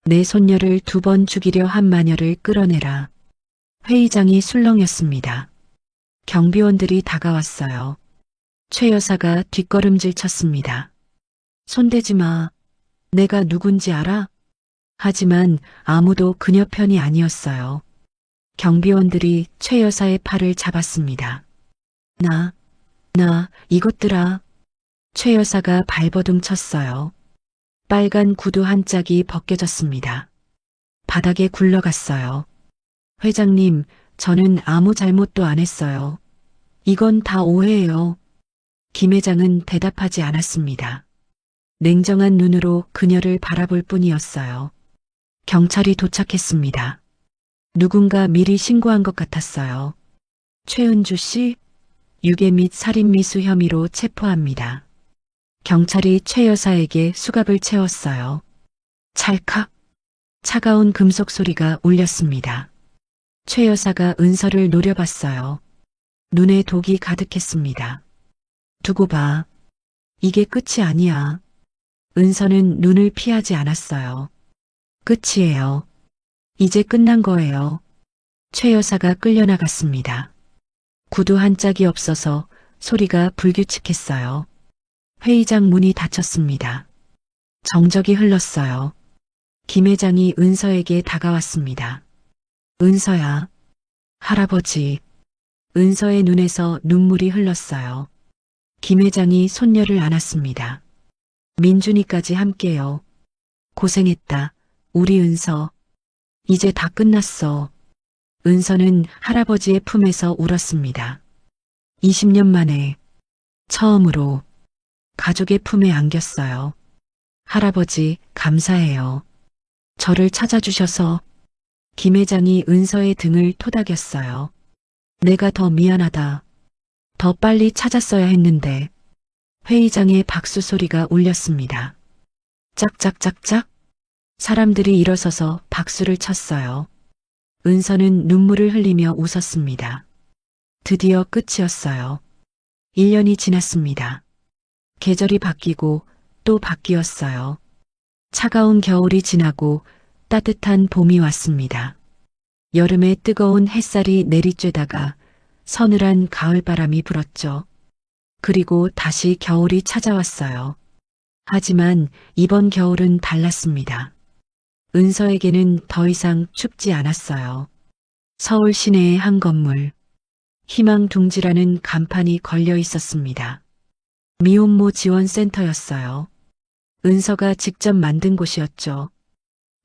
내 손녀를 2번 죽이려 한 마녀를 끌어내라. 회의장이 술렁였습니다. 경비원들이 다가왔어요. 최 여사가 뒷걸음질 쳤습니다. 손대지 마. 내가 누군지 알아? 하지만 아무도 그녀 편이 아니었어요. 경비원들이 최 여사의 팔을 잡았습니다. 이것들아. 최 여사가 발버둥 쳤어요. 빨간 구두 한 짝이 벗겨졌습니다. 바닥에 굴러갔어요. 회장님, 저는 아무 잘못도 안 했어요. 이건 다 오해예요. 김 회장은 대답하지 않았습니다. 냉정한 눈으로 그녀를 바라볼 뿐이었어요. 경찰이 도착했습니다. 누군가 미리 신고한 것 같았어요. 최은주 씨, 유괴 및 살인미수 혐의로 체포합니다. 경찰이 최 여사에게 수갑을 채웠어요. 찰칵. 차가운 금속 소리가 울렸습니다. 최 여사가 은서를 노려봤어요. 눈에 독이 가득했습니다. 두고 봐. 이게 끝이 아니야. 은서는 눈을 피하지 않았어요. 끝이에요. 이제 끝난 거예요. 최 여사가 끌려나갔습니다. 구두 한 짝이 없어서 소리가 불규칙했어요. 회의장 문이 닫혔습니다. 정적이 흘렀어요. 김 회장이 은서에게 다가왔습니다. 은서야. 할아버지. 은서의 눈에서 눈물이 흘렀어요. 김 회장이 손녀를 안았습니다. 민준이까지 함께요. 고생했다. 우리 은서. 이제 다 끝났어. 은서는 할아버지의 품에서 울었습니다. 20년 만에 처음으로 가족의 품에 안겼어요. 할아버지, 감사해요. 저를 찾아주셔서. 김 회장이 은서의 등을 토닥였어요. 내가 더 미안하다. 더 빨리 찾았어야 했는데. 회의장에 박수 소리가 울렸습니다. 짝짝짝짝. 사람들이 일어서서 박수를 쳤어요. 은서는 눈물을 흘리며 웃었습니다. 드디어 끝이었어요. 1년이 지났습니다. 계절이 바뀌고 또 바뀌었어요. 차가운 겨울이 지나고 따뜻한 봄이 왔습니다. 여름에 뜨거운 햇살이 내리쬐다가 서늘한 가을바람이 불었죠. 그리고 다시 겨울이 찾아왔어요. 하지만 이번 겨울은 달랐습니다. 은서에게는 더 이상 춥지 않았어요. 서울 시내의 한 건물. 희망둥지라는 간판이 걸려 있었습니다. 미혼모 지원센터였어요. 은서가 직접 만든 곳이었죠.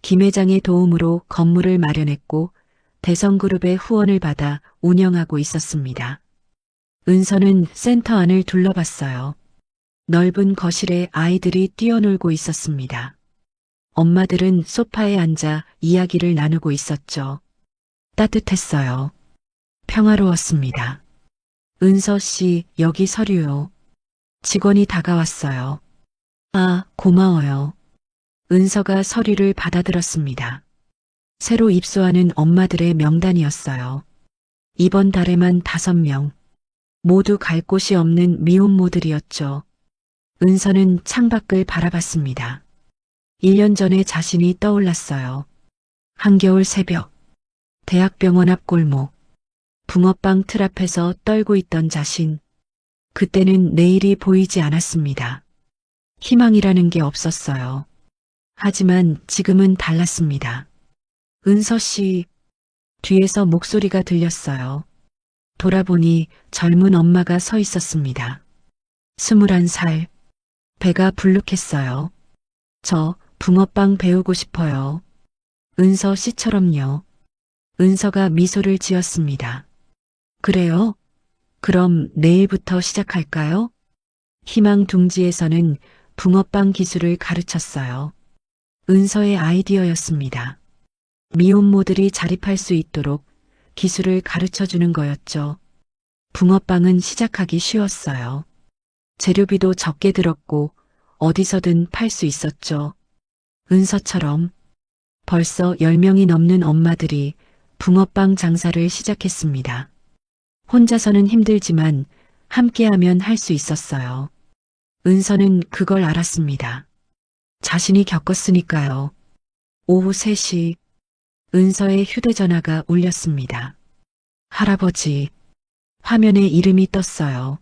김 회장의 도움으로 건물을 마련했고 대성그룹의 후원을 받아 운영하고 있었습니다. 은서는 센터 안을 둘러봤어요. 넓은 거실에 아이들이 뛰어놀고 있었습니다. 엄마들은 소파에 앉아 이야기를 나누고 있었죠. 따뜻했어요. 평화로웠습니다. 은서 씨, 여기 서류요. 직원이 다가왔어요. 아, 고마워요. 은서가 서류를 받아들었습니다. 새로 입소하는 엄마들의 명단이었어요. 이번 달에만 5명. 모두 갈 곳이 없는 미혼모들이었죠. 은서는 창밖을 바라봤습니다. 1년 전에 자신이 떠올랐어요. 한겨울 새벽, 대학병원 앞 골목, 붕어빵 틀 앞에서 떨고 있던 자신. 그때는 내일이 보이지 않았습니다. 희망이라는 게 없었어요. 하지만 지금은 달랐습니다. 은서 씨, 뒤에서 목소리가 들렸어요. 돌아보니 젊은 엄마가 서 있었습니다. 21살. 배가 불룩했어요. 저 붕어빵 배우고 싶어요. 은서 씨처럼요. 은서가 미소를 지었습니다. 그래요? 그럼 내일부터 시작할까요? 희망둥지에서는 붕어빵 기술을 가르쳤어요. 은서의 아이디어였습니다. 미혼모들이 자립할 수 있도록 기술을 가르쳐주는 거였죠. 붕어빵은 시작하기 쉬웠어요. 재료비도 적게 들었고 어디서든 팔 수 있었죠. 은서처럼 벌써 10명이 넘는 엄마들이 붕어빵 장사를 시작했습니다. 혼자서는 힘들지만 함께하면 할 수 있었어요. 은서는 그걸 알았습니다. 자신이 겪었으니까요. 오후 3시 은서의 휴대전화가 울렸습니다. 할아버지. 화면에 이름이 떴어요.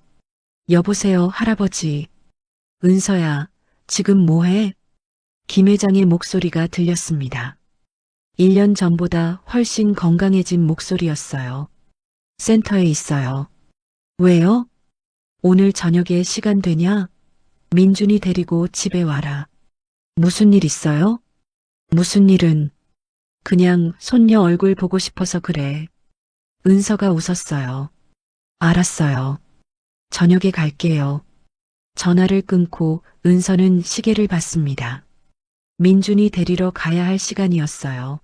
여보세요, 할아버지. 은서야, 지금 뭐해? 김 회장의 목소리가 들렸습니다. 1년 전보다 훨씬 건강해진 목소리였어요. 센터에 있어요. 왜요? 오늘 저녁에 시간 되냐? 민준이 데리고 집에 와라. 무슨 일 있어요? 무슨 일은? 그냥 손녀 얼굴 보고 싶어서 그래. 은서가 웃었어요. 알았어요. 저녁에 갈게요. 전화를 끊고 은서는 시계를 봤습니다. 민준이 데리러 가야 할 시간이었어요.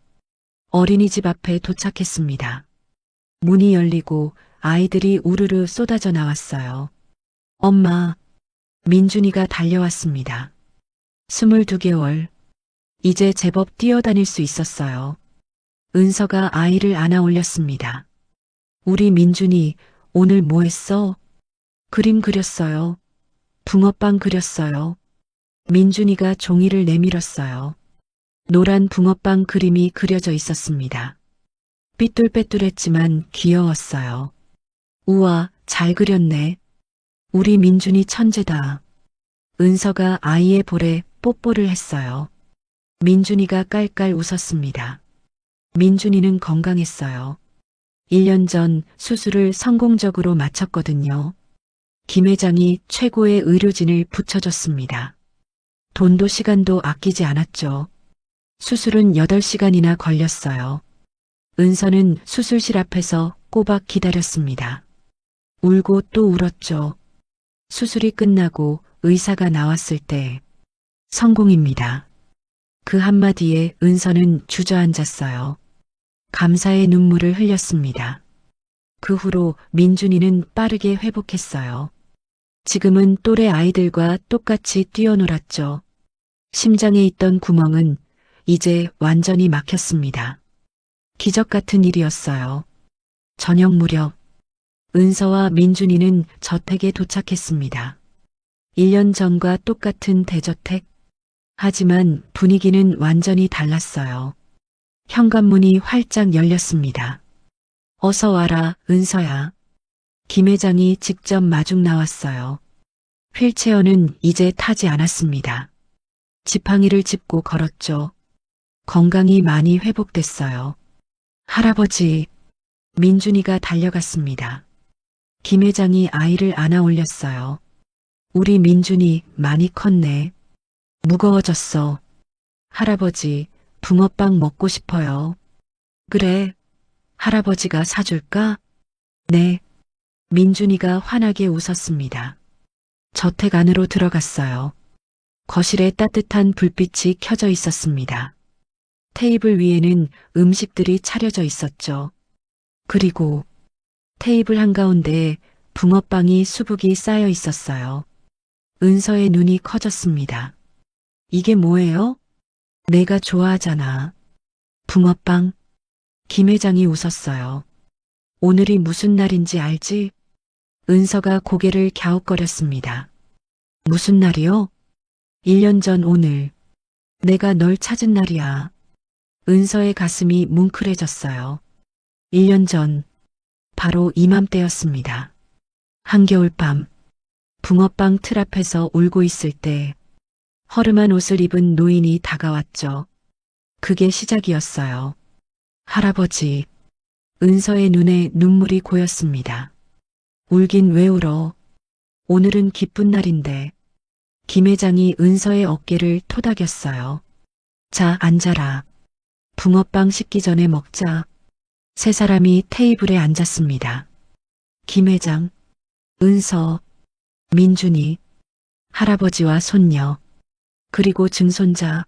어린이집 앞에 도착했습니다. 문이 열리고 아이들이 우르르 쏟아져 나왔어요. 엄마, 민준이가 달려왔습니다. 22개월. 이제 제법 뛰어다닐 수 있었어요. 은서가 아이를 안아 올렸습니다. 우리 민준이 오늘 뭐 했어? 그림 그렸어요. 붕어빵 그렸어요. 민준이가 종이를 내밀었어요. 노란 붕어빵 그림이 그려져 있었습니다. 삐뚤빼뚤했지만 귀여웠어요. 우와, 잘 그렸네. 우리 민준이 천재다. 은서가 아이의 볼에 뽀뽀를 했어요. 민준이가 깔깔 웃었습니다. 민준이는 건강했어요. 1년 전 수술을 성공적으로 마쳤거든요. 김 회장이 최고의 의료진을 붙여줬습니다. 돈도 시간도 아끼지 않았죠. 수술은 8시간이나 걸렸어요. 은서는 수술실 앞에서 꼬박 기다렸습니다. 울고 또 울었죠. 수술이 끝나고 의사가 나왔을 때 성공입니다. 그 한마디에 은서는 주저앉았어요. 감사의 눈물을 흘렸습니다. 그 후로 민준이는 빠르게 회복했어요. 지금은 또래 아이들과 똑같이 뛰어놀았죠. 심장에 있던 구멍은 이제 완전히 막혔습니다. 기적 같은 일이었어요. 저녁 무렵 은서와 민준이는 저택에 도착했습니다. 1년 전과 똑같은 대저택. 하지만 분위기는 완전히 달랐어요. 현관문이 활짝 열렸습니다. 어서 와라, 은서야. 김 회장이 직접 마중 나왔어요. 휠체어는 이제 타지 않았습니다. 지팡이를 짚고 걸었죠. 건강이 많이 회복됐어요. 할아버지, 민준이가 달려갔습니다. 김 회장이 아이를 안아 올렸어요. 우리 민준이 많이 컸네. 무거워졌어. 할아버지, 붕어빵 먹고 싶어요. 그래, 할아버지가 사줄까? 네. 민준이가 환하게 웃었습니다. 저택 안으로 들어갔어요. 거실에 따뜻한 불빛이 켜져 있었습니다. 테이블 위에는 음식들이 차려져 있었죠. 그리고 테이블 한가운데에 붕어빵이 수북이 쌓여 있었어요. 은서의 눈이 커졌습니다. 이게 뭐예요? 내가 좋아하잖아. 붕어빵. 김 회장이 웃었어요. 오늘이 무슨 날인지 알지? 은서가 고개를 갸웃거렸습니다. 무슨 날이요? 1년 전 오늘. 내가 널 찾은 날이야. 은서의 가슴이 뭉클해졌어요. 1년 전, 바로 이맘때였습니다. 한겨울밤, 붕어빵 틀 앞에서 울고 있을 때 허름한 옷을 입은 노인이 다가왔죠. 그게 시작이었어요. 할아버지, 은서의 눈에 눈물이 고였습니다. 울긴 왜 울어? 오늘은 기쁜 날인데. 김 회장이 은서의 어깨를 토닥였어요. 자, 앉아라. 붕어빵 식기 전에 먹자. 세 사람이 테이블에 앉았습니다. 김 회장, 은서, 민준이, 할아버지와 손녀, 그리고 증손자,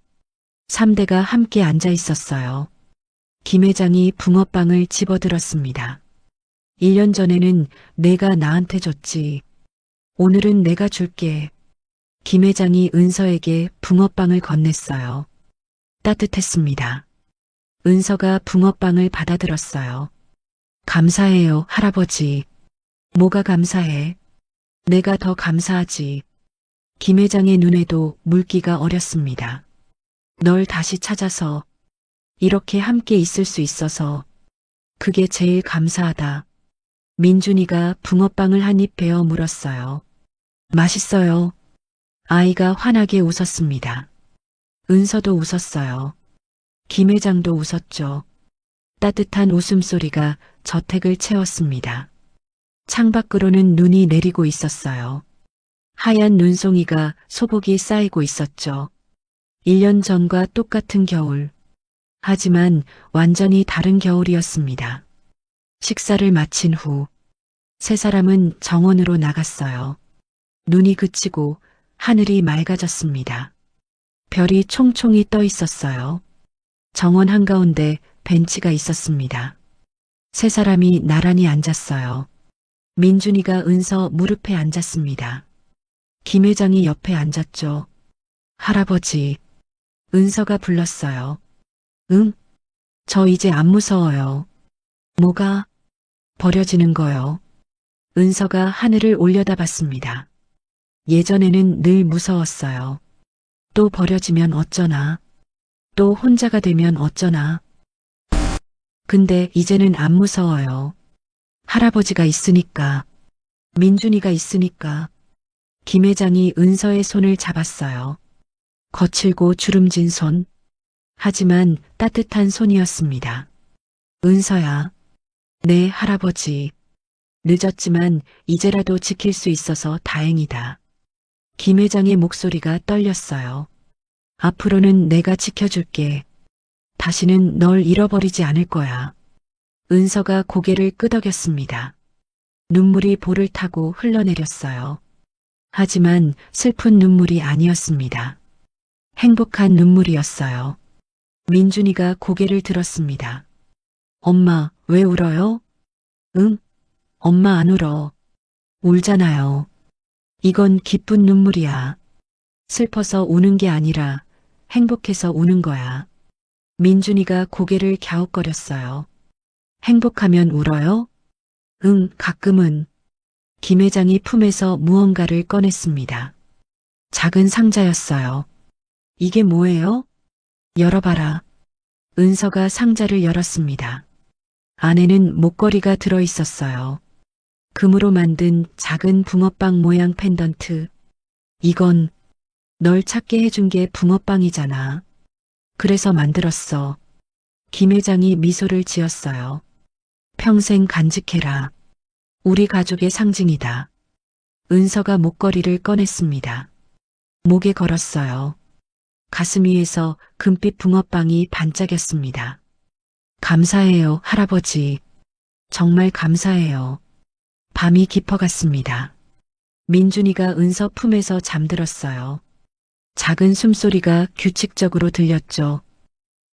3대가 함께 앉아 있었어요. 김 회장이 붕어빵을 집어들었습니다. 1년 전에는 내가 나한테 줬지. 오늘은 내가 줄게. 김 회장이 은서에게 붕어빵을 건넸어요. 따뜻했습니다. 은서가 붕어빵을 받아들었어요. 감사해요, 할아버지. 뭐가 감사해? 내가 더 감사하지. 김 회장의 눈에도 물기가 어렸습니다. 널 다시 찾아서 이렇게 함께 있을 수 있어서 그게 제일 감사하다. 민준이가 붕어빵을 한 입 베어 물었어요. 맛있어요. 아이가 환하게 웃었습니다. 은서도 웃었어요. 김 회장도 웃었죠. 따뜻한 웃음소리가 저택을 채웠습니다. 창밖으로는 눈이 내리고 있었어요. 하얀 눈송이가 소복이 쌓이고 있었죠. 1년 전과 똑같은 겨울. 하지만 완전히 다른 겨울이었습니다. 식사를 마친 후 세 사람은 정원으로 나갔어요. 눈이 그치고 하늘이 맑아졌습니다. 별이 총총히 떠 있었어요. 정원 한가운데 벤치가 있었습니다. 세 사람이 나란히 앉았어요. 민준이가 은서 무릎에 앉았습니다. 김 회장이 옆에 앉았죠. 할아버지. 은서가 불렀어요. 응? 저 이제 안 무서워요. 뭐가? 버려지는 거요. 은서가 하늘을 올려다봤습니다. 예전에는 늘 무서웠어요. 또 버려지면 어쩌나. 또 혼자가 되면 어쩌나. 근데 이제는 안 무서워요. 할아버지가 있으니까. 민준이가 있으니까. 김 회장이 은서의 손을 잡았어요. 거칠고 주름진 손. 하지만 따뜻한 손이었습니다. 은서야. 네, 할아버지. 늦었지만 이제라도 지킬 수 있어서 다행이다. 김 회장의 목소리가 떨렸어요. 앞으로는 내가 지켜줄게. 다시는 널 잃어버리지 않을 거야. 은서가 고개를 끄덕였습니다. 눈물이 볼을 타고 흘러내렸어요. 하지만 슬픈 눈물이 아니었습니다. 행복한 눈물이었어요. 민준이가 고개를 들었습니다. 엄마, 왜 울어요? 응? 엄마 안 울어. 울잖아요. 이건 기쁜 눈물이야. 슬퍼서 우는 게 아니라 행복해서 우는 거야. 민준이가 고개를 갸웃거렸어요. 행복하면 울어요? 응, 가끔은. 김 회장이 품에서 무언가를 꺼냈습니다. 작은 상자였어요. 이게 뭐예요? 열어봐라. 은서가 상자를 열었습니다. 안에는 목걸이가 들어 있었어요. 금으로 만든 작은 붕어빵 모양 펜던트. 이건 널 찾게 해준 게 붕어빵이잖아. 그래서 만들었어. 김 회장이 미소를 지었어요. 평생 간직해라. 우리 가족의 상징이다. 은서가 목걸이를 꺼냈습니다. 목에 걸었어요. 가슴 위에서 금빛 붕어빵이 반짝였습니다. 감사해요, 할아버지. 정말 감사해요. 밤이 깊어갔습니다. 민준이가 은서 품에서 잠들었어요. 작은 숨소리가 규칙적으로 들렸죠.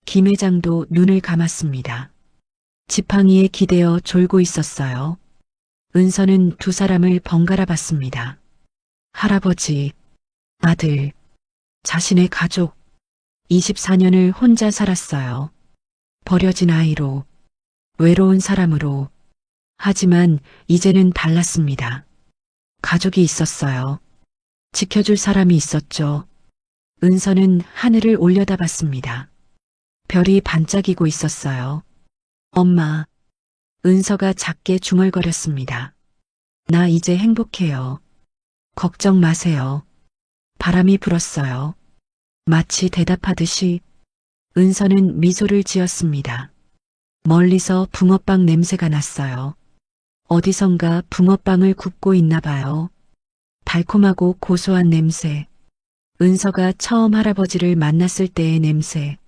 김 회장도 눈을 감았습니다. 지팡이에 기대어 졸고 있었어요. 은서는 두 사람을 번갈아 봤습니다. 할아버지, 아들, 자신의 가족, 24년을 혼자 살았어요. 버려진 아이로, 외로운 사람으로. 하지만 이제는 달랐습니다. 가족이 있었어요. 지켜줄 사람이 있었죠. 은서는 하늘을 올려다봤습니다. 별이 반짝이고 있었어요. 엄마. 은서가 작게 중얼거렸습니다. 나 이제 행복해요. 걱정 마세요. 바람이 불었어요. 마치 대답하듯이 은서는 미소를 지었습니다. 멀리서 붕어빵 냄새가 났어요. 어디선가 붕어빵을 굽고 있나 봐요. 달콤하고 고소한 냄새. 은서가 처음 할아버지를 만났을 때의 냄새.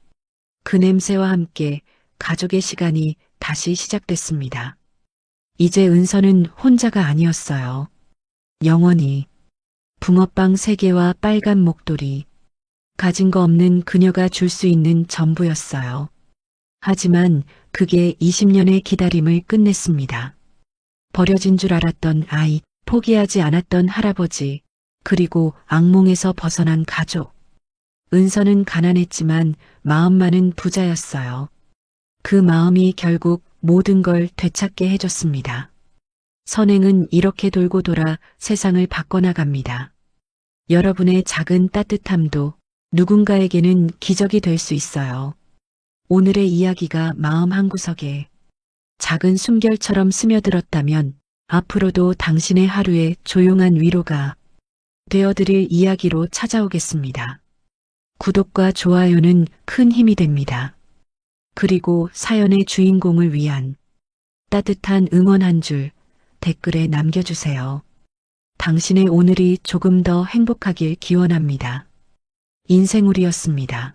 그 냄새와 함께 가족의 시간이 다시 시작됐습니다. 이제 은서는 혼자가 아니었어요. 영원히. 붕어빵 3개와 빨간 목도리. 가진 거 없는 그녀가 줄 수 있는 전부였어요. 하지만 그게 20년의 기다림을 끝냈습니다. 버려진 줄 알았던 아이, 포기하지 않았던 할아버지, 그리고 악몽에서 벗어난 가족. 은서는 가난했지만 마음만은 부자였어요. 그 마음이 결국 모든 걸 되찾게 해줬습니다. 선행은 이렇게 돌고 돌아 세상을 바꿔나갑니다. 여러분의 작은 따뜻함도 누군가에게는 기적이 될 수 있어요. 오늘의 이야기가 마음 한구석에 작은 숨결처럼 스며들었다면 앞으로도 당신의 하루에 조용한 위로가 되어드릴 이야기로 찾아오겠습니다. 구독과 좋아요는 큰 힘이 됩니다. 그리고 사연의 주인공을 위한 따뜻한 응원 한 줄 댓글에 남겨주세요. 당신의 오늘이 조금 더 행복하길 기원합니다. 인생우리였습니다.